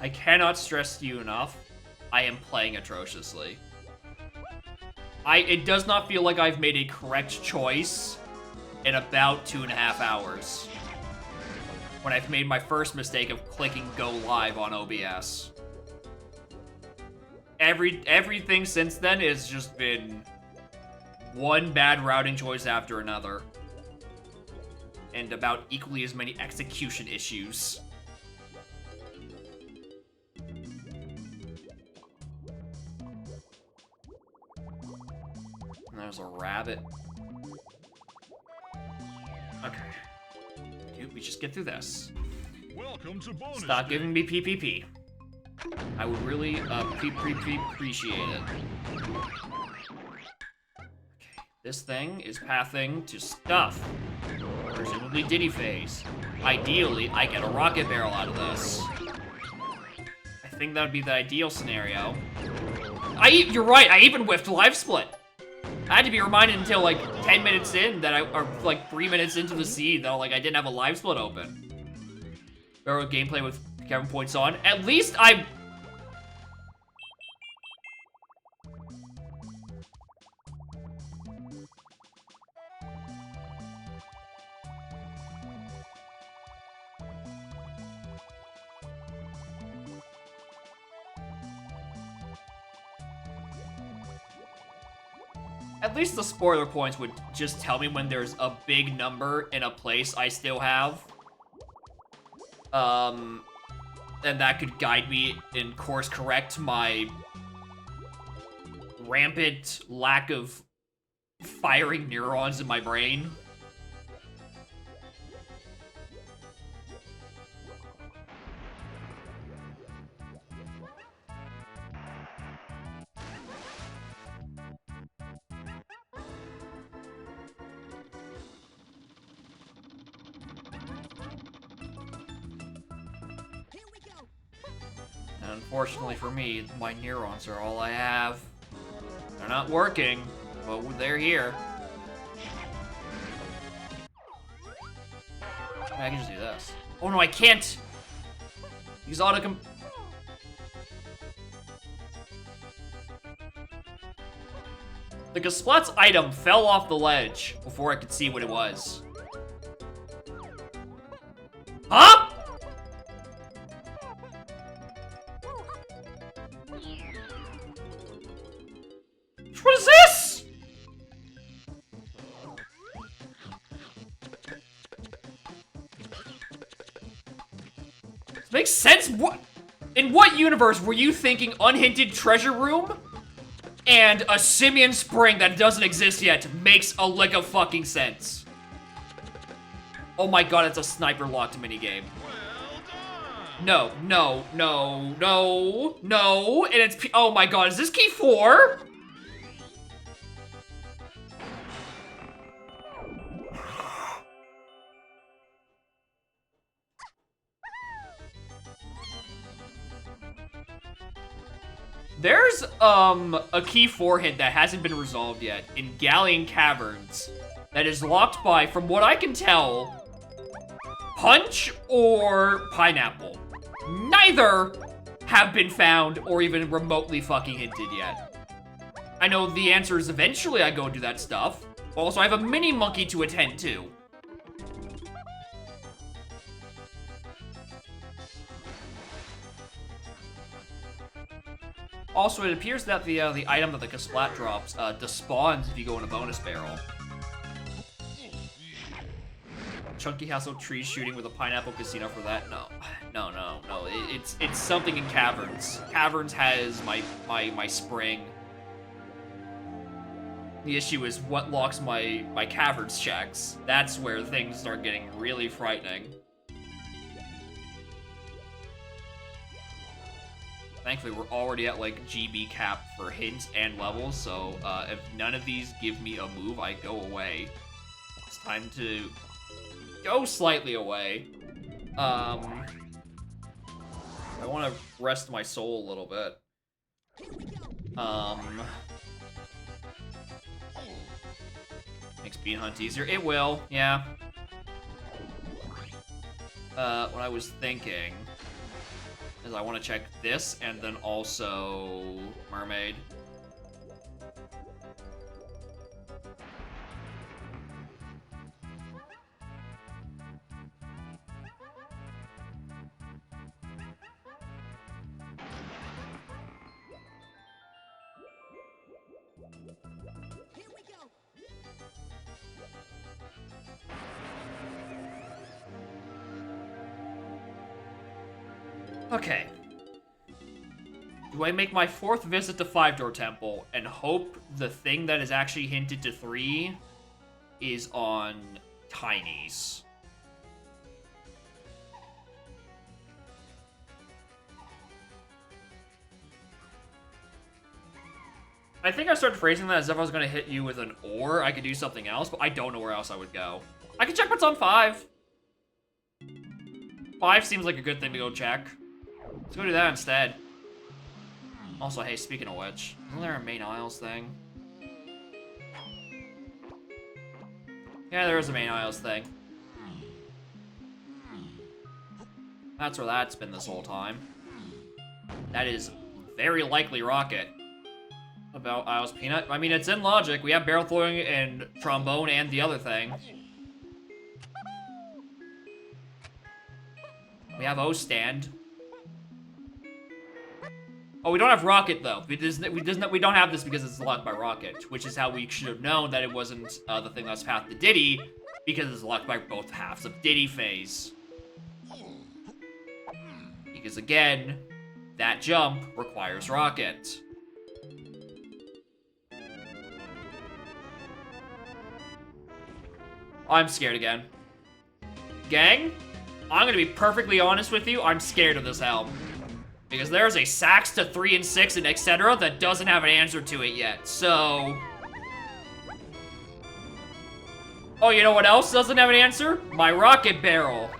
I cannot stress to you enough, I am playing atrociously. It does not feel like I've made a correct choice in about 2.5 hours. When I've made my first mistake of clicking go live on OBS. Everything since then has just been one bad routing choice after another. And about equally as many execution issues. And there's a rabbit. Okay. Dude, we just get through this. Welcome to bonus. Stop giving me PPP. I would really appreciate it. This thing is pathing to stuff. Presumably Diddy phase. Ideally, I get a rocket barrel out of this. I think that would be the ideal scenario. You're right, I even whiffed live split. I had to be reminded until like 10 minutes in that or like 3 minutes into the seed that like I didn't have a live split open. Barrel gameplay with Kevin points on. At least At least the spoiler points would just tell me when there's a big number in a place I still have. And that could guide me and course correct my rampant lack of firing neurons in my brain. Unfortunately for me, my neurons are all I have. They're not working, but they're here. I can just do this. Oh no, I can't! Use autocom... The Gasplat's item fell off the ledge before I could see what it was. Huh? This makes sense? What? In what universe were you thinking unhinted treasure room and a simian spring that doesn't exist yet makes a lick of fucking sense? Oh my god, it's a sniper locked minigame. No, no, no, no, no, and it's oh my god, is this key 4? There's, a key 4 hint that hasn't been resolved yet in Galleon Caverns that is locked by, from what I can tell, Punch or Pineapple. Neither have been found or even remotely fucking hinted yet. I know the answer is eventually I go do that stuff. Also, I have a mini monkey to attend to. Also, it appears that the item that the Kasplat drops despawns if you go in a bonus barrel. Chunky Hassle tree shooting with a pineapple casino for that? No. No, no, no. It's something in Caverns. Caverns has my spring. The issue is what locks my Caverns checks. That's where things start getting really frightening. Thankfully, we're already at, like, GB cap for hints and levels, so if none of these give me a move, I go away. It's time to go slightly away. I want to rest my soul a little bit. Makes Bean Hunt easier. It will, yeah. What I was thinking is I want to check this and then also Mermaid. Okay. Do I make my 4th visit to Five Door Temple and hope the thing that is actually hinted to 3 is on Tinies? I think I started phrasing that as if I was going to hit you with an or I could do something else, but I don't know where else I would go. I can check what's on 5. 5 seems like a good thing to go check. Let's go do that instead. Also, hey, speaking of which, isn't there a main aisles thing? Yeah, there is a main aisles thing. That's where that's been this whole time. That is very likely Rocket. About Aisles Peanut. I mean, it's in logic. We have barrel throwing and trombone and the other thing. We have O-Stand. Oh, we don't have Rocket, though. We don't have this because it's locked by Rocket, which is how we should have known that it wasn't the thing that's path to Diddy, because it's locked by both halves of Diddy phase. Because, again, that jump requires Rocket. I'm scared again. Gang, I'm gonna be perfectly honest with you, I'm scared of this helm. Because there's a sax to 3 and 6 and etc. that doesn't have an answer to it yet, so... Oh, you know what else doesn't have an answer? My rocket barrel.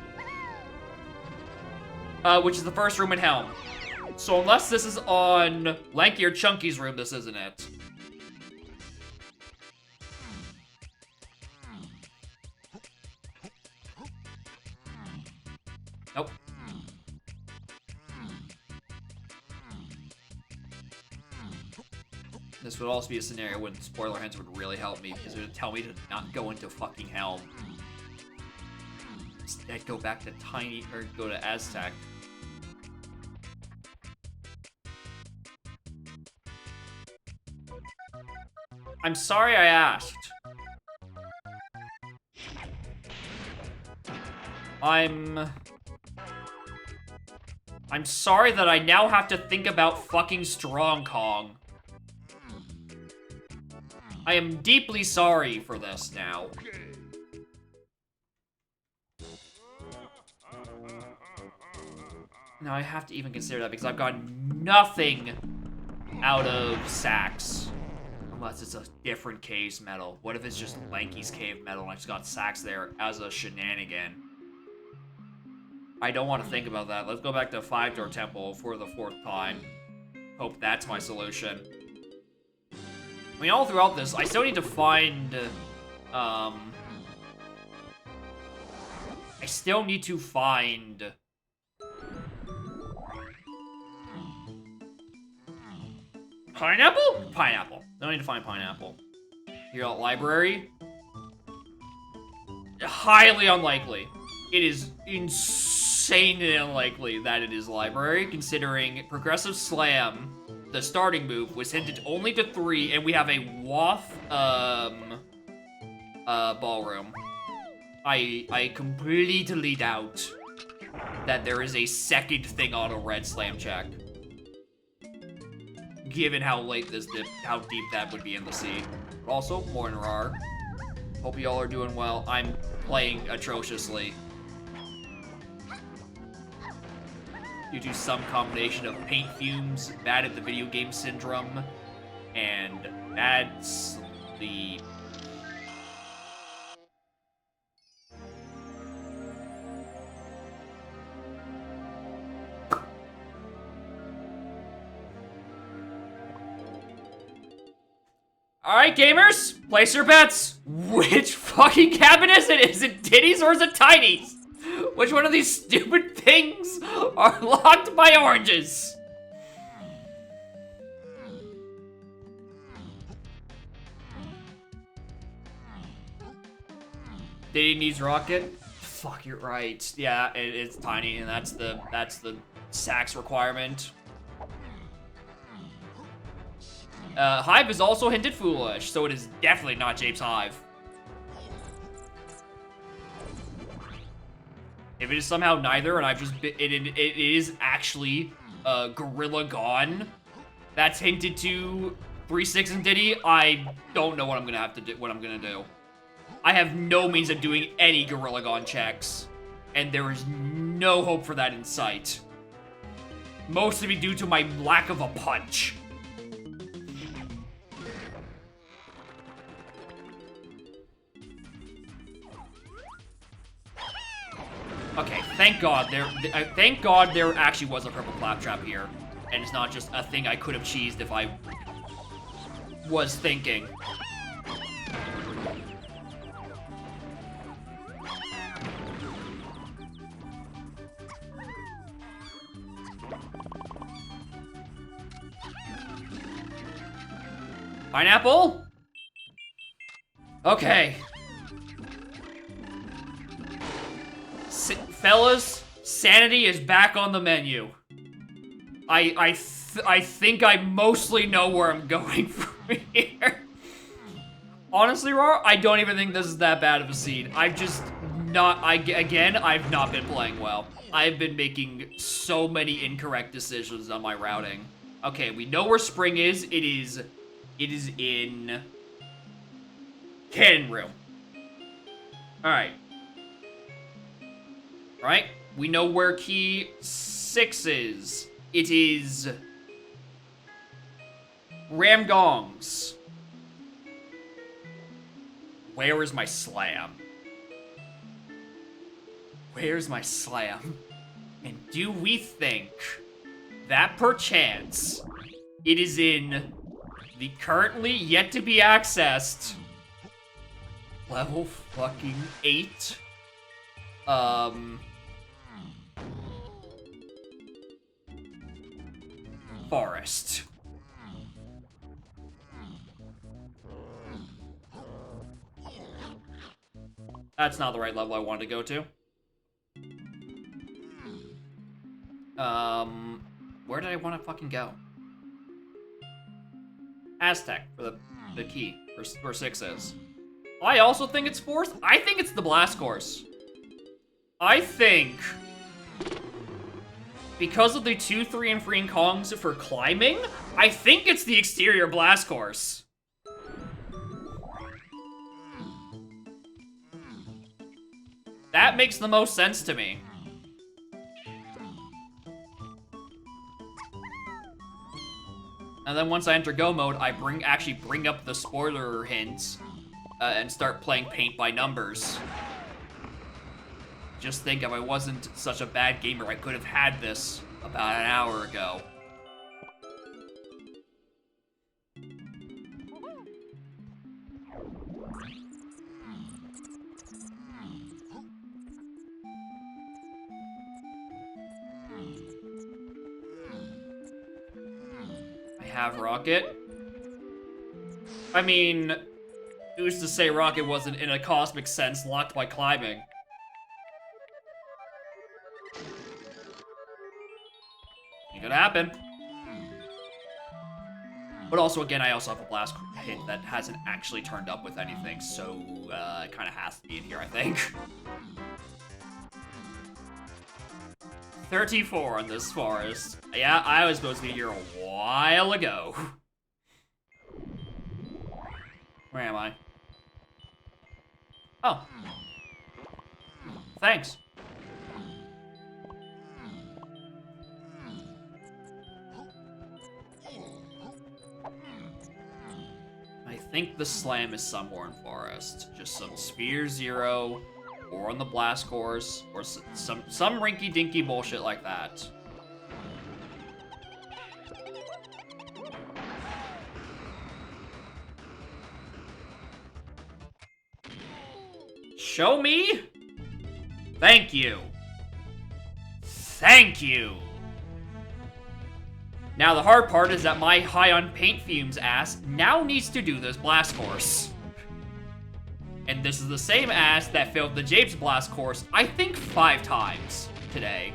Which is the first room in Helm. So unless this is on Lanky or Chunky's room, this isn't it. Nope. This would also be a scenario when spoiler hints would really help me, because it would tell me to not go into fucking Helm. Instead, go back to Tiny, or go to Aztec. I'm sorry I asked. I'm sorry that I now have to think about fucking Strong Kong. I am deeply sorry for this now. Now I have to even consider that because I've got nothing out of Sax. Unless it's a different Cave's medal. What if it's just Lanky's Cave medal and I just got Sax there as a shenanigan? I don't want to think about that. Let's go back to 5-Door Temple for the 4th time. Hope that's my solution. I mean, all throughout this, I still need to find... I still need to find... Pineapple? Pineapple. I need to find pineapple. Here, library. Highly unlikely. It is insanely unlikely that it is library, considering Progressive Slam, the starting move, was hinted only to 3, and we have a Waff, ballroom. I completely doubt that there is a second thing on a red slam check. Given how late this did, how deep that would be in the sea. Also, Mornar. Hope y'all are doing well. I'm playing atrociously. Due to some combination of paint fumes, bad at the video game syndrome, and that's the... Alright, gamers, place your bets. Which fucking cabin is it? Is it Titties or is it Tidies? Which one of these stupid things are locked by oranges? Diddy needs rocket? Fuck, you're right. Yeah, it's tiny, and that's the Sax requirement. Hive is also hinted foolish, so it is definitely not Jape's Hive. If it is somehow neither, and I've just it is actually Gorilla Gone that's hinted to 3-6 and Diddy, I don't know what I'm gonna have to do. What I'm gonna do. I have no means of doing any Gorilla Gone checks, and there is no hope for that in sight. Mostly due to my lack of a punch. Okay, thank God there actually was a purple claptrap here, and it's not just a thing I could have cheesed if I was thinking. Pineapple? Okay. Fellas, sanity is back on the menu. I think I mostly know where I'm going from here. Honestly, Raw, I don't even think this is that bad of a seed. I've not been playing well. I've been making so many incorrect decisions on my routing. Okay, we know where spring is. It is in Cannon Room. Alright. Right? We know where key 6 is. It is Ramgongs. Where is my slam? Where's my slam? And do we think that perchance it is in the currently yet to be accessed level fucking 8 forest? That's not the right level I wanted to go to. Where did I want to fucking go? Aztec for the key, where 6 is. I also think it's 4th. I think it's the blast course. I think because of the 2, 3, and free Kongs for climbing, I think it's the exterior blast course. That makes the most sense to me. And then once I enter Go mode, I actually bring up the spoiler hints and start playing paint by numbers. Just think, if I wasn't such a bad gamer, I could have had this about an hour ago. I have Rocket. I mean, who's to say Rocket wasn't, in a cosmic sense, locked by climbing? It could happen. But also, again, I also have a blast hit that hasn't actually turned up with anything, so it kind of has to be in here, I think. 34 in this forest. Yeah, I was supposed to be here a while ago. Where am I? Oh. Thanks. I think the slam is somewhere in forest. Just some Sphere Zero, or on the blast course, or some rinky-dinky bullshit like that. Show me? Thank you. Thank you. Now, the hard part is that my high on paint fumes ass now needs to do this blast course. And this is the same ass that failed the Japes blast course, I think 5 times today.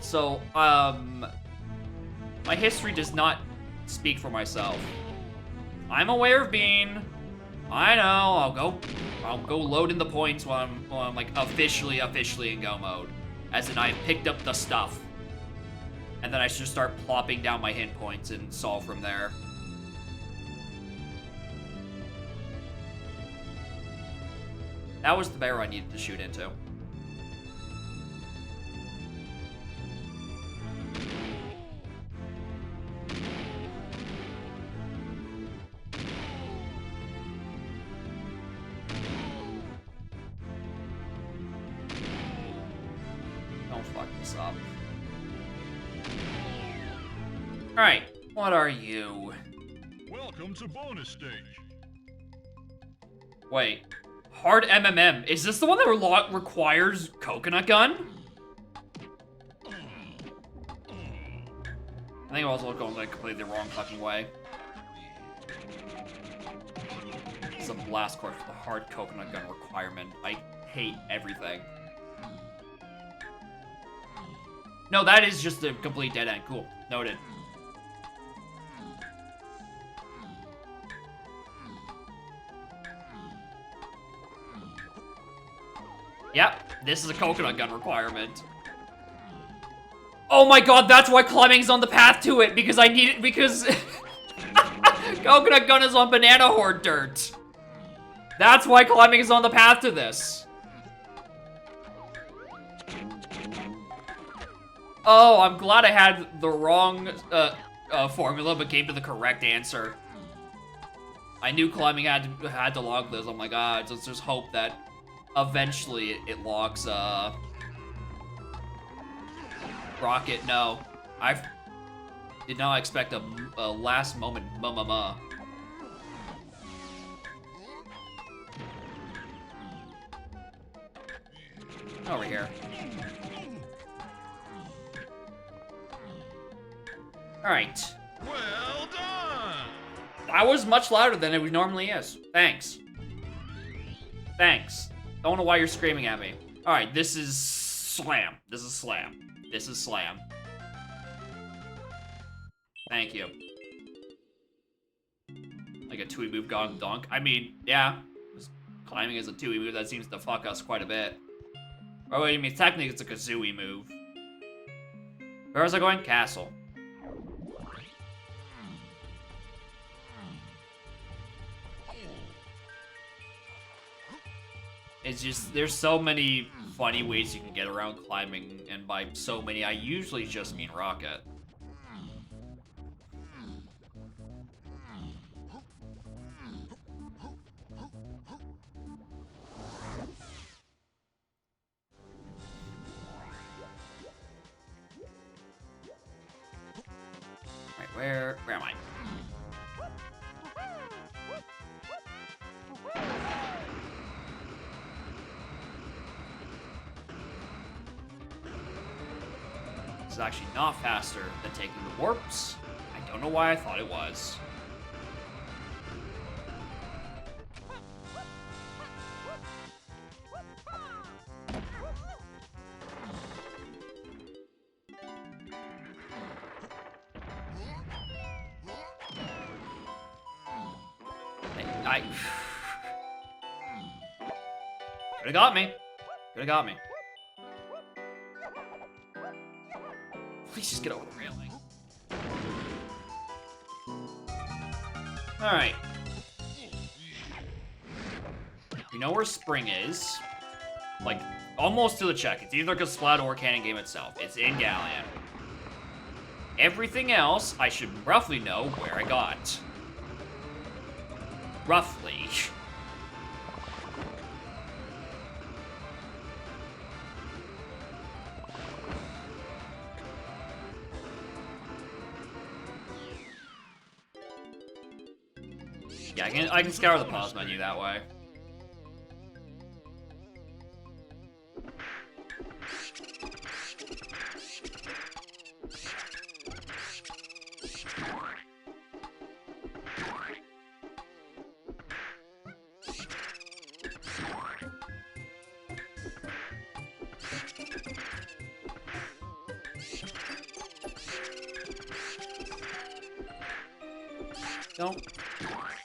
So, my history does not speak for myself. I'm aware of Bean. I know, I'll go load in the points while I'm like officially in Go mode. As in, I picked up the stuff. And then I should start plopping down my hit points and solve from there. That was the barrel I needed to shoot into. Don't fuck this up. Alright, what are you? Welcome to bonus stage. Wait. Hard MMM. Is this the one that requires coconut gun? I think I was going like completely the wrong fucking way. It's a blast course with a hard coconut gun requirement. I hate everything. No, that is just a complete dead end. Cool. Noted. Yep, this is a coconut gun requirement. Oh my god, that's why climbing's on the path to it, because I need it, because coconut gun is on banana horde dirt. That's why climbing is on the path to this. Oh, I'm glad I had the wrong formula, but came to the correct answer. I knew climbing had to log this. Oh my god, so let's just hope that eventually it logs Rocket. No, I did not expect a last moment over here. Alright. Well done! That was much louder than it normally is. Thanks. Thanks. Don't know why you're screaming at me. Alright, this is slam. This is slam. This is slam. Thank you. Like a 2E move gone donk. I mean, yeah. Climbing is a 2E move that seems to fuck us quite a bit. Oh, wait, I mean, technically it's a Kazooie move. Where was I going? Castle. It's just, there's so many funny ways you can get around climbing, and by so many, I usually just mean rocket. Right, where am I? This is actually not faster than taking the warps. I don't know why I thought it was. I could've got me. Could've got me. Please just get over the railing. Alright. You know where Spring is. Like, almost to the check. It's either Gsplat or Cannon Game itself. It's in Galleon. Everything else, I should roughly know where I got. Roughly. Yeah, I can scour the pause menu that way.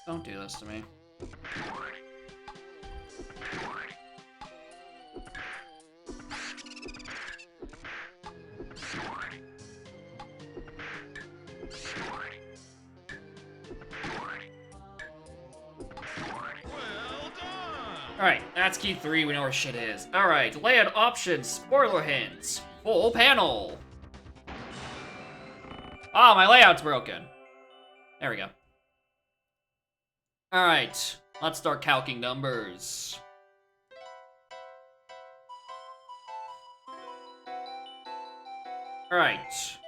Don't do this to me. Alright, that's key 3, we know where shit is. Alright, layout options, spoiler hints, full panel. Ah, my layout's broken. There we go. Alright, let's start calcing numbers. Alright.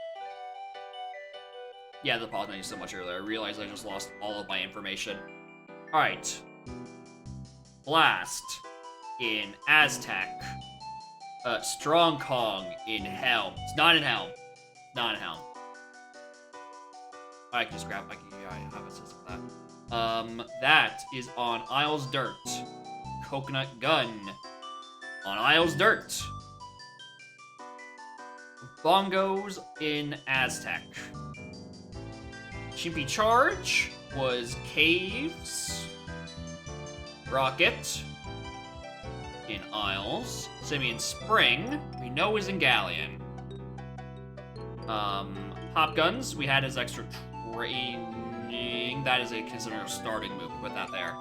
Yeah, the pause menu so much earlier. I realized I just lost all of my information. Alright. Blast in Aztec. Strong Kong in Helm. It's not in Helm. Not in Helm. I can just grab, I have a system for that. That is on Isles Dirt. Coconut Gun on Isles Dirt. Bongos in Aztec. Chimpy Charge was Caves. Rocket in Isles. Simian Spring, we know is in Galleon. Pop Guns, we had as extra training. That is a considered starting move. Put that there.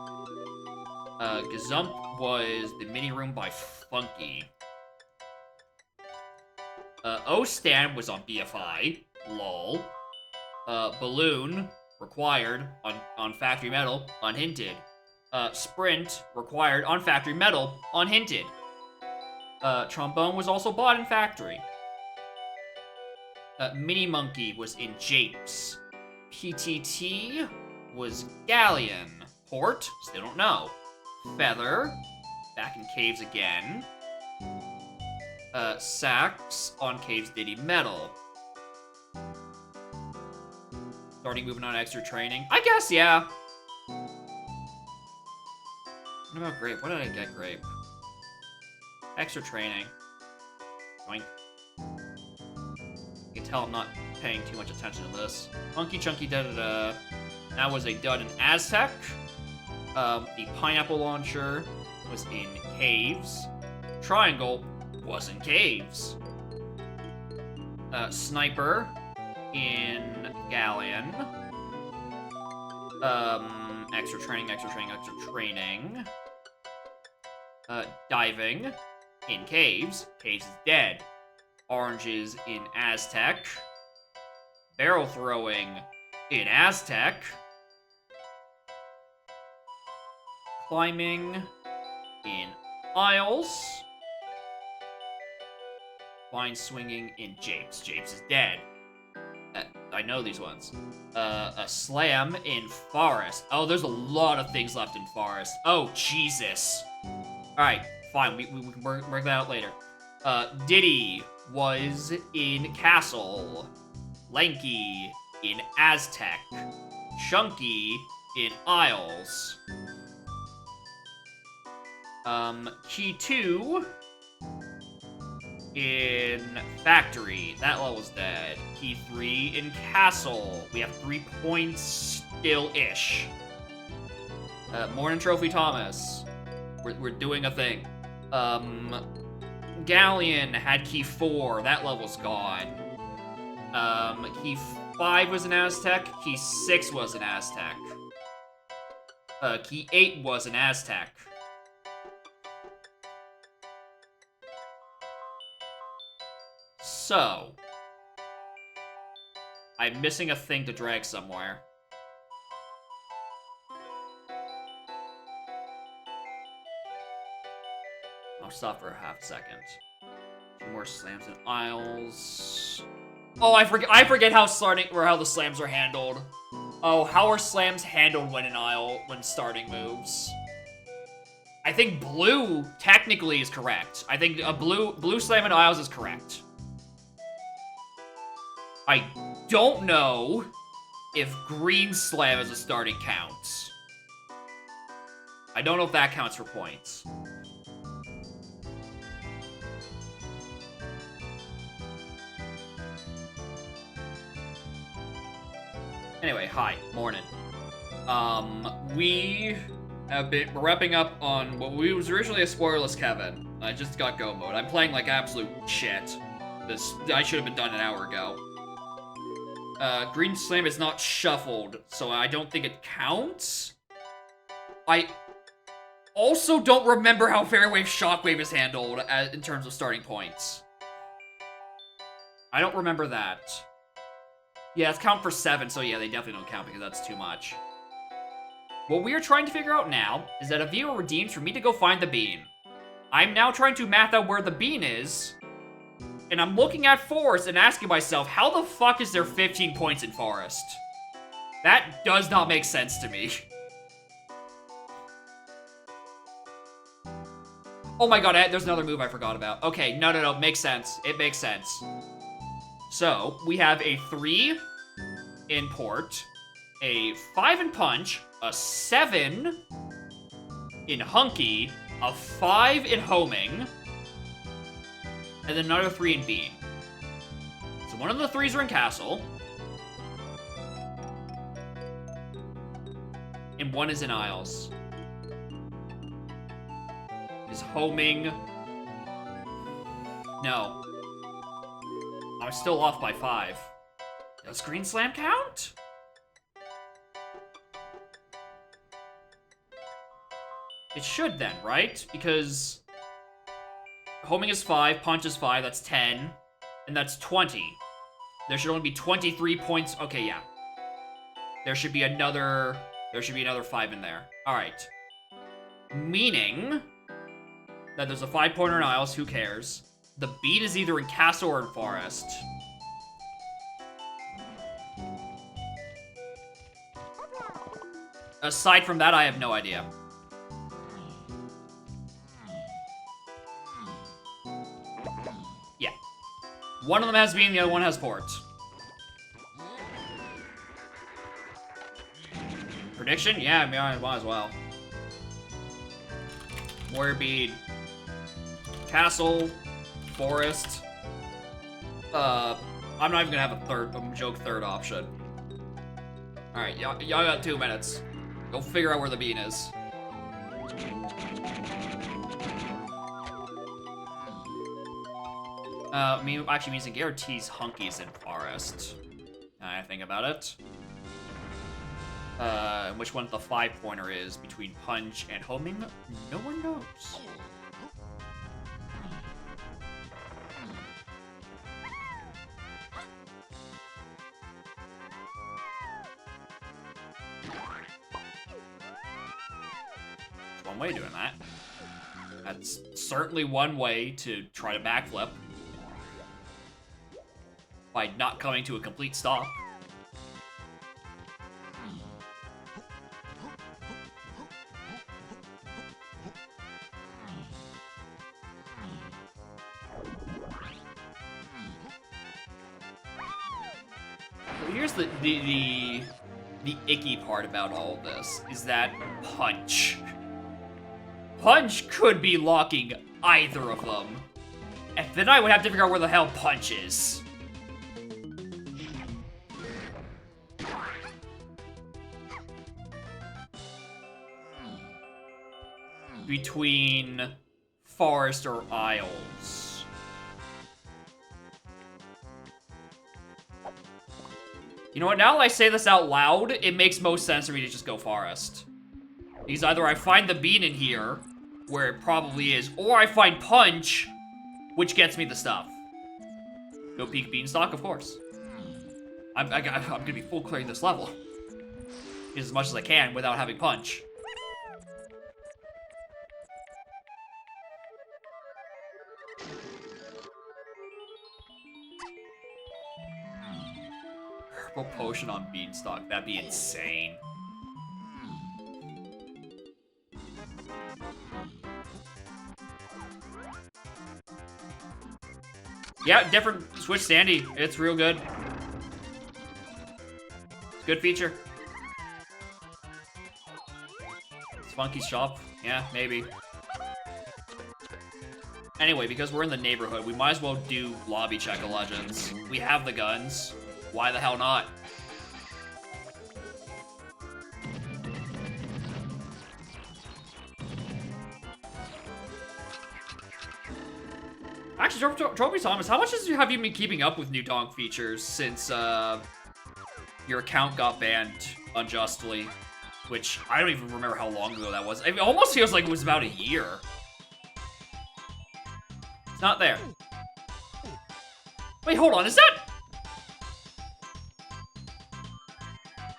Gazump was the mini room by Funky. O-Stand was on BFI. Lol. Balloon, required on Factory Metal, unhinted. Sprint, required on Factory Metal, unhinted. Trombone was also bought in Factory. Mini Monkey was in Japes. PTT was Galleon. Port, still don't know. Feather, back in Caves again. Sax on Caves Diddy Metal. Starting moving on extra training. I guess, yeah. What about Grape? What did I get, Grape? Extra training. Boink. You can tell I'm not paying too much attention to this. Funky Chunky da-da-da. That was a dud in Aztec. The Pineapple Launcher was in Caves. Triangle was in Caves. Sniper in Galleon. Extra training, extra training, extra training. Diving in Caves. Caves is dead. Oranges in Aztec. Barrel throwing in Aztec. Climbing in Isles. Vine swinging in Japes. Japes is dead. I know these ones. A slam in Forest. Oh, there's a lot of things left in Forest. Oh, Jesus. Alright, fine. We can work that out later. Diddy was in Castle. Lanky in Aztec. Chunky in Isles. Key 2 in Factory. That level's dead. Key 3 in Castle. We have 3 points still-ish. Morning Trophy Thomas. We're doing a thing. Galleon had Key 4. That level's gone. Key 5 was an Aztec. Key 6 was an Aztec. Key 8 was an Aztec. So, I'm missing a thing to drag somewhere. I'll stop for a half second. 2 more slams and Isles. Oh, I forget how the slams are handled. Oh, how are slams handled when starting moves? I think blue technically is correct. I think a blue slam and Isles is correct. I don't know if green slam as a starting counts. I don't know if that counts for points. Anyway, hi, morning. We're wrapping up on what was originally a spoilerless Kevin. I just got go mode. I'm playing like absolute shit. I should have been done an hour ago. Green Slam is not shuffled, so I don't think it counts. I also don't remember how Fairwave Shockwave is handled in terms of starting points. I don't remember that. Yeah, it's count for 7, so yeah, they definitely don't count because that's too much. What we are trying to figure out now is that a viewer redeems for me to go find the bean. I'm now trying to math out where the bean is, and I'm looking at Forest and asking myself, how the fuck is there 15 points in Forest? That does not make sense to me. Oh my god, there's another move I forgot about. Okay, no, makes sense. It makes sense. So, we have a 3 in Port, a 5 in Punch, a 7 in Hunky, a 5 in Homing, and then another 3 in Bean. So one of the 3s are in Castle, and 1 is in Isles. Is Homing... No. I'm still off by 5. Does Green Slam count? It should then, right? Because Homing is 5, Punch is 5, that's 10, and that's 20. There should only be 23 points. Okay, yeah. There should be another 5 in there. All right. Meaning that there's a 5-pointer in Isles, who cares? The beat is either in Castle or in Forest. Aside from that, I have no idea. Yeah. One of them has Bean, the other one has Port. Prediction? Yeah, I mean, I might as well. Warrior Bead. Castle. Forest. I'm not even gonna have a joke third option. Alright, y'all got 2 minutes. Go figure out where the bean is. I mean, actually means it guarantees hunkies in forest. Now I think about it. Which one the 5-pointer is between punch and homing? No one knows. There's one way of doing that. That's certainly one way to try to backflip. By not coming to a complete stop. So here's the icky part about all of this, is that Punch. Punch could be locking either of them. And then I would have to figure out where the hell Punch is. Between Forest or Isles. You know what, now that I say this out loud, it makes most sense for me to just go Forest. Because either I find the bean in here, where it probably is, or I find Punch, which gets me the stuff. Go peek Beanstalk, of course. I'm gonna be full clearing this level. As much as I can without having Punch. Purple potion on Beanstalk, that'd be insane. Yeah, different Switch Sandy. It's real good. It's a good feature. It's Funky's shop. Yeah, maybe. Anyway, because we're in the neighborhood, we might as well do Lobby Check of Legends. We have the guns. Why the hell not? Actually, Trophy Thomas, how much have you been keeping up with new Donk features since your account got banned unjustly? Which, I don't even remember how long ago that was. It almost feels like it was about a year. It's not there. Wait, hold on, is that...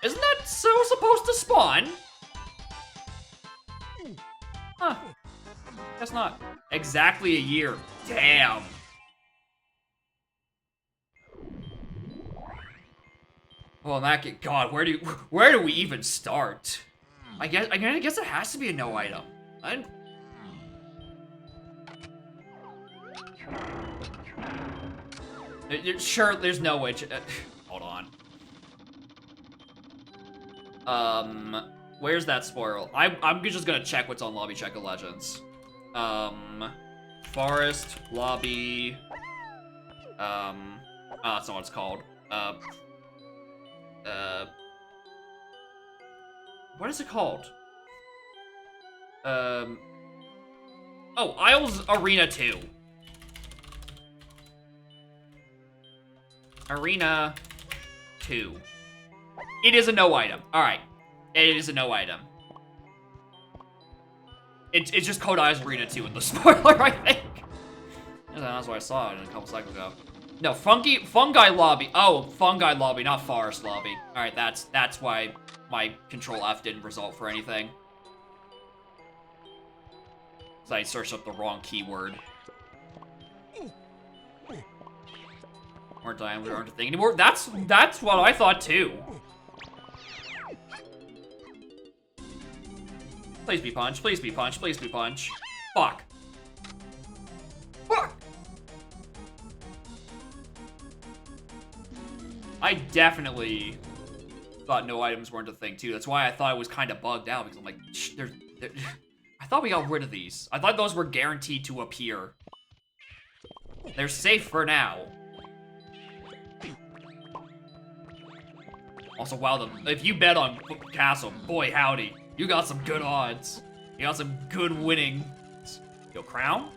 Isn't that so supposed to spawn? Huh. Guess not. Exactly a year. Damn. Well, that God, where do we even start? I guess it has to be a no item. Sure, there's no way. Hold on. Where's that spoil? I'm just gonna check what's on Lobby Check of Legends. Forest, Lobby, oh, that's not what it's called. What is it called? Oh, Isles Arena 2. Arena 2. It is a no item. Alright. It is a no item. It's just called Isles Arena 2 in the spoiler, I think. That's what I saw it a couple seconds ago. No, Fungi Lobby. Oh, Fungi Lobby, not Forest Lobby. Alright, that's why my Control F didn't result for anything. So I searched up the wrong keyword. More diameter aren't a thing anymore. That's what I thought too. Please be Punch, please be Punch, please be Punch. Fuck. Fuck! I definitely thought no items weren't a thing too. That's why I thought it was kind of bugged out, because I'm like, I thought we got rid of these. I thought those were guaranteed to appear. They're safe for now. Also, wow, if you bet on Castle, boy howdy, you got some good odds. You got some good winnings. Yo, Crown?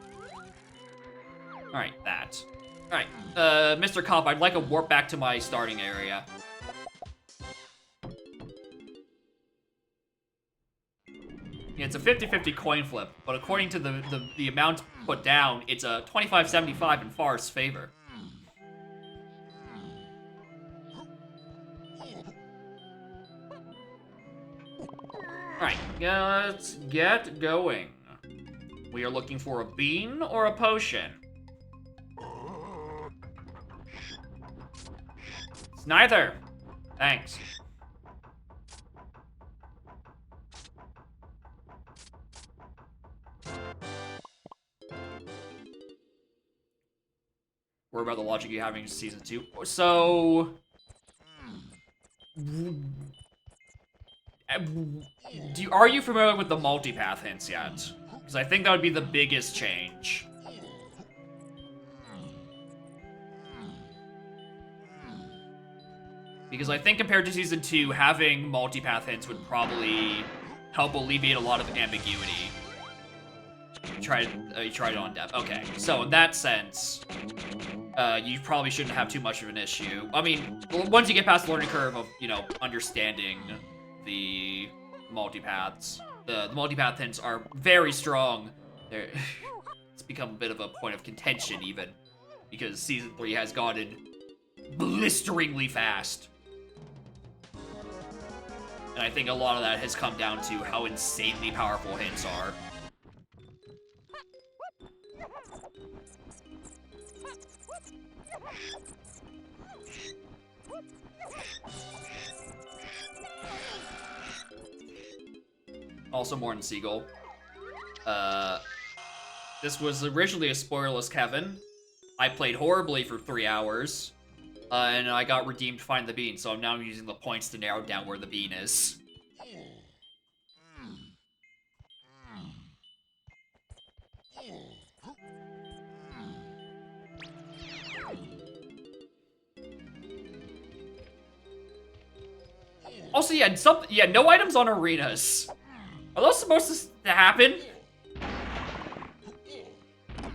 Alright, that. Alright, Mr. Cop, I'd like a warp back to my starting area. Yeah, it's a 50-50 coin flip, but according to the amount put down, it's a 25-75 in Forest's favor. Alright, let's get going. We are looking for a bean or a potion. It's neither. Thanks. Worry about the logic you having in season 2. So, are you familiar with the multipath hints yet? Because I think that would be the biggest change. Because I think compared to season 2, having multipath hints would probably help alleviate a lot of ambiguity. You tried it on depth. Okay, so in that sense, you probably shouldn't have too much of an issue. I mean, once you get past the learning curve of, you know, understanding the multipaths, the multipath hints are very strong. It's become a bit of a point of contention even, because season 3 has gotten blisteringly fast. And I think a lot of that has come down to how insanely powerful hints are. Also, Morton Siegel. This was originally a spoilerless Kevin. I played horribly for 3 hours, and I got redeemed to find the bean, so I'm now using the points to narrow down where the bean is. Also, yeah, no items on arenas. Are those supposed to happen?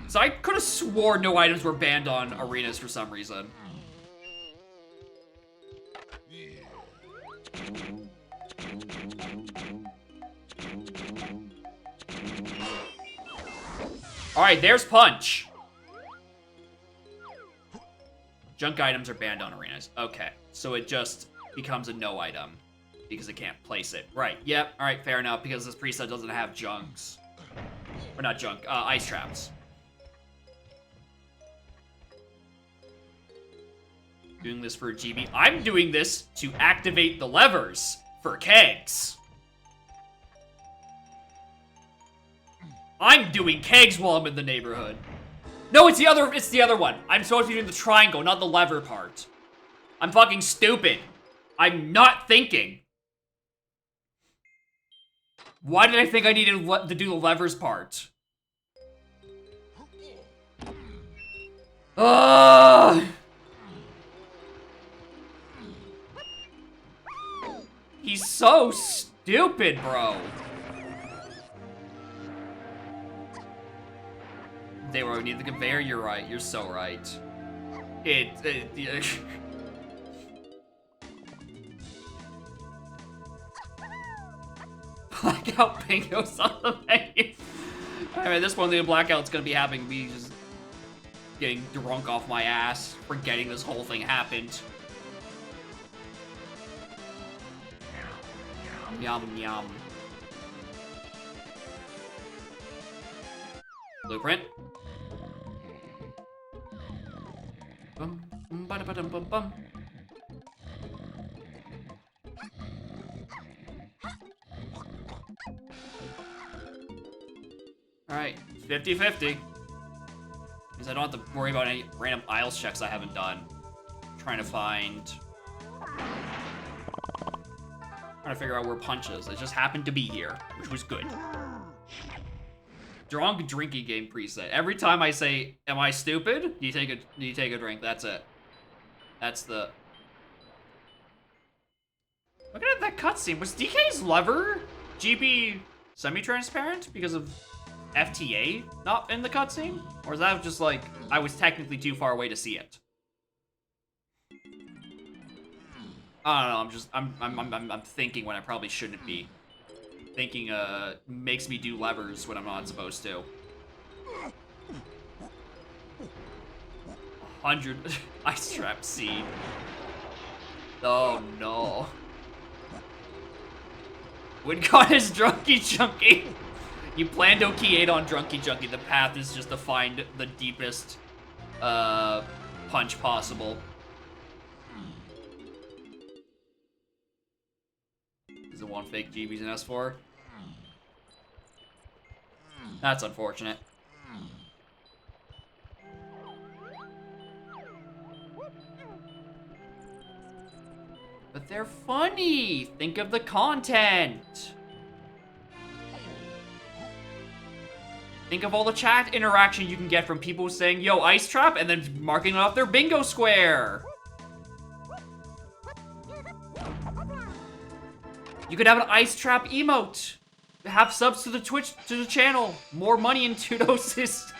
So I could have swore no items were banned on arenas for some reason. Alright, there's Punch. Junk items are banned on arenas. Okay, so it just becomes a no item because it can't place it. Right, yep, alright, fair enough, because this preset doesn't have junks. Or not junk, ice traps. Doing this for GB. I'm doing this to activate the levers for kegs. I'm doing kegs while I'm in the neighborhood. No, it's the other one. I'm supposed to be doing the triangle, not the lever part. I'm fucking stupid. I'm not thinking. Why did I think I needed to do the levers part? Ugh! He's so stupid, bro. They were need the conveyor, you're right. You're so right. Blackout bingo's on the menu. Alright, at this point, the blackout's gonna be having me just getting drunk off my ass, forgetting this whole thing happened. Yum, yum. Blueprint. Bum, bum, bum, bum, bum. Alright, 50-50. Because I don't have to worry about any random aisles checks I haven't done. I'm trying to figure out where Punch is. It just happened to be here, which was good. Drunk drinking game preset. Every time I say, "Am I stupid?" You take a drink. That's it. That's the. Look at that cutscene. Was DK's lever GB semi-transparent because of FTA not in the cutscene? Or is that just like, I was technically too far away to see it? I don't know, I'm thinking when I probably shouldn't be. Thinking, makes me do levers when I'm not supposed to. 100 ice trap seed. Oh no. Wincon is Drunky Chunky. You planned OK8 on Drunky Chunky. The path is just to find the deepest punch possible. Is it one fake GBs in S4? That's unfortunate. But they're funny! Think of the content! Think of all the chat interaction you can get from people saying, yo, Ice Trap, and then marking it off their bingo square! You could have an Ice Trap emote! Have subs to the Twitch, to the channel! More money in Tudos.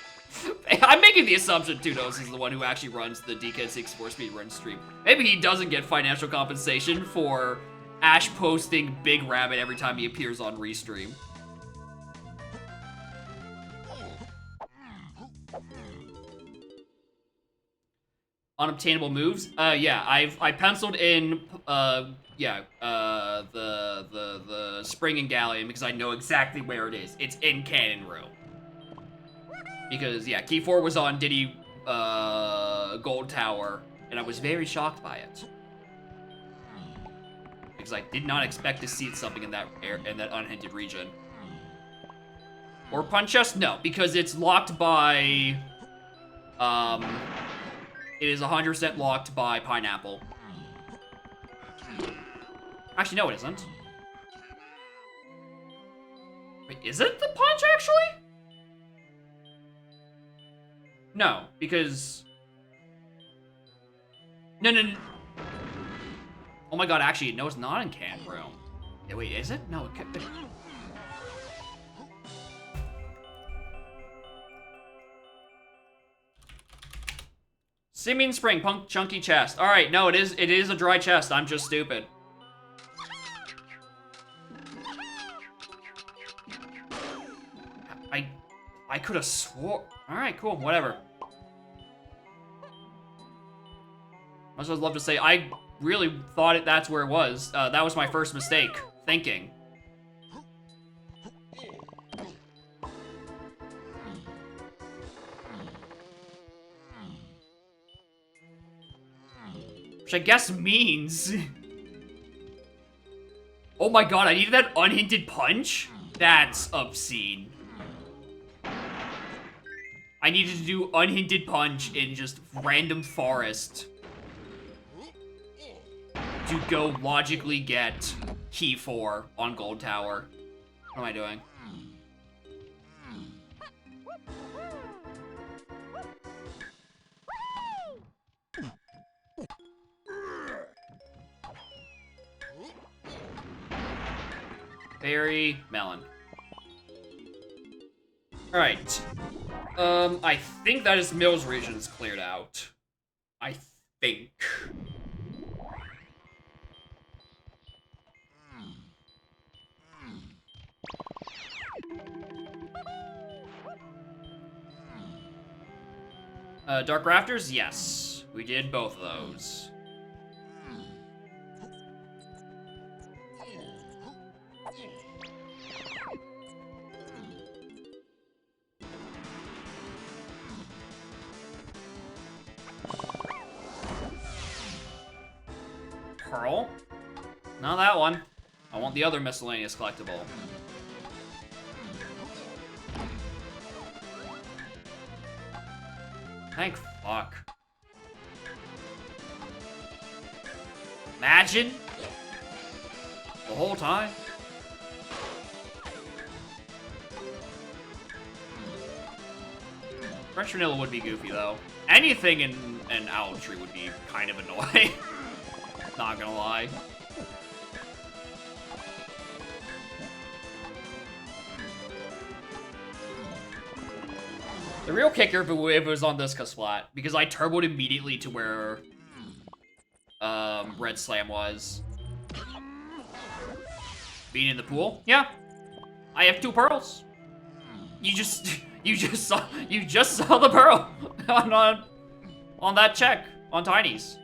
I'm making the assumption Tudos is the one who actually runs the DK64 speedrun stream. Maybe he doesn't get financial compensation for Ash posting Big Rabbit every time he appears on Restream. Unobtainable moves? Yeah, I penciled in, the Spring and Galleon because I know exactly where it is. It's in Cannon Room. Because, yeah, Key 4 was on Diddy, Gold Tower, and I was very shocked by it. Because I did not expect to see something in that unhinted region. Or Punch Chest? No, because it's locked by, it is 100% locked by Pineapple. Actually, no, it isn't. Wait, is it the Punch, actually? No, because... No. Oh my god, actually, no, it's not in Cannon Room. Yeah, wait, is it? No, it could be. Simian Spring, Punk Chunky Chest. Alright, no, it is a dry chest. I'm just stupid. I could have swore. Alright, cool, whatever. Much as I'd love to say, I really thought that's where it was. That was my first mistake, thinking. Which I guess means... Oh my god, I needed that unhinted punch? That's obscene. I needed to do unhinted punch in just random forest to go logically get Key 4 on Gold Tower. What am I doing? Berry, melon. Alright. I think that is Mills regions cleared out. I think. Dark Rafters? Yes. We did both of those. Pearl? Not that one. I want the other miscellaneous collectible. Thank fuck. Imagine? The whole time? French vanilla would be goofy though. Anything in an Owl Tree would be kind of annoying. Not gonna lie. The real kicker if it was on this splat, because I turboed immediately to where Red Slam was. Being in the pool? Yeah. I have 2 pearls. You just saw the pearl on that check on Tiny's.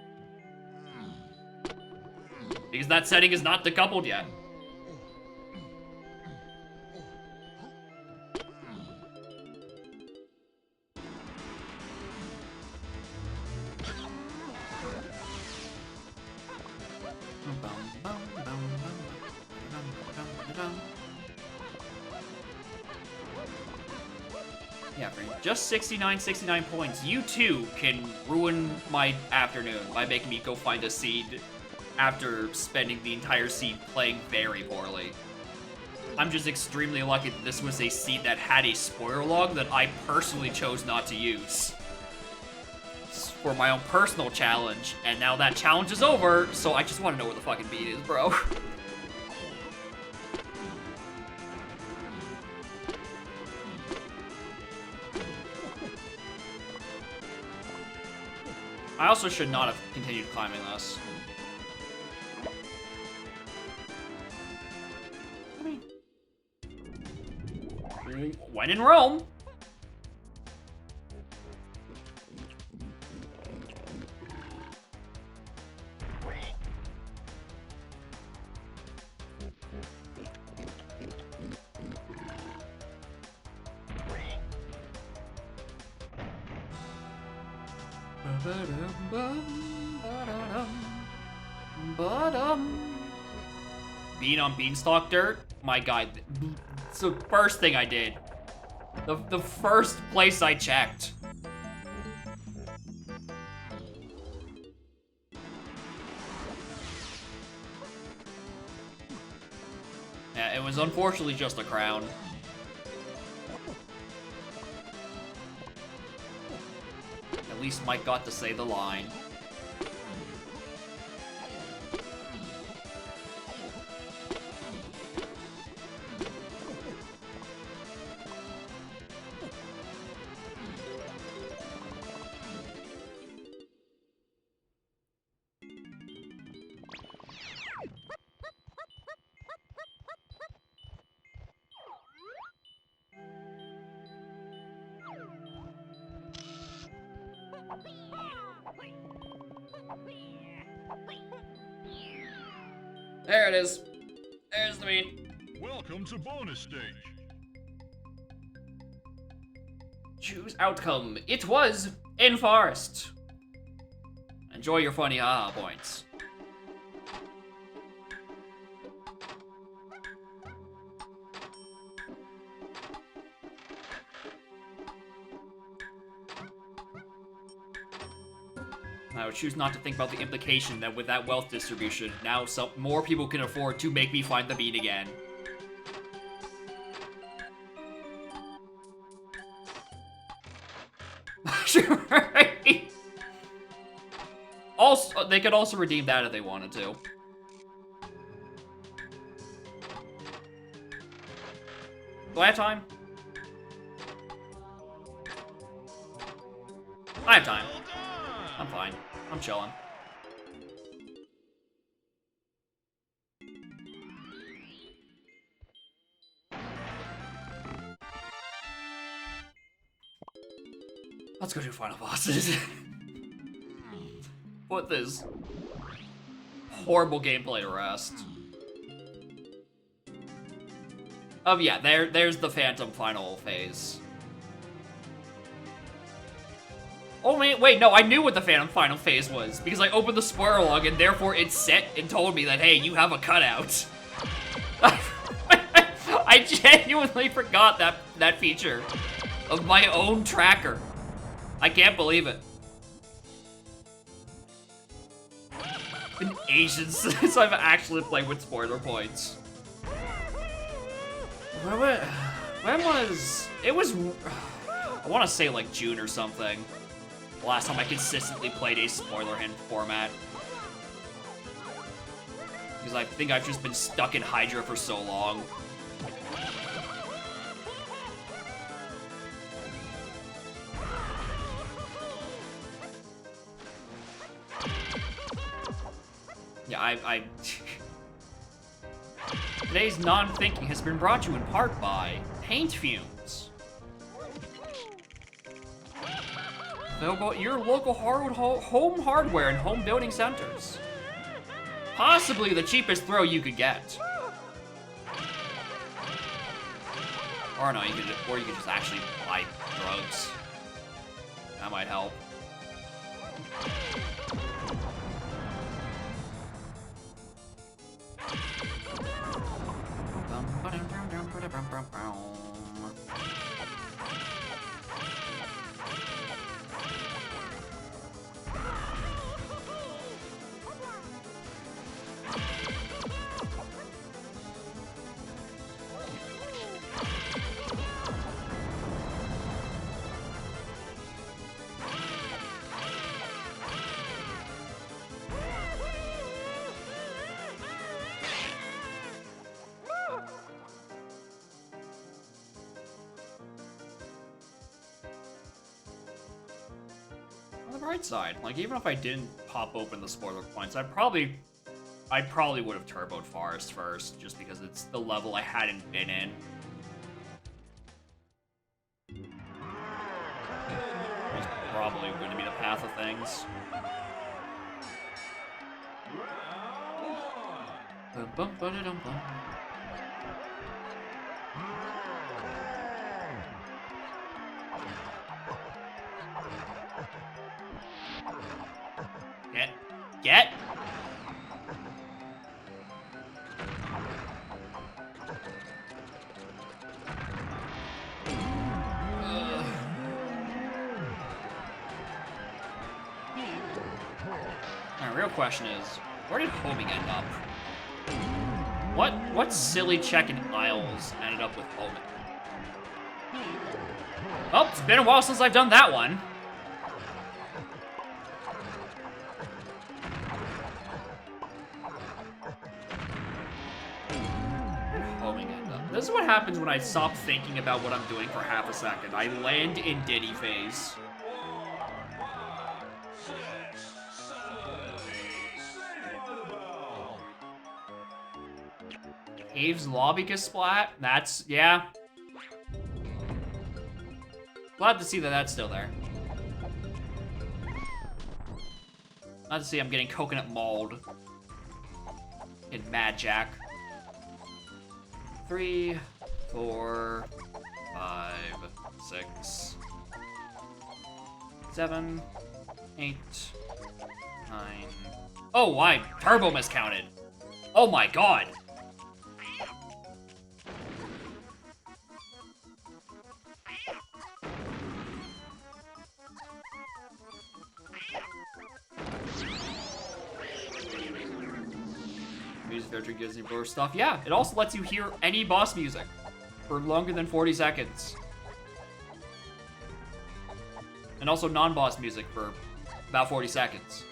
Because that setting is not decoupled yet. Yeah, for just 69 points, you too can ruin my afternoon by making me go find a seed after spending the entire seed playing very poorly. I'm just extremely lucky that this was a seed that had a spoiler log that I personally chose not to use for my own personal challenge, and now that challenge is over, so I just want to know where the fucking beat is, bro. I also should not have continued climbing this. When in Rome. Being on Beanstalk Dirt, my guy. It's the first thing I did. The first place I checked. Yeah, it was unfortunately just a crown. At least Mike got to say the line. There it is. There's the beat. Welcome to bonus stage. Choose outcome. It was in forest. Enjoy your funny haha points. I would choose not to think about the implication that with that wealth distribution, now more people can afford to make me find the bean again. Also, they could also redeem that if they wanted to. Do I have time? I have time. I'm fine. I'm chilling. Let's go do final bosses. Put this horrible gameplay to rest. Oh yeah, there's the Phantom final phase. Oh wait, no, I knew what the Phantom final phase was because I opened the spoiler log and therefore it set and told me that, hey, you have a cutout. I genuinely forgot that feature of my own tracker. I can't believe it. It's been ages since I've actually played with spoiler points. When was... It was... I want to say like June or something. The last time I consistently played a spoiler hint format. Because I think I've just been stuck in Hydra for so long. I Today's non-thinking has been brought to you in part by paint fumes. Your local home hardware and home building centers. Possibly the cheapest throw you could get. Or no, you could just actually buy drugs. That might help. Right side. Like, even if I didn't pop open the spoiler points, I probably would have turboed Forest first, just because it's the level I hadn't been in. It's probably going to be the path of things. Get! My real question is, where did Homing end up? What silly check in Isles ended up with Homing? Oh, it's been a while since I've done that one. This is what happens when I stop thinking about what I'm doing for half a second. I land in Diddy phase. Caves Lobbyca Splat? That's, yeah. Glad to see that that's still there. Glad to see I'm getting coconut mauled in Mad Jack. 3, 4, 5, 6, 7, 8, 9. Oh, I turbo miscounted. Oh my god. Music Victory gives you more stuff. Yeah, it also lets you hear any boss music for longer than 40 seconds. And also non-boss music for about 40 seconds.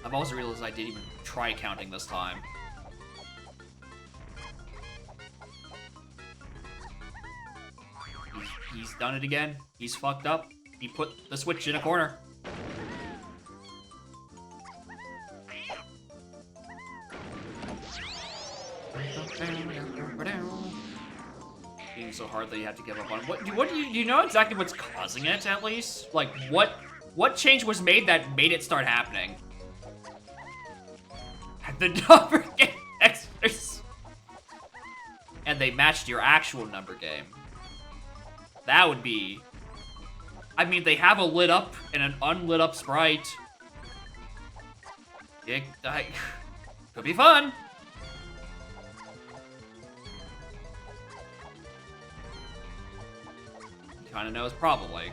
I've also realized I didn't even try counting this time. He's done it again. He's fucked up. He put the switch in a corner. Being so hard that you have to give up on. What do you know exactly what's causing it, at least? Like, what change was made that made it start happening? The number game extras. And they matched your actual number game. That would be... I mean, they have a lit up and an unlit up sprite. It could be fun. He kind of knows, probably.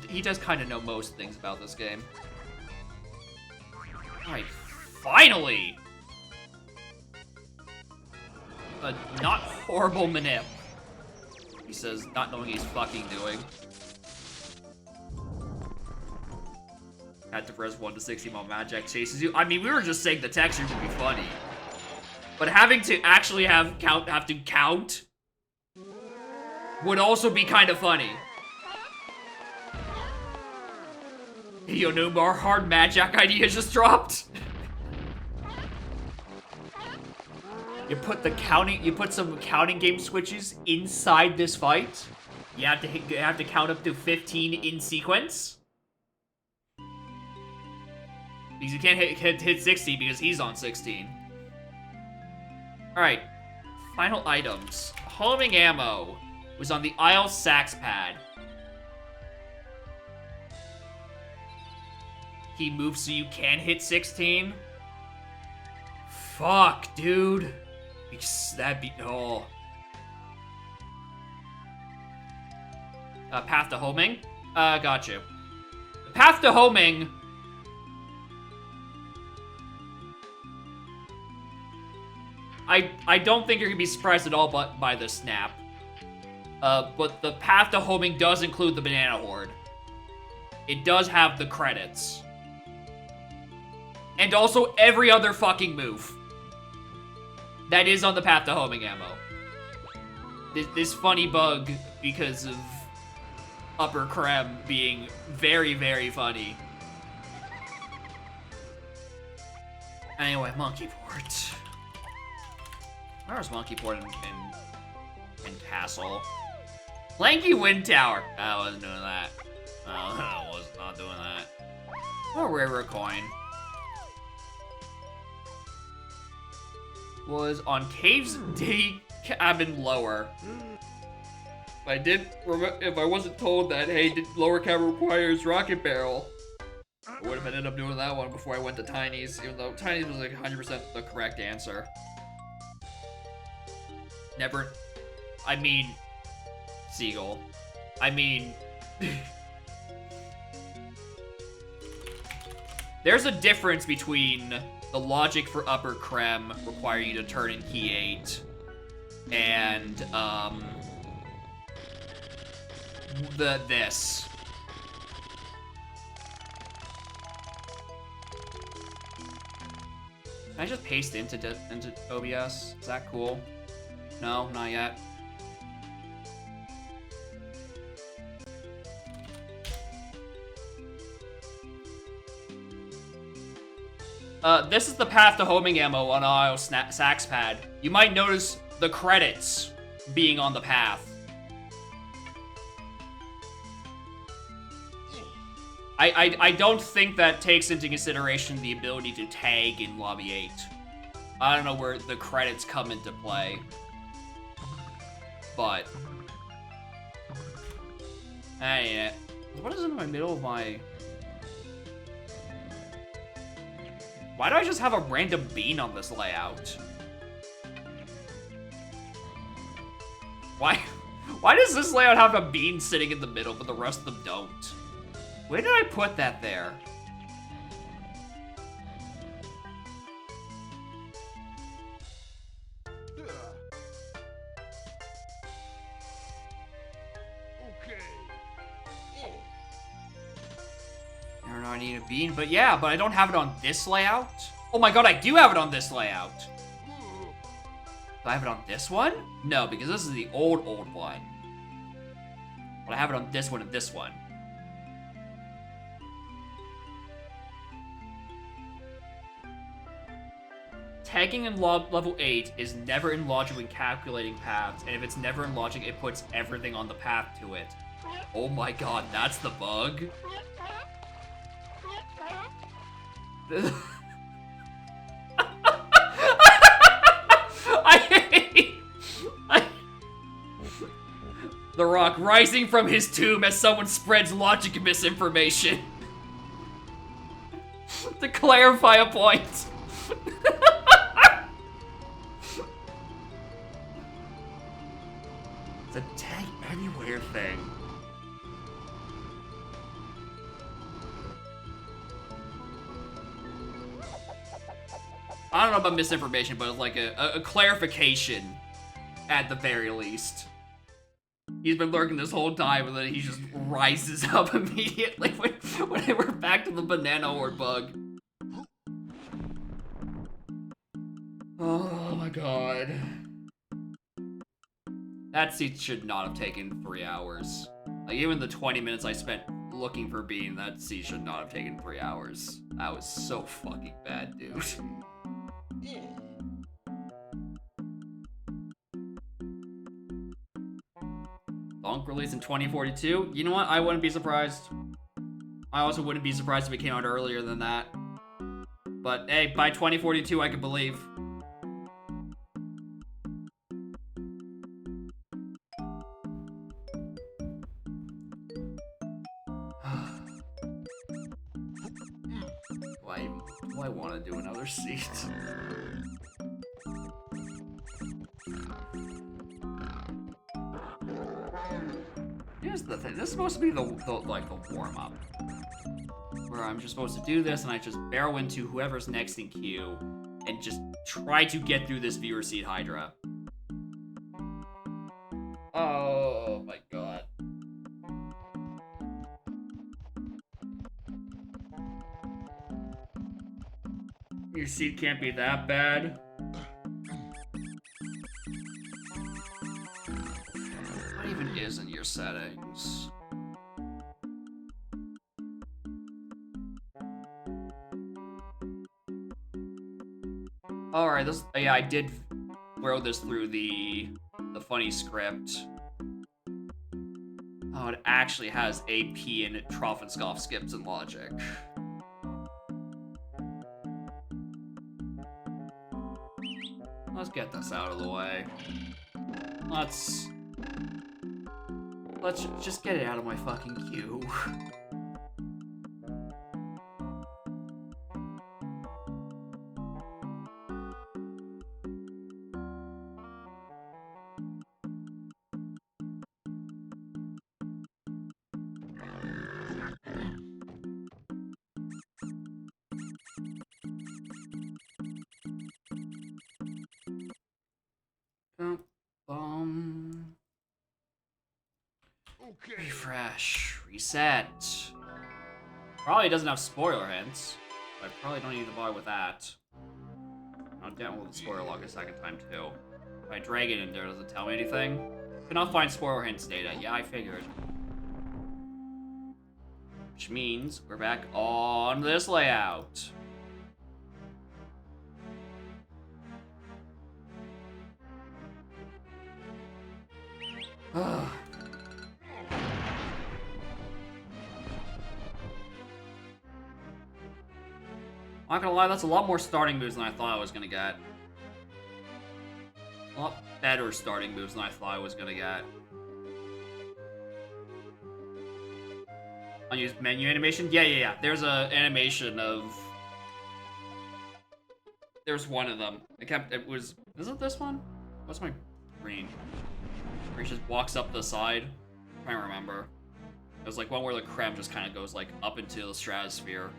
He does kind of know most things about this game. Alright, finally! A not horrible manip. He says, not knowing he's fucking doing. Had to press 1 to 60 while Mad Jack chases you. I mean, we were just saying the texture would be funny. But having to actually have to count would also be kind of funny. Yo, no more hard Mad Jack ideas just dropped. You put some counting game switches inside this fight. You have to count up to 15 in sequence. Because you can't hit 60 because he's on 16. Alright. Final items. Homing ammo was on the Isle Sax pad. He moves so you can hit 16. Fuck, dude. That'd be... Oh. Path to homing? Got you. Path to homing... I don't think you're gonna be surprised at all by the snap. But the path to homing does include the banana horde. It does have the credits. And also every other fucking move that is on the path to homing ammo. This funny bug because of Upper Creme being very, very funny. Anyway, Monkey Port. Where's Monkey Port in Castle? Lanky Wind Tower. I wasn't doing that. I was not doing that. Or Rare Coin. Was on Cave's Day Cabin Lower. If I wasn't told that, hey, lower cabin requires rocket barrel, I would have ended up doing that one before I went to Tiny's, even though Tiny's was like 100% the correct answer. Never, I mean, Seagull. I mean, there's a difference between the logic for Upper Creme requiring you to turn in key 8 and, this. Can I just paste into OBS? Is that cool? No, not yet. This is the path to homing ammo on Isle Sax pad. You might notice the credits being on the path. I don't think that takes into consideration the ability to tag in Lobby 8. I don't know where the credits come into play. But... Hey, what is in my middle of my... Why do I just have a random bean on this layout? Why does this layout have a bean sitting in the middle, but the rest of them don't? Where did I put that there? I don't know, I need a bean, but yeah, but I don't have it on this layout. Oh my god, I do have it on this layout. Do I have it on this one? No, because this is the old one. But I have it on this one and this one. Tagging in level 8 is never in logic when calculating paths, and if it's never in logic, it puts everything on the path to it. Oh my god, that's the bug? The Rock rising from his tomb as someone spreads logic misinformation. To clarify a point. It's a tag anywhere thing. I don't know about misinformation, but it's like a clarification at the very least. He's been lurking this whole time, and then he just rises up immediately when we're back to the banana horde bug. Oh my god. That siege should not have taken 3 hours. Like, even the 20 minutes I spent looking for Bean, that siege should not have taken 3 hours. That was so fucking bad, dude. release in 2042. You know what? I wouldn't be surprised. I also wouldn't be surprised if it came out earlier than that. But hey, by 2042, I could believe. Do I want to do another seat? Here's the thing. This is supposed to be the warm-up. Where I'm just supposed to do this and I just barrel into whoever's next in queue and just try to get through this viewer seat Hydra. Oh my god. Your seat can't be that bad. What even is in your settings? Alright, yeah, I did throw this through the funny script. Oh, it actually has AP and Troffenskoff skips and logic. Let's get this out of the way. Let's just get it out of my fucking queue. Refresh. Reset. Probably doesn't have spoiler hints. But I probably don't need to bother with that. I'll download the spoiler log a second time too. If I drag it in there, does it tell me anything? Cannot find spoiler hints data. Yeah, I figured. Which means we're back on this layout. Ugh. I'm not gonna lie, that's a lot more starting moves than I thought I was gonna get. A lot better starting moves than I thought I was gonna get. Unused menu animation? Yeah. There's a animation of... There's one of them. It was... Is it this one? What's my screen? Where he just walks up the side? I'm trying to remember. It was like one where the creme just kind of goes like up into the stratosphere.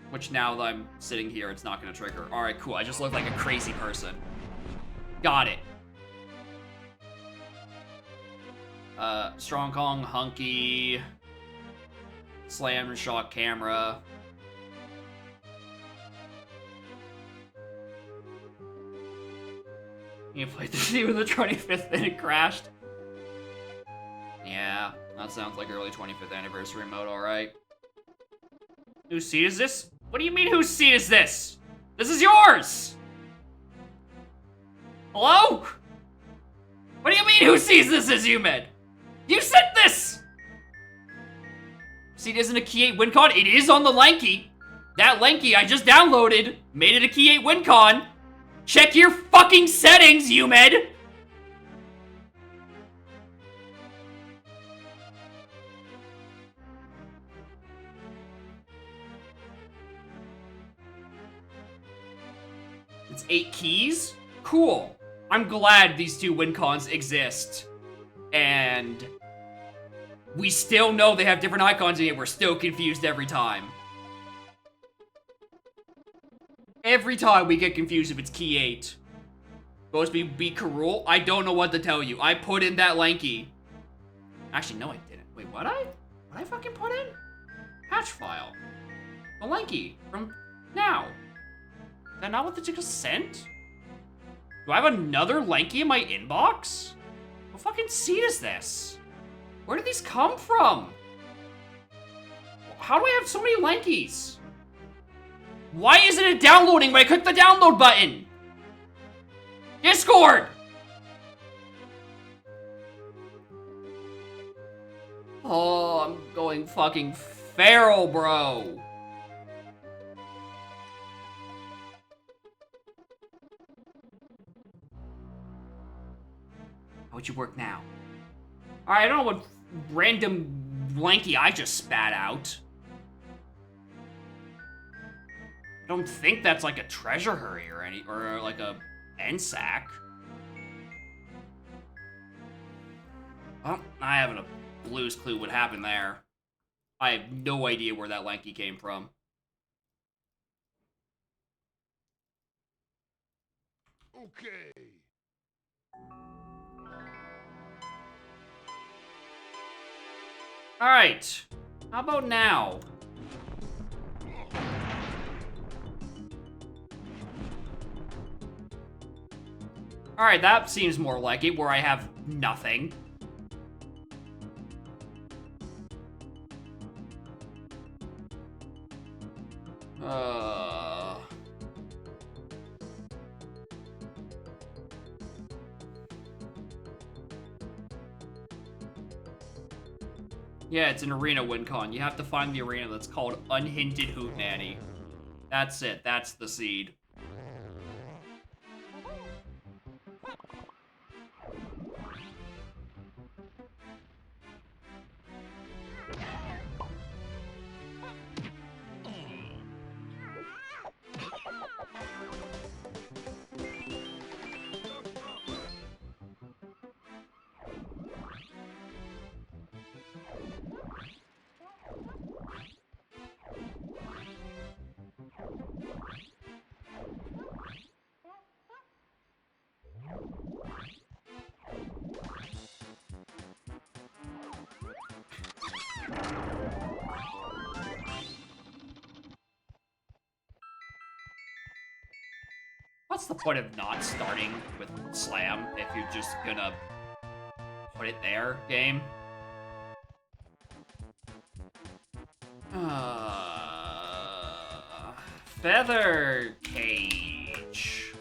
Which now that I'm sitting here, it's not gonna trigger. Alright, cool. I just look like a crazy person. Got it. Strong Kong, Hunky, Slam and Shock Camera. You played this even the 25th and it crashed. Yeah, that sounds like early 25th anniversary mode, alright. Whose seat is this? What do you mean, whose seat is this? This is yours! Hello? What do you mean, whose seat this is, Yumed? You sent this! Seat isn't a Key 8 WinCon. It is on the Lanky. That Lanky I just downloaded made it a Key 8 WinCon. Check your fucking settings, Yumed! It's 8 keys? Cool. I'm glad these two WinCons exist. And we still know they have different icons and yet we're still confused every time. Every time we get confused if it's Key 8. Supposed to be Karul? I don't know what to tell you. I put in that Lanky. Actually, no I didn't. Wait, what I fucking put in? Patch file. The Lanky from now. Is that not what they just sent? Do I have another Lanky in my inbox? What fucking seat is this? Where did these come from? How do I have so many Lankies? Why isn't it downloading when I click the download button? Discord! Oh, I'm going fucking feral, bro. How would you work now? Alright, I don't know what random lanky I just spat out. I don't think that's like a treasure hurry or like a NSAC. Well, I haven't a blues clue what happened there. I have no idea where that lanky came from. Okay. Alright. How about now? Alright, that seems more like it, where I have nothing. Yeah, it's an arena WinCon. You have to find the arena that's called Unhinted Hootenanny. That's it. That's the seed. What's the point of not starting with Slam if you're just gonna put it there, game? Feather Cage.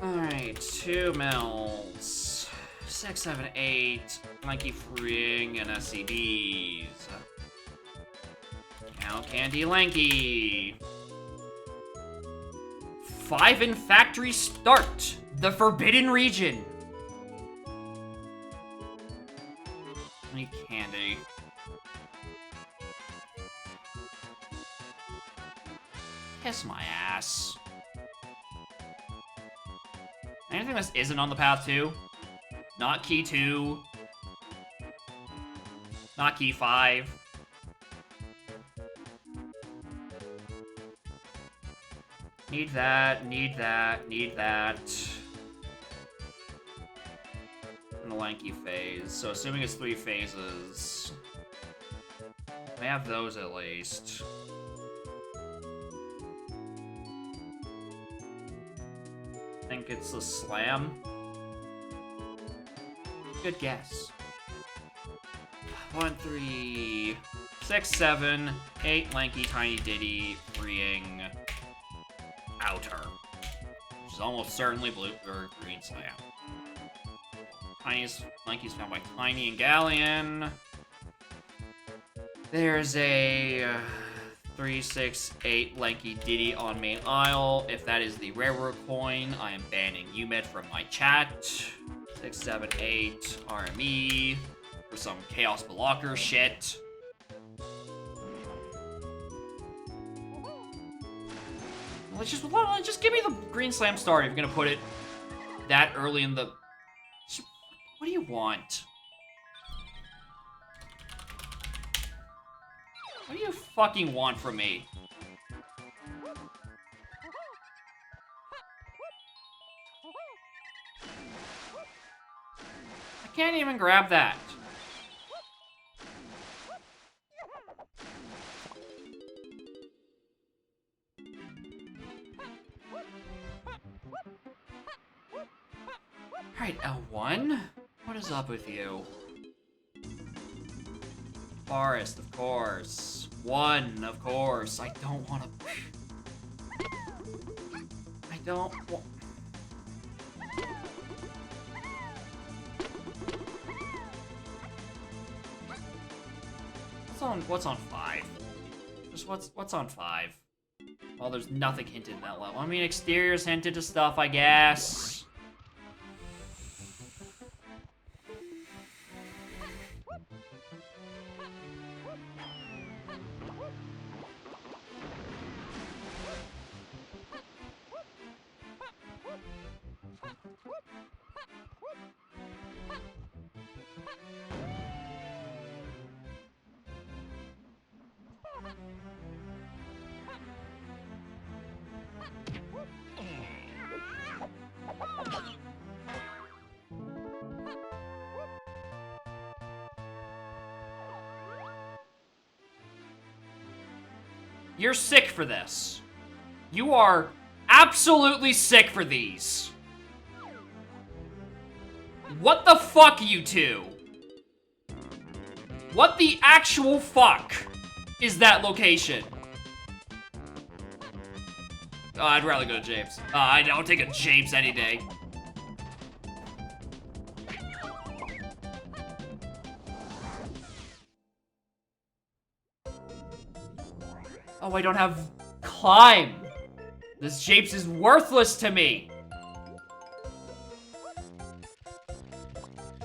Alright, 2 mils. 6, 7, 8. Lanky Freeing and SCDs. Now Candy Lanky. 5 in Factory Start. The Forbidden Region. Only Candy. Kiss my ass. Anything that isn't on the path 2? Not key 2. Not key 5. Need that, need that, need that. In the lanky phase. So assuming it's 3 phases. I have those at least. I think it's the Slam. Good guess. 1, 3, 6, 7, 8 lanky tiny ditty freeing outer, which is almost certainly blue or green Slam. Tiniest lanky's found by Tiny and Galleon. There's a 3, 6, 8 lanky ditty on main aisle. If that is the rarer coin, I am banning UMed from my chat. 6, 7, 8 RME for some Chaos Blocker shit. Let's just give me the green Slam Star if you're gonna put it that early in the... What do you want? What do you fucking want from me? I can't even grab that. Alright, L1? What is up with you? Forest, of course. 1, of course. I don't want to... I don't want... What's on 5? Just what's on 5? Well, there's nothing hinted in that level. I mean, exterior's hinted to stuff, I guess. You're sick for this. You are absolutely sick for these. What the fuck, you two? What the actual fuck is that location? Oh, I'd rather go to Japes. I'll take a Japes any day. Oh, I don't have climb. This Japes is worthless to me.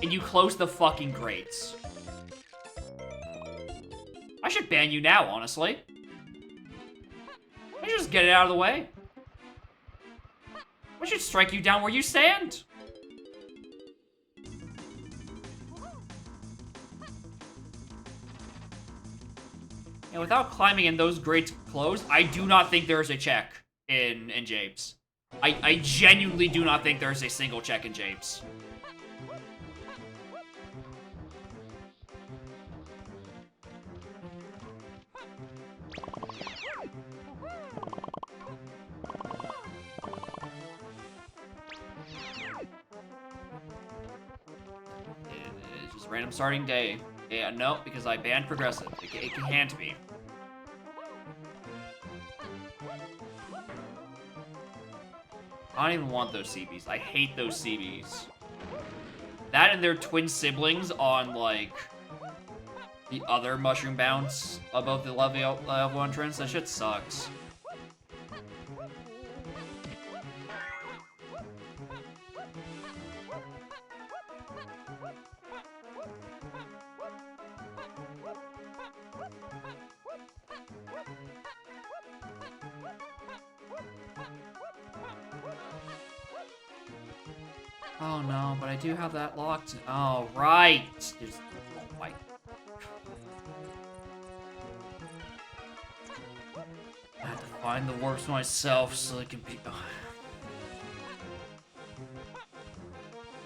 And you close the fucking grates. I should ban you now, honestly. I should just get it out of the way. I should strike you down where you stand. And without climbing and those grates closed, I do not think there is a check in Japes. I genuinely do not think there is a single check in Japes. It's just random starting day. Yeah, no, because I banned progressive. It can't be. I don't even want those CBs. I hate those CBs. That and their twin siblings on, like, the other mushroom bounce above the level 1 entrance. That shit sucks. Oh no, but I do have that locked. Oh, right. There's... Oh my... I have to find the warps myself so I can be...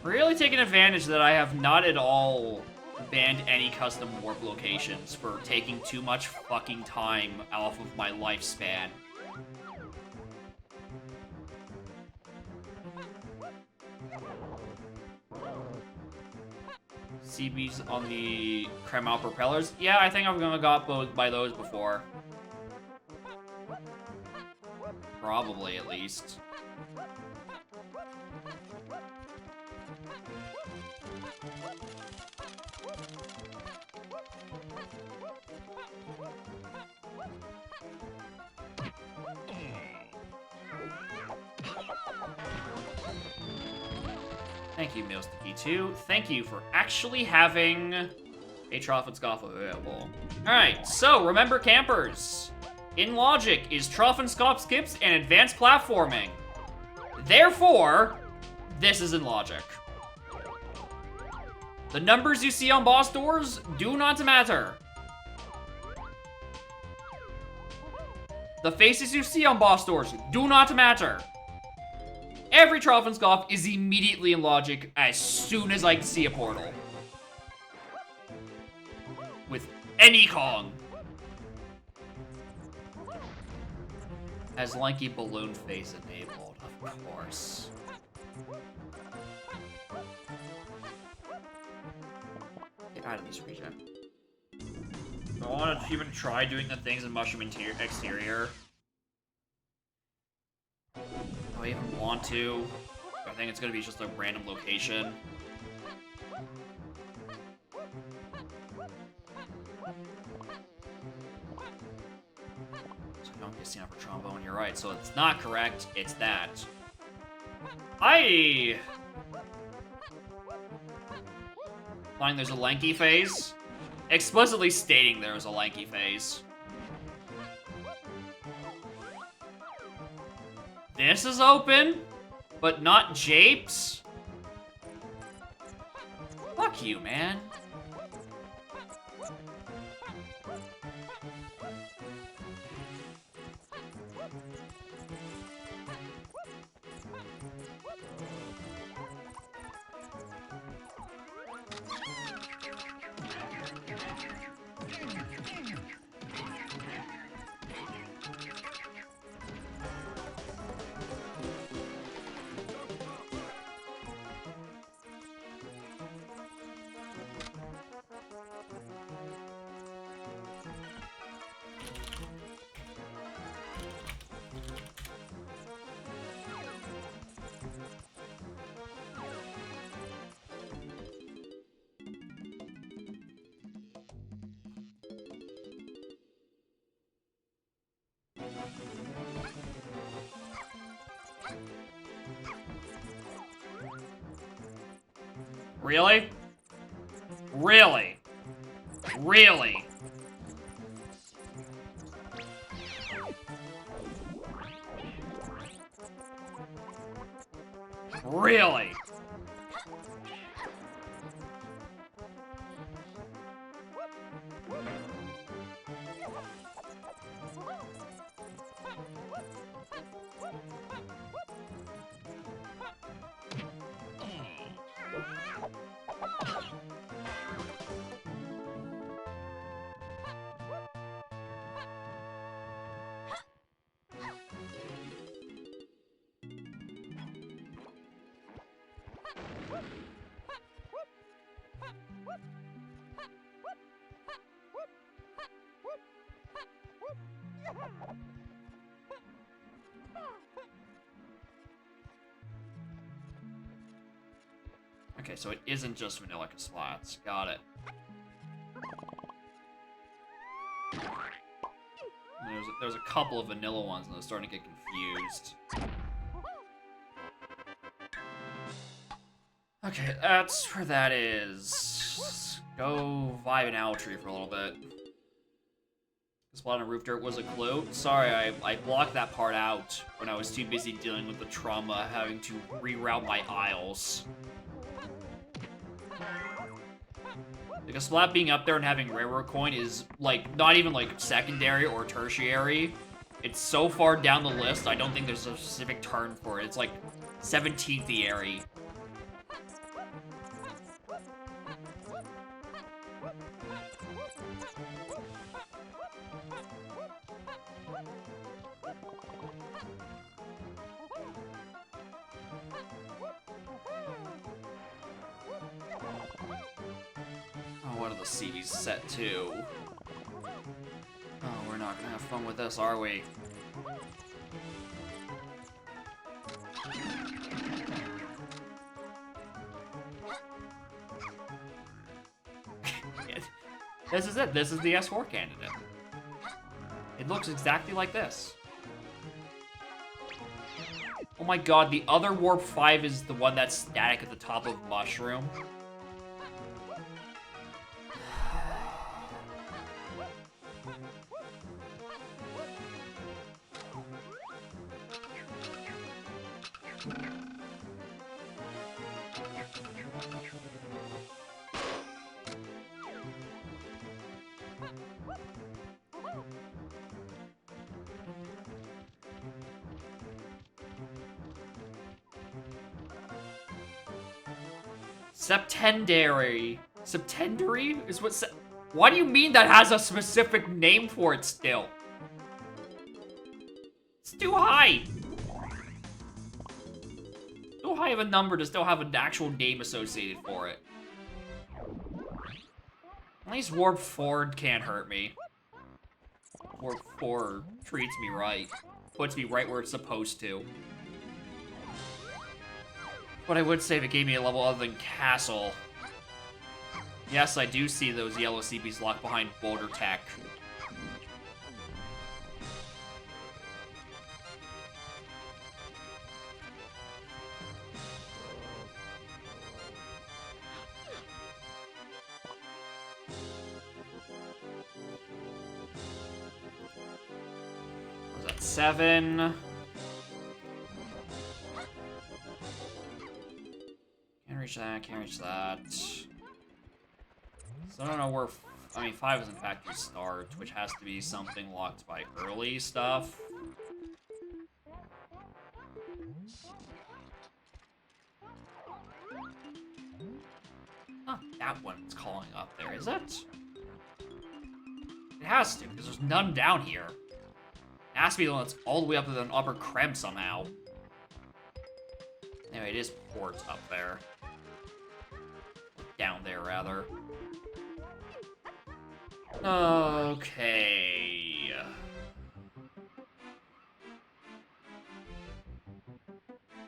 Really taking advantage that I have not at all banned any custom warp locations for taking too much fucking time off of my lifespan. CBs on the Kreml propellers? Yeah, I think I've gonna got both by those before. Probably, at least. Thank you, Milsticky2. Thank you for actually having a Troffenscoff available. Alright, so remember, campers. In logic is Troffenscoff skips and advanced platforming. Therefore, this is in logic. The numbers you see on boss doors do not matter. The faces you see on boss doors do not matter. Every Troffenscoff is immediately in logic as soon as I see a portal. With any Kong. Has Lanky Balloon Face enabled, of course. Get out of this region. I want to even try doing the things in Mushroom Exterior. Do I even want to? I think it's gonna be just a random location. So I don't get seen up for trombone, you're right. So it's not correct, it's that. Finding there's a lanky phase. Explicitly stating there's a lanky phase. This is open, but not Japes? Fuck you, man. Really? Really? Really? Really? Okay, so it isn't just vanilla slots. Got it. There's a couple of vanilla ones, and I was starting to get confused. Okay, that's where that is. Let's go vibe an owl tree for a little bit. Spot on roof dirt was a clue. Sorry, I blocked that part out when I was too busy dealing with the trauma having to reroute my aisles. Like, a splat being up there and having railroad coin is, like, not even, like, secondary or tertiary. It's so far down the list, I don't think there's a specific turn for it. It's, like, 17th-iary. What are the CVs set to? Oh, we're not gonna have fun with this, are we? This is it. This is the S4 candidate. It looks exactly like this. Oh my god, the other Warp 5 is the one that's static at the top of Mushroom. Septendary. Septendary is what why do you mean that has a specific name for it still? It's too high. Too high of a number to still have an actual name associated for it. At least Warp 4 can't hurt me. Warp 4 treats me right. Puts me right where it's supposed to. But I would say if it gave me a level other than Castle. Yes, I do see those yellow CPs locked behind Boulder Tech. Was that 7? Can't reach that, can't reach that. So I don't know where... I mean, 5 is in factory start, which has to be something locked by early stuff. Not that one's calling up there, is it? It has to, because there's none down here. It has to be the one that's all the way up to the upper Krem somehow. Anyway, it is Port up there. Down there, rather. Okay.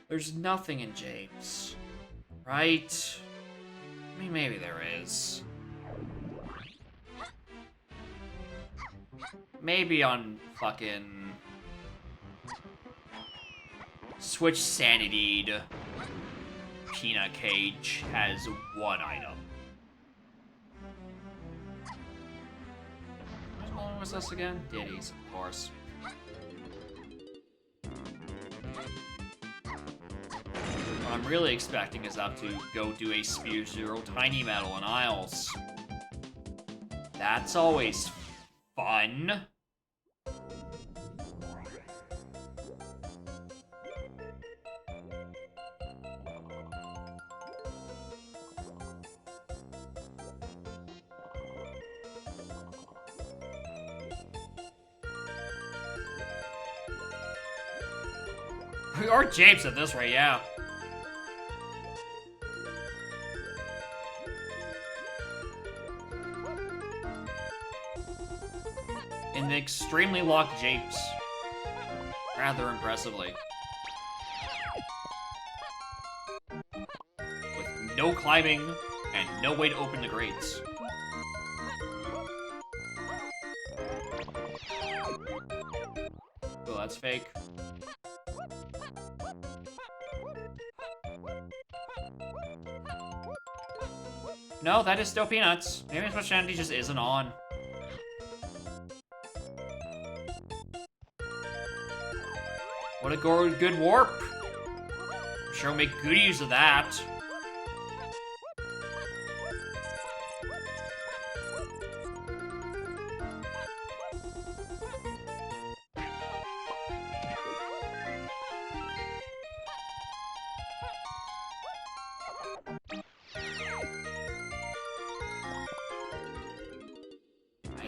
There's nothing in James, right? I mean, maybe there is. Maybe on fucking Switch Sanity, Peanut Cage has one item. What was this again? Ditties, of course. What I'm really expecting is up to go do a Spear Zero Tiny Metal in Isles. That's always fun. We are Japes at this rate, yeah. In the extremely locked Japes. Rather impressively. With no climbing and no way to open the grates. Oh, that's fake. No, that is still Peanuts. Maybe Switch Sanity just isn't on. What a good warp. I'm sure we'll make good use of that.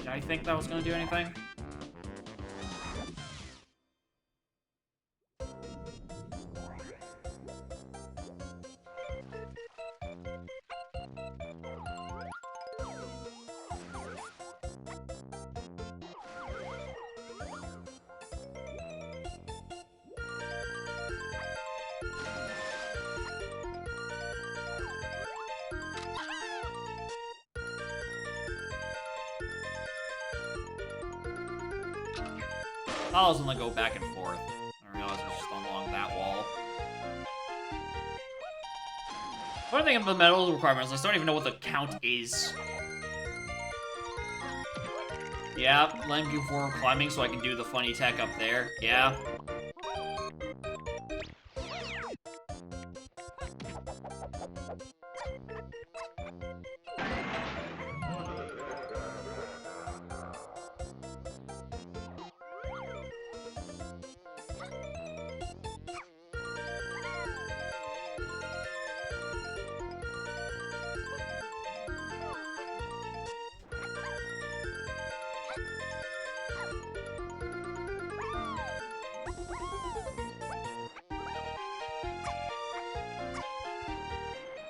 I think that was gonna do anything. I was gonna go back and forth. I realized it was just along that wall. One thing about the medal requirements, I still don't even know what the count is. Yeah, let me go forward climbing so I can do the funny tech up there. Yeah.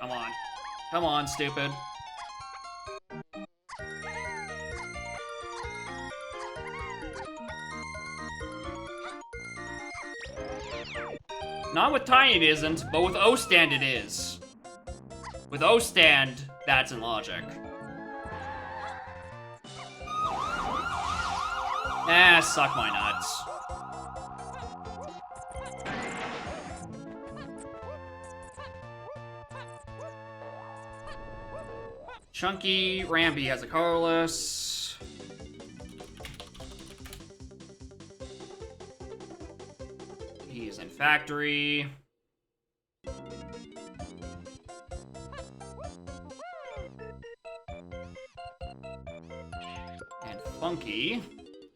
Come on. Come on, stupid. not with Tiny it isn't, but with O-Stand it is. With O-Stand, that's in logic. Suck my nuts. Chunky Ramby has a colorless. He's in factory. And Funky.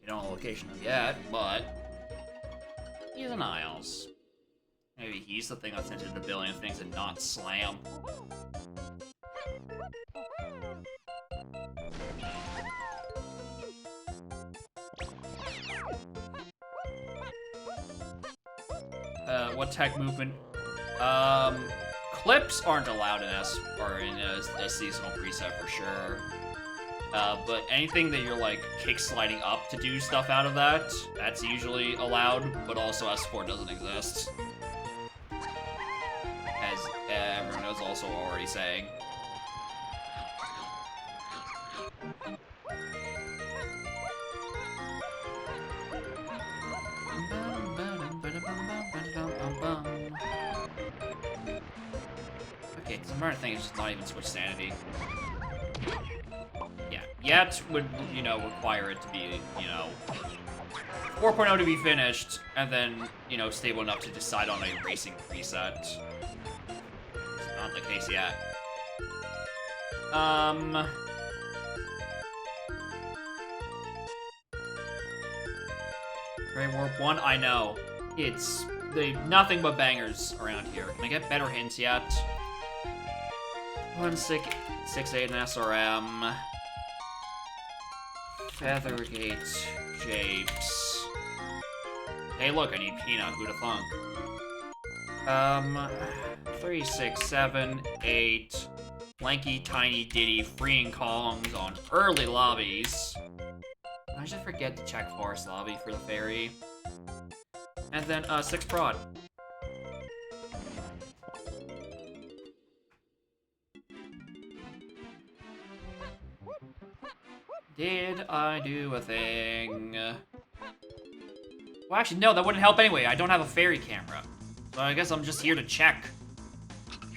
We don't know the location of yet, but he's in Isles. Maybe he's the thing that's into the billion things and not Slam. What tech movement? Clips aren't allowed in a seasonal preset for sure. But anything that you're like kick sliding up to do stuff out of that, that's usually allowed, but also S4 doesn't exist. As everyone is also already saying. Okay, the important thing is just not even switch sanity. Yeah, yet would, you know, require it to be, you know, 4.0 to be finished, and then, you know, stable enough to decide on a racing preset. It's not the case yet. Grey Warp 1, I know. It's nothing but bangers around here. Can I get better hints yet? 168 and SRM. Feathergate, Japes. Hey, look, I need Peanut. Who'da thunk? 3, 6, 7, 8. Lanky, Tiny, Diddy, freeing Kongs on early lobbies. I just forget to check Forest Lobby for the fairy. And then 6 prod. Did I do a thing? Well, actually, no, that wouldn't help anyway. I don't have a fairy camera. So I guess I'm just here to check.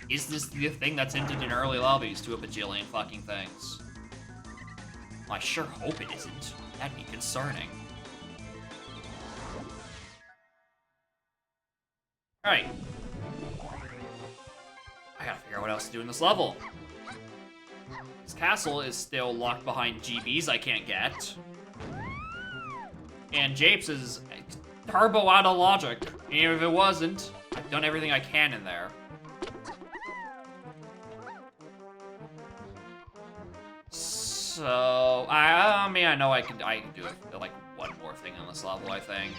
Is this the thing that's hinted in early lobbies to a bajillion fucking things? Well, I sure hope it isn't. That'd be concerning. Alright. I gotta figure out what else to do in this level. This castle is still locked behind GBs I can't get. And Japes is turbo out of logic. And if it wasn't, I've done everything I can in there. So, I mean, I know I can do like one more thing on this level, I think.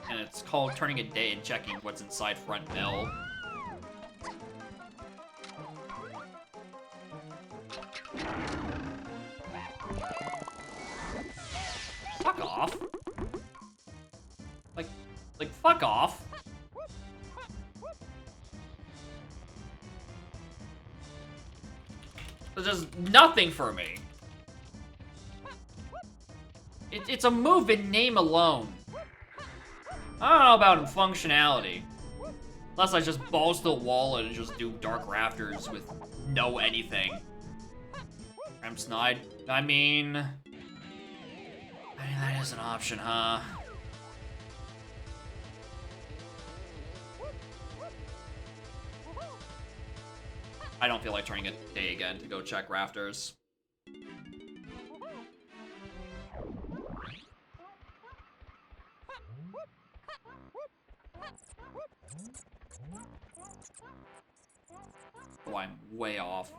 And it's called turning a day and checking what's inside front mill. Fuck off. Like, fuck off. There's just nothing for me. It's a move in name alone. I don't know about in functionality. Unless I just balls to the wall and just do Dark Rafters with no anything. I'm snide. I mean, that is an option, huh? I don't feel like turning a day again to go check Rafters. Oh, I'm way off.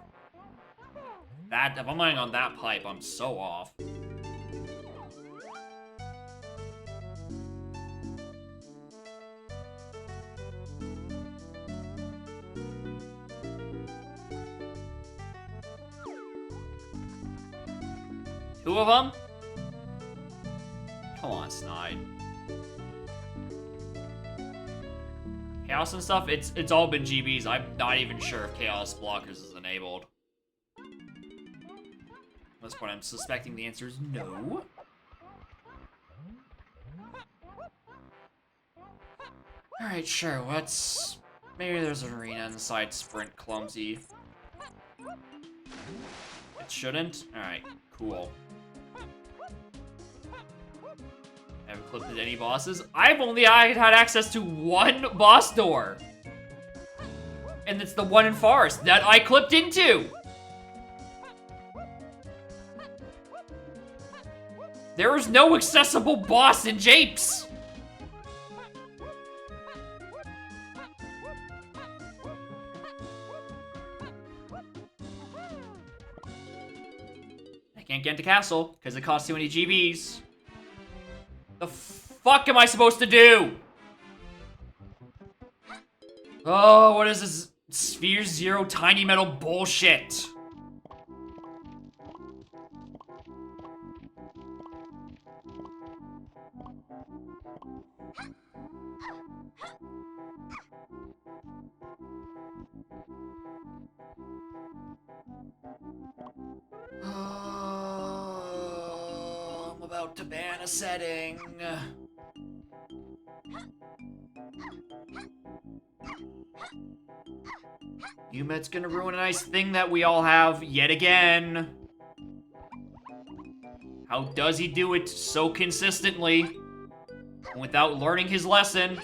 If I'm landing on that pipe, I'm so off. Two of them? Come on, Snide. Chaos and stuff, it's all been GBs. I'm not even sure if Chaos Blockers is enabled. At this point, I'm suspecting the answer is no. Alright, sure, let's... Maybe there's an arena inside Sprint Clumsy. It shouldn't? Alright, cool. Haven't clipped any bosses. I've only had access to one boss door. And it's the one in Forest that I clipped into. There is no accessible boss in Japes. I can't get into castle because it costs too many GBs. The fuck am I supposed to do? Oh, what is this Sphere Zero tiny metal bullshit? I'm about to ban a setting. Yumet's gonna ruin a nice thing that we all have yet again. How does he do it so consistently without learning his lesson?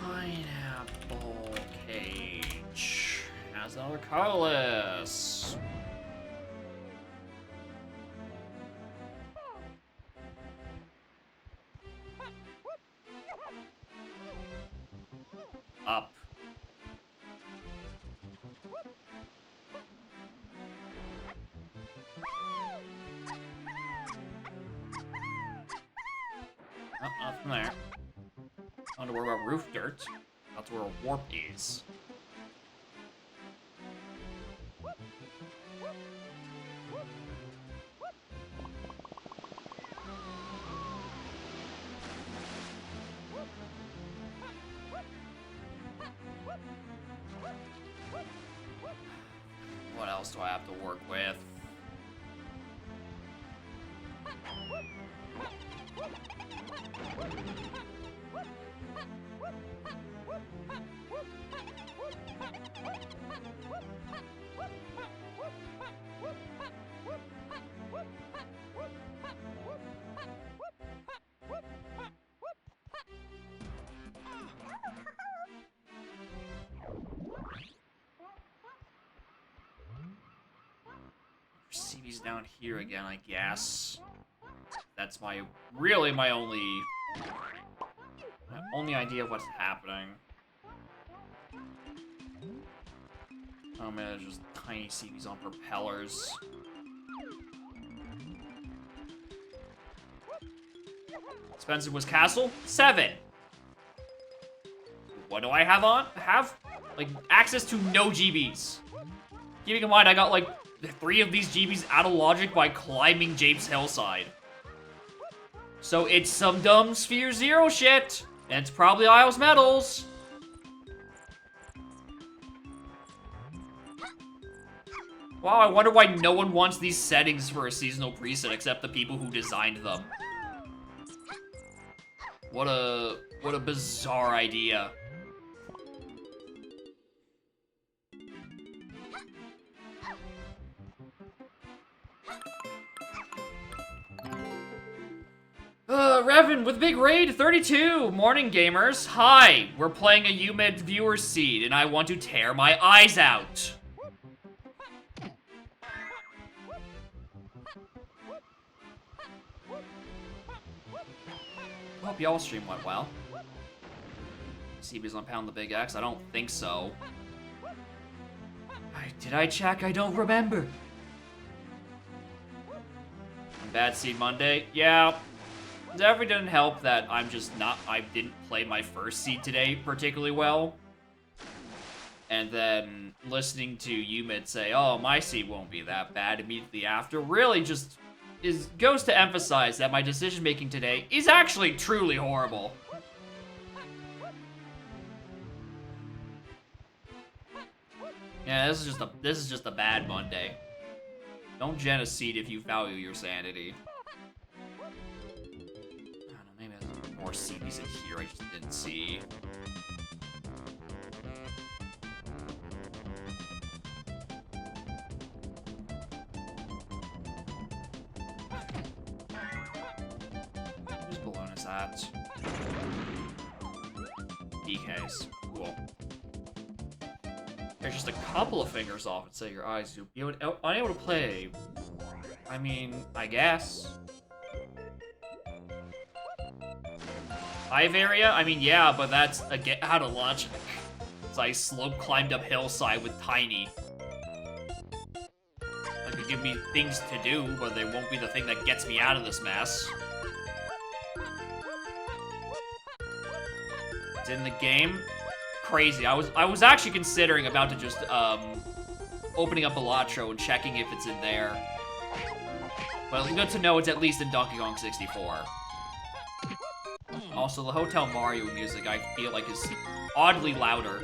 Pineapple Cage has another colorless. Up. Oh, nothing there. Not to worry about roof dirt. That's where a warp is. What else do I have to work with? CB's down here again, I guess. That's really my only idea of what's happening. Oh man, there's just tiny CBs on propellers. Expensive was castle? 7. What do I have on? Like, access to no GBs. Keeping in mind, I got like 3 of these GBs out of logic by climbing Japes Hillside. So it's some dumb Sphere Zero shit. And it's probably Isles Metals. Wow, I wonder why no one wants these settings for a seasonal preset except the people who designed them. What a bizarre idea. Revan with Big Raid 32. Morning, gamers. Hi, we're playing a UMid viewer seed, and I want to tear my eyes out. Hope y'all's stream went well. CB's on Pound the Big X? I don't think so. Did I check? I don't remember. Bad Seed Monday? Yeah. Definitely didn't help that I'm just not... I didn't play my first seed today particularly well. And then listening to UMid say, oh, my seed won't be that bad immediately after, really just goes to emphasize that my decision-making today is actually truly horrible. Yeah, this is just a bad Monday. Don't gen a seed if you value your sanity. I don't know, maybe there's more CDs in here I just didn't see. Whose balloon is that? DK's. Cool. There's just a couple of fingers off and say your eyes. You're unable to play. I mean, I guess. Hive area? I mean, yeah, but that's out of logic. So I slope climbed up hillside with Tiny. Like, they give me things to do, but they won't be the thing that gets me out of this mess. It's in the game. Crazy. I was actually considering about to just opening up Elatro and checking if it's in there. But it's good to know it's at least in Donkey Kong 64. Also, the Hotel Mario music I feel like is oddly louder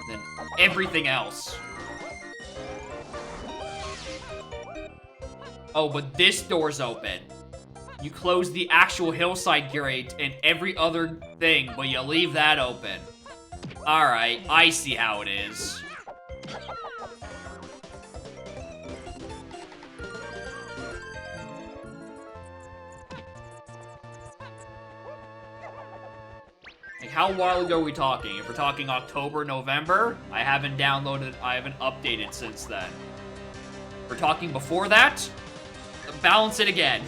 than everything else. Oh, but this door's open. You close the actual hillside grate and every other thing, but you leave that open. Alright, I see how it is. Like, how while ago are we talking? If we're talking October, November, I haven't updated since then. If we're talking before that, balance it again.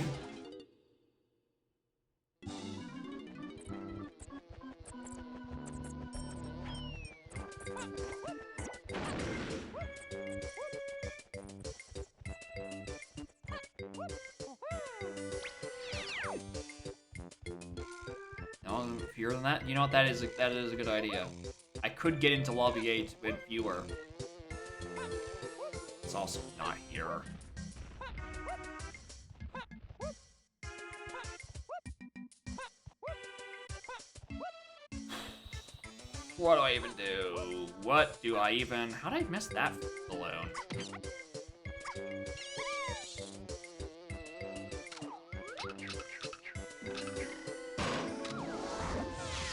No, fewer than that? You know what? That is a good idea. I could get into Lobby 8 with viewer. It's also not here. What do I even do? What do I even... How did I miss that balloon?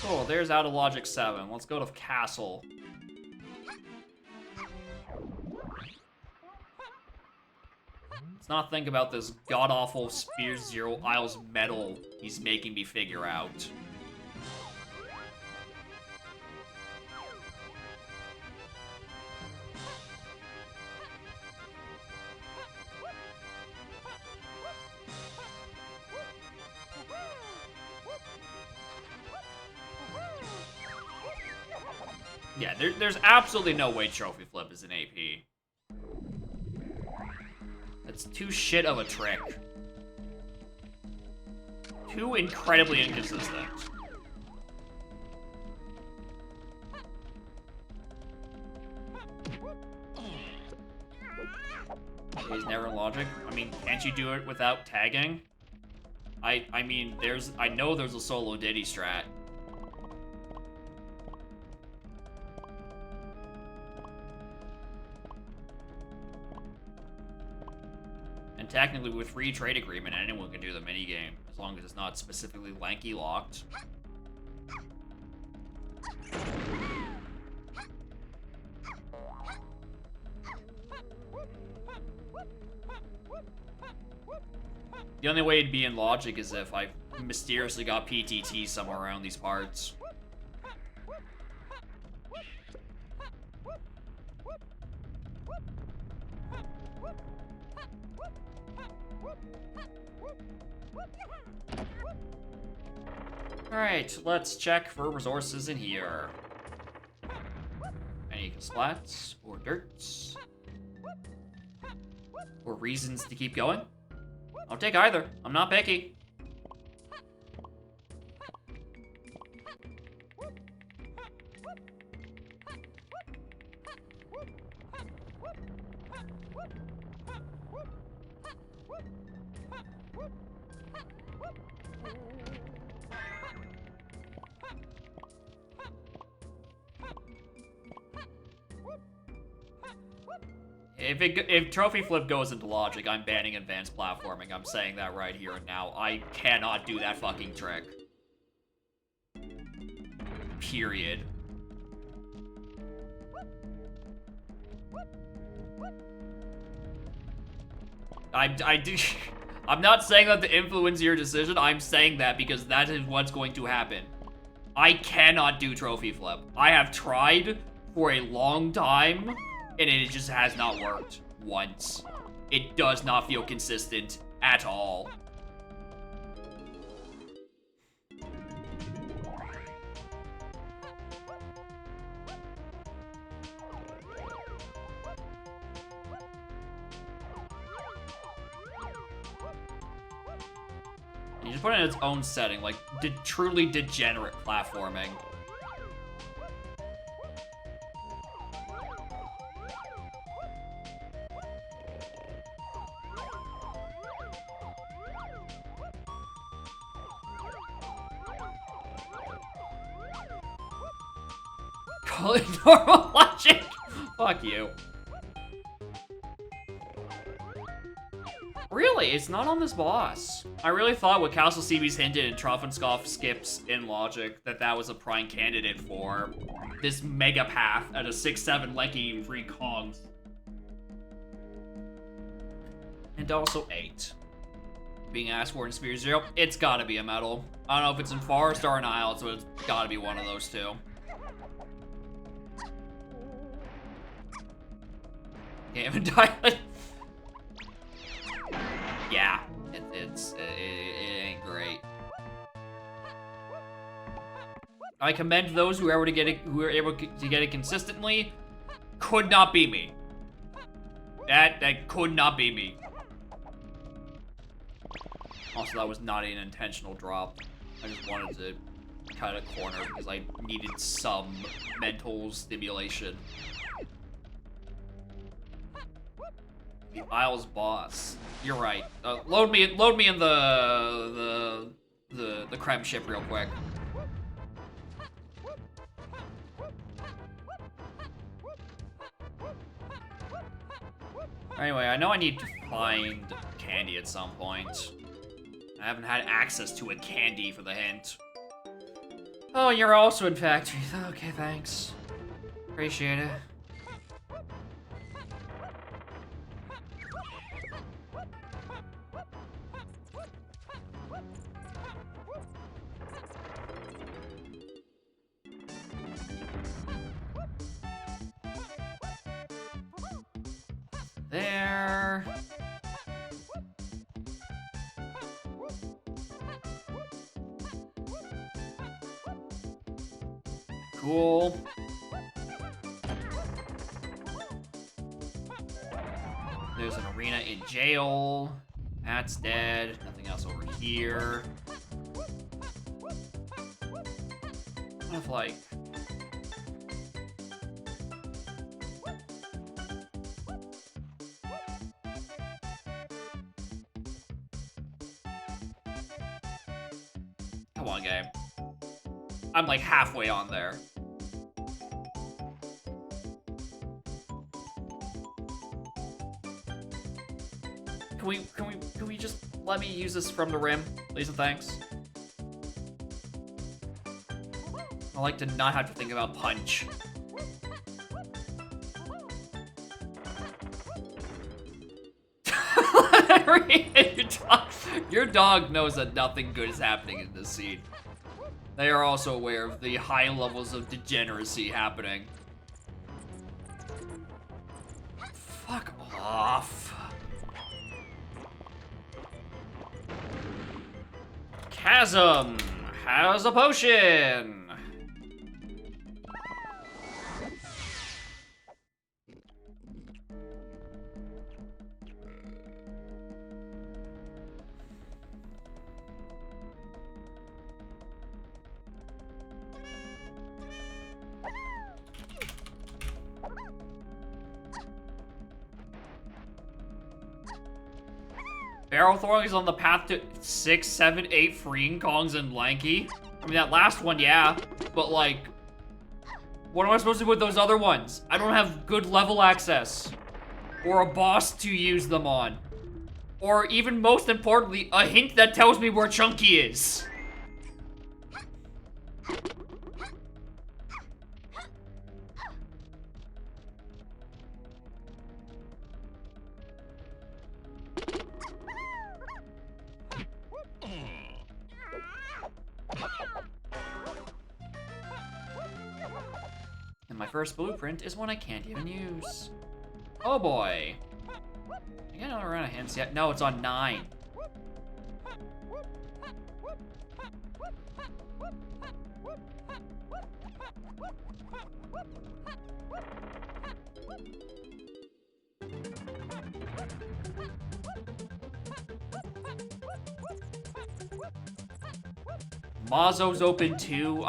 Cool, there's Out of Logic 7. Let's go to Castle. Let's not think about this god-awful Spear Zero Isles metal he's making me figure out. Yeah, there's absolutely no way Trophy Flip is an AP. That's too shit of a trick. Too incredibly inconsistent. He's never in Logic. I mean, can't you do it without tagging? I mean, I know there's a solo Diddy strat. technically with free trade agreement, anyone can do the minigame, as long as it's not specifically lanky locked. The only way it'd be in logic is if I mysteriously got PTT somewhere around these parts. Alright, let's check for resources in here. Any splats or dirts? Or reasons to keep going? I'll take either. I'm not picky. If Trophy Flip goes into logic, I'm banning advanced platforming. I'm saying that right here and now. I cannot do that fucking trick. Period. I'm not saying that to influence your decision. I'm saying that because that is what's going to happen. I cannot do Trophy Flip. I have tried for a long time, and it just has not worked once. It does not feel consistent at all. You just put it in its own setting, like truly degenerate platforming. Call it normal logic. Fuck you. Really? It's not on this boss. I really thought what Castle CB's hinted and Troffenskoff skips in logic that was a prime candidate for this mega path at a 6-7 lanky free Kongs. And also 8. Being asked for in Sphere Zero, it's gotta be a medal. I don't know if it's in Forest or in Isles, but it's gotta be one of those two. Game and Diamond. Yeah, it ain't great. I commend those who are able to get it consistently. Could not be me. That could not be me. Also, that was not an intentional drop. I just wanted to cut a corner because I needed some mental stimulation. The Isles boss. You're right. Load me in the creme ship real quick. Anyway, I know I need to find candy at some point. I haven't had access to a candy for the hint. Oh, you're also in factory. Okay, thanks. Appreciate it. There. Cool. There's an arena in jail. That's dead. Nothing else over here. What if, like... Come on, game. I'm like halfway on there. Can we just let me use this from the rim, please and thanks? I like to not have to think about punch. Your dog knows that nothing good is happening in this scene. They are also aware of the high levels of degeneracy happening. Fuck off. Chasm has a potion. Barrel throwing is on the path to 6, 7, 8 freeing Kongs and Lanky. I mean, that last one, yeah. But, like, what am I supposed to do with those other ones? I don't have good level access. Or a boss to use them on. Or even most importantly, a hint that tells me where Chunky is. And my first blueprint is one I can't even use. Oh boy. I got another round of hints yet? No, it's on 9. Mazo's open too.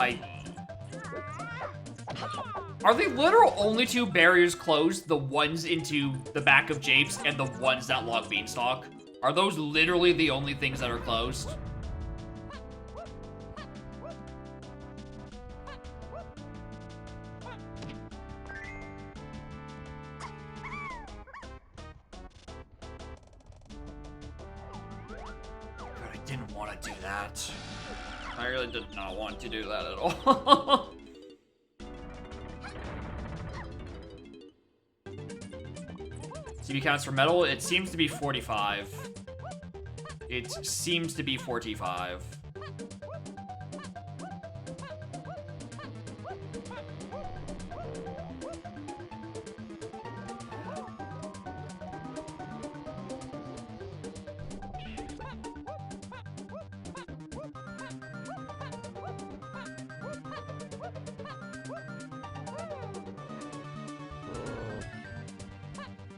Are the literal only 2 barriers closed the ones into the back of Japes and the ones that lock Beanstalk? Are those literally the only things that are closed? God, I didn't want to do that. I really did not want to do that at all. CB counts for metal, it seems to be 45. It seems to be 45.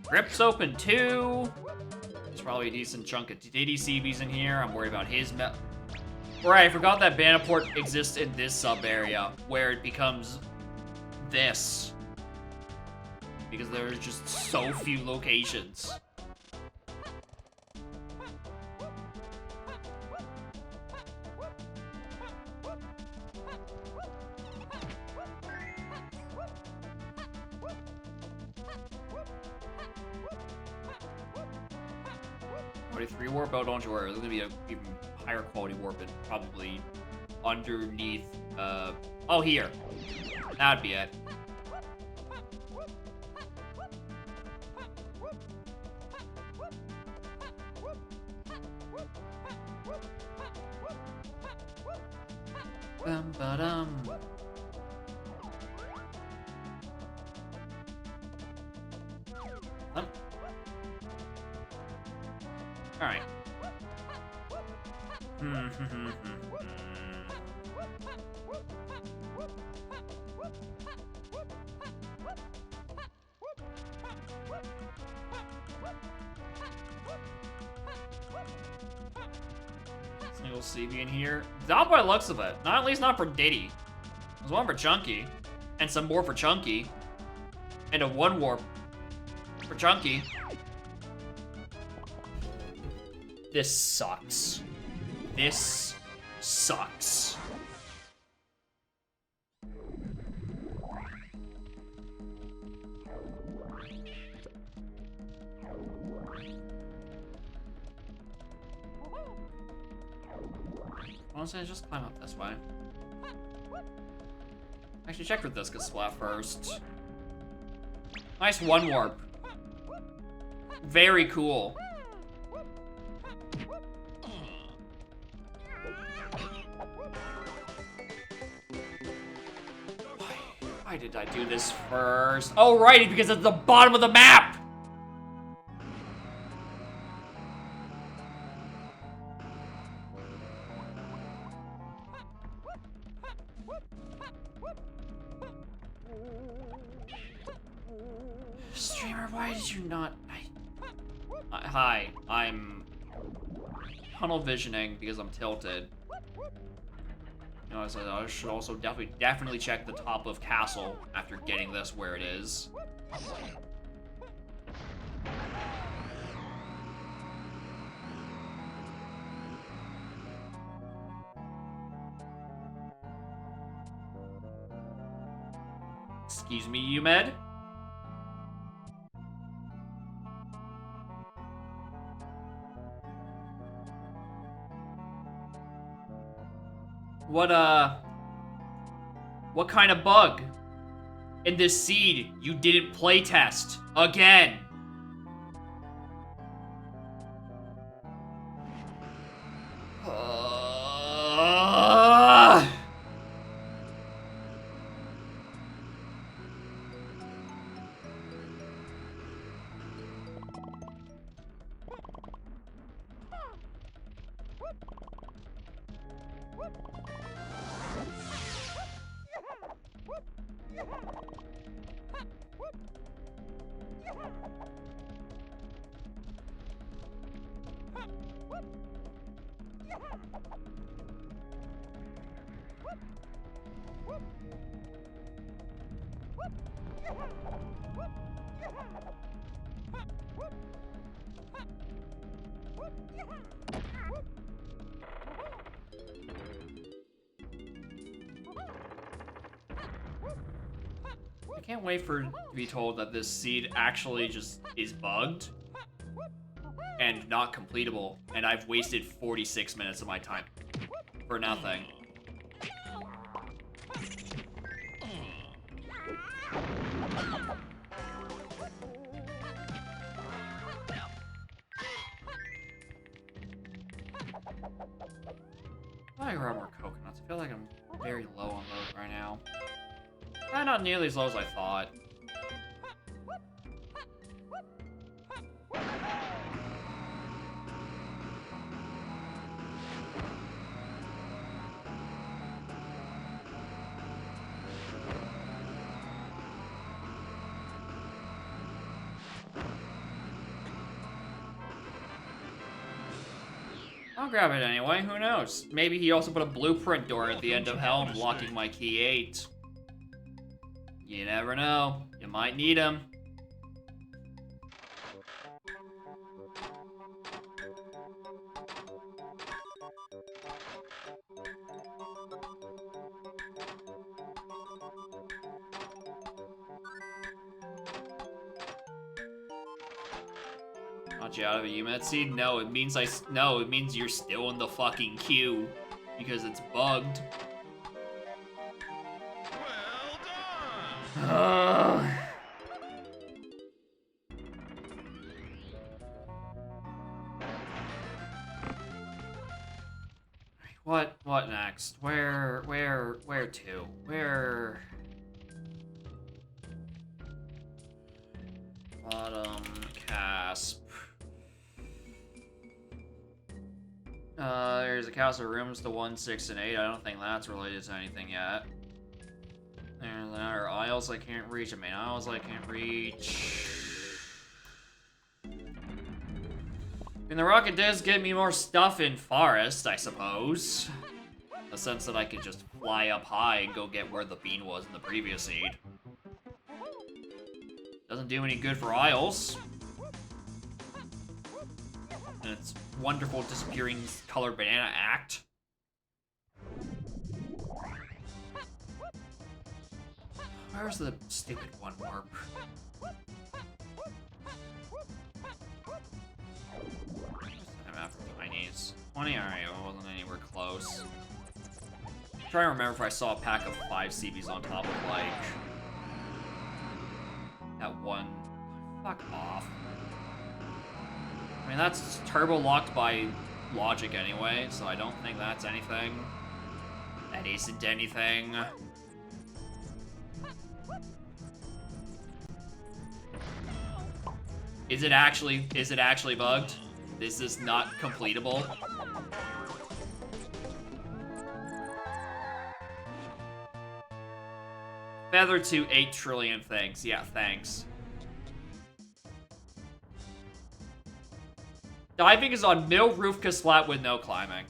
Grip's open too. There's probably a decent chunk of DDCBs in here. I'm worried about his Right, I forgot that Banaport exists in this sub-area, where it becomes this. Because there's just so few locations. Already 3 warp? Oh, don't you worry. There's gonna be a even higher quality warp and probably underneath, oh, here. That'd be it. Ba-dum. Huh? Alright. Single CB in here. Not by the looks of it. Not at least not for Diddy. There's one for Chunky. And some more for Chunky. And a 1 warp for Chunky. This sucks. This sucks. Honestly, just climb up this way. Actually, check for this splat first. Nice one warp. Very cool. Why did I do this first? Oh, right, because it's the bottom of the map! Streamer, why did you not... Hi, I'm tunnel visioning because I'm tilted. You know, I should also definitely check the top of castle after getting this where it is. Excuse me, Umed? What kind of bug in this seed you didn't playtest again? I can't wait to be told that this seed actually just is bugged and not completable, and I've wasted 46 minutes of my time for nothing. I grab more coconuts. I feel like I'm very low on those right now. Not nearly as low as I thought. I'll grab it anyway, who knows? Maybe he also put a blueprint door at the end of Hell blocking my key 8. You never know. You might need him. Not you out of it, Umed Seed? No, it means it means you're still in the fucking queue because it's bugged. What next? Where to? Where? Bottom Casp. There's a castle rooms to 1, 6, and 8. I don't think that's related to anything yet. There's another aisles I can't reach. I mean, aisles I can't reach. And the rocket does give me more stuff in Forest, I suppose. In the sense that I could just fly up high and go get where the bean was in the previous seed. Doesn't do any good for aisles. And its wonderful disappearing colored banana act. Where's the stupid one warp? I'm after Chinese. 20, alright, I wasn't anywhere close. I'm trying to remember if I saw a pack of 5 CBs on top of, like, that one. Fuck off. I mean, that's turbo locked by logic anyway, so I don't think that's anything. That isn't anything. Is it actually bugged? This is not completable. Feather to 8 trillion things. Yeah, thanks. Diving is on mill roof cause flat with no climbing.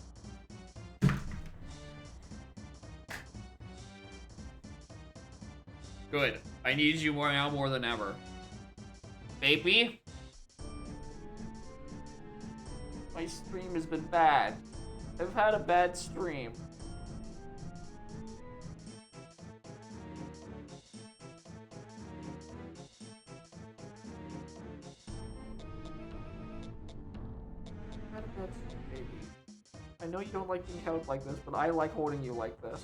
Good. I need you now more than ever. Baby? My stream has been bad. I've had a bad stream. Baby. I know you don't like being held like this, but I like holding you like this.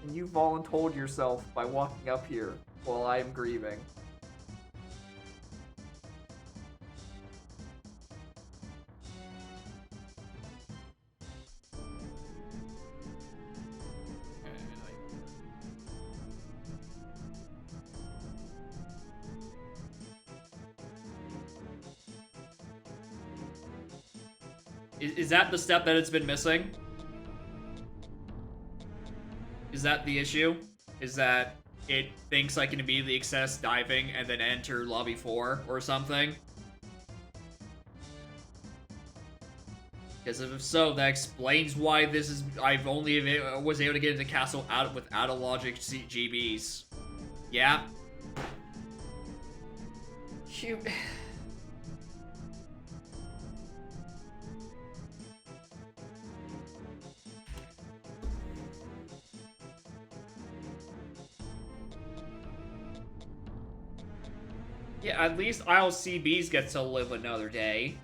And you voluntold yourself by walking up here while I am grieving. Is that the step that it's been missing? Is that the issue? Is that it thinks I can immediately access diving and then enter lobby 4 or something? Because if so, that explains why this is. I've only was able to get into castle without a logic GBs. Yeah. Shoot. Yeah, at least ILCBs gets to live another day.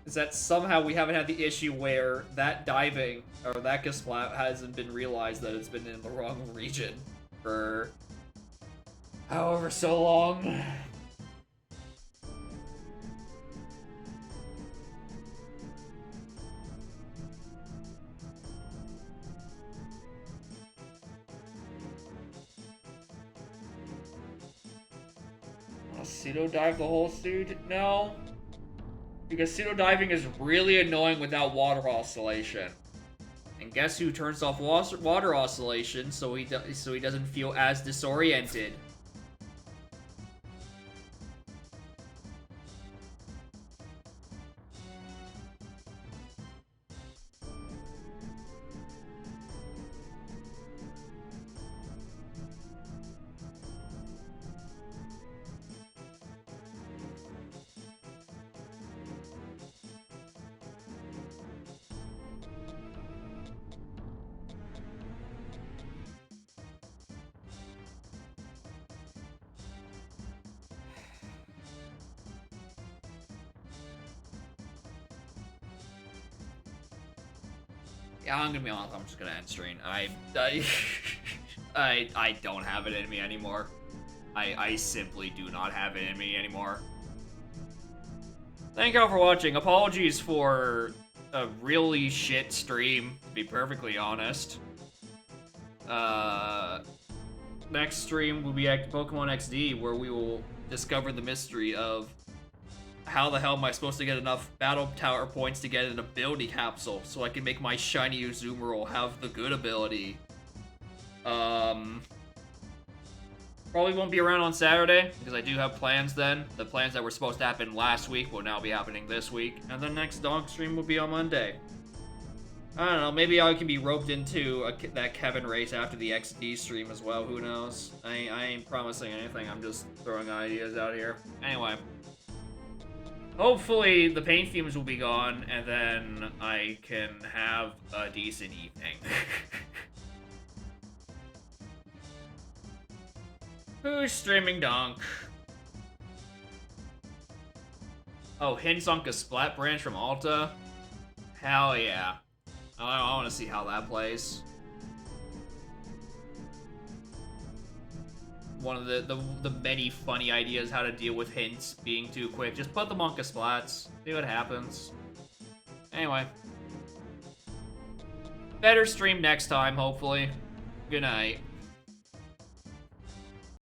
Is that somehow we haven't had the issue where that diving, or that Gesplat hasn't been realized that it's been in the wrong region for however so long. Pseudo dive the whole suit? No. Because pseudo diving is really annoying without water oscillation. And guess who turns off water oscillation so he doesn't feel as disoriented? Yeah, I'm gonna be honest, I'm just gonna end stream. I don't have it in me anymore. I simply do not have it in me anymore. Thank y'all for watching. Apologies for a really shit stream, to be perfectly honest. Next stream will be at Pokemon XD, where we will discover the mystery of how the hell am I supposed to get enough battle tower points to get an ability capsule so I can make my shiny Azumarill have the good ability. Probably won't be around on Saturday because I do have plans then. The plans that were supposed to happen last week will now be happening this week. And the next dog stream will be on Monday. I don't know, maybe I can be roped into that Kevin race after the XD stream as well, who knows? I ain't promising anything, I'm just throwing ideas out here. Anyway. Hopefully the pain fumes will be gone, and then I can have a decent evening. Who's streaming Donk? Oh, hints on Splat branch from Alta? Hell yeah. I want to see how that plays. One of the many funny ideas how to deal with hints being too quick. Just put them on Splats. See what happens. Anyway. Better stream next time, hopefully. Good night.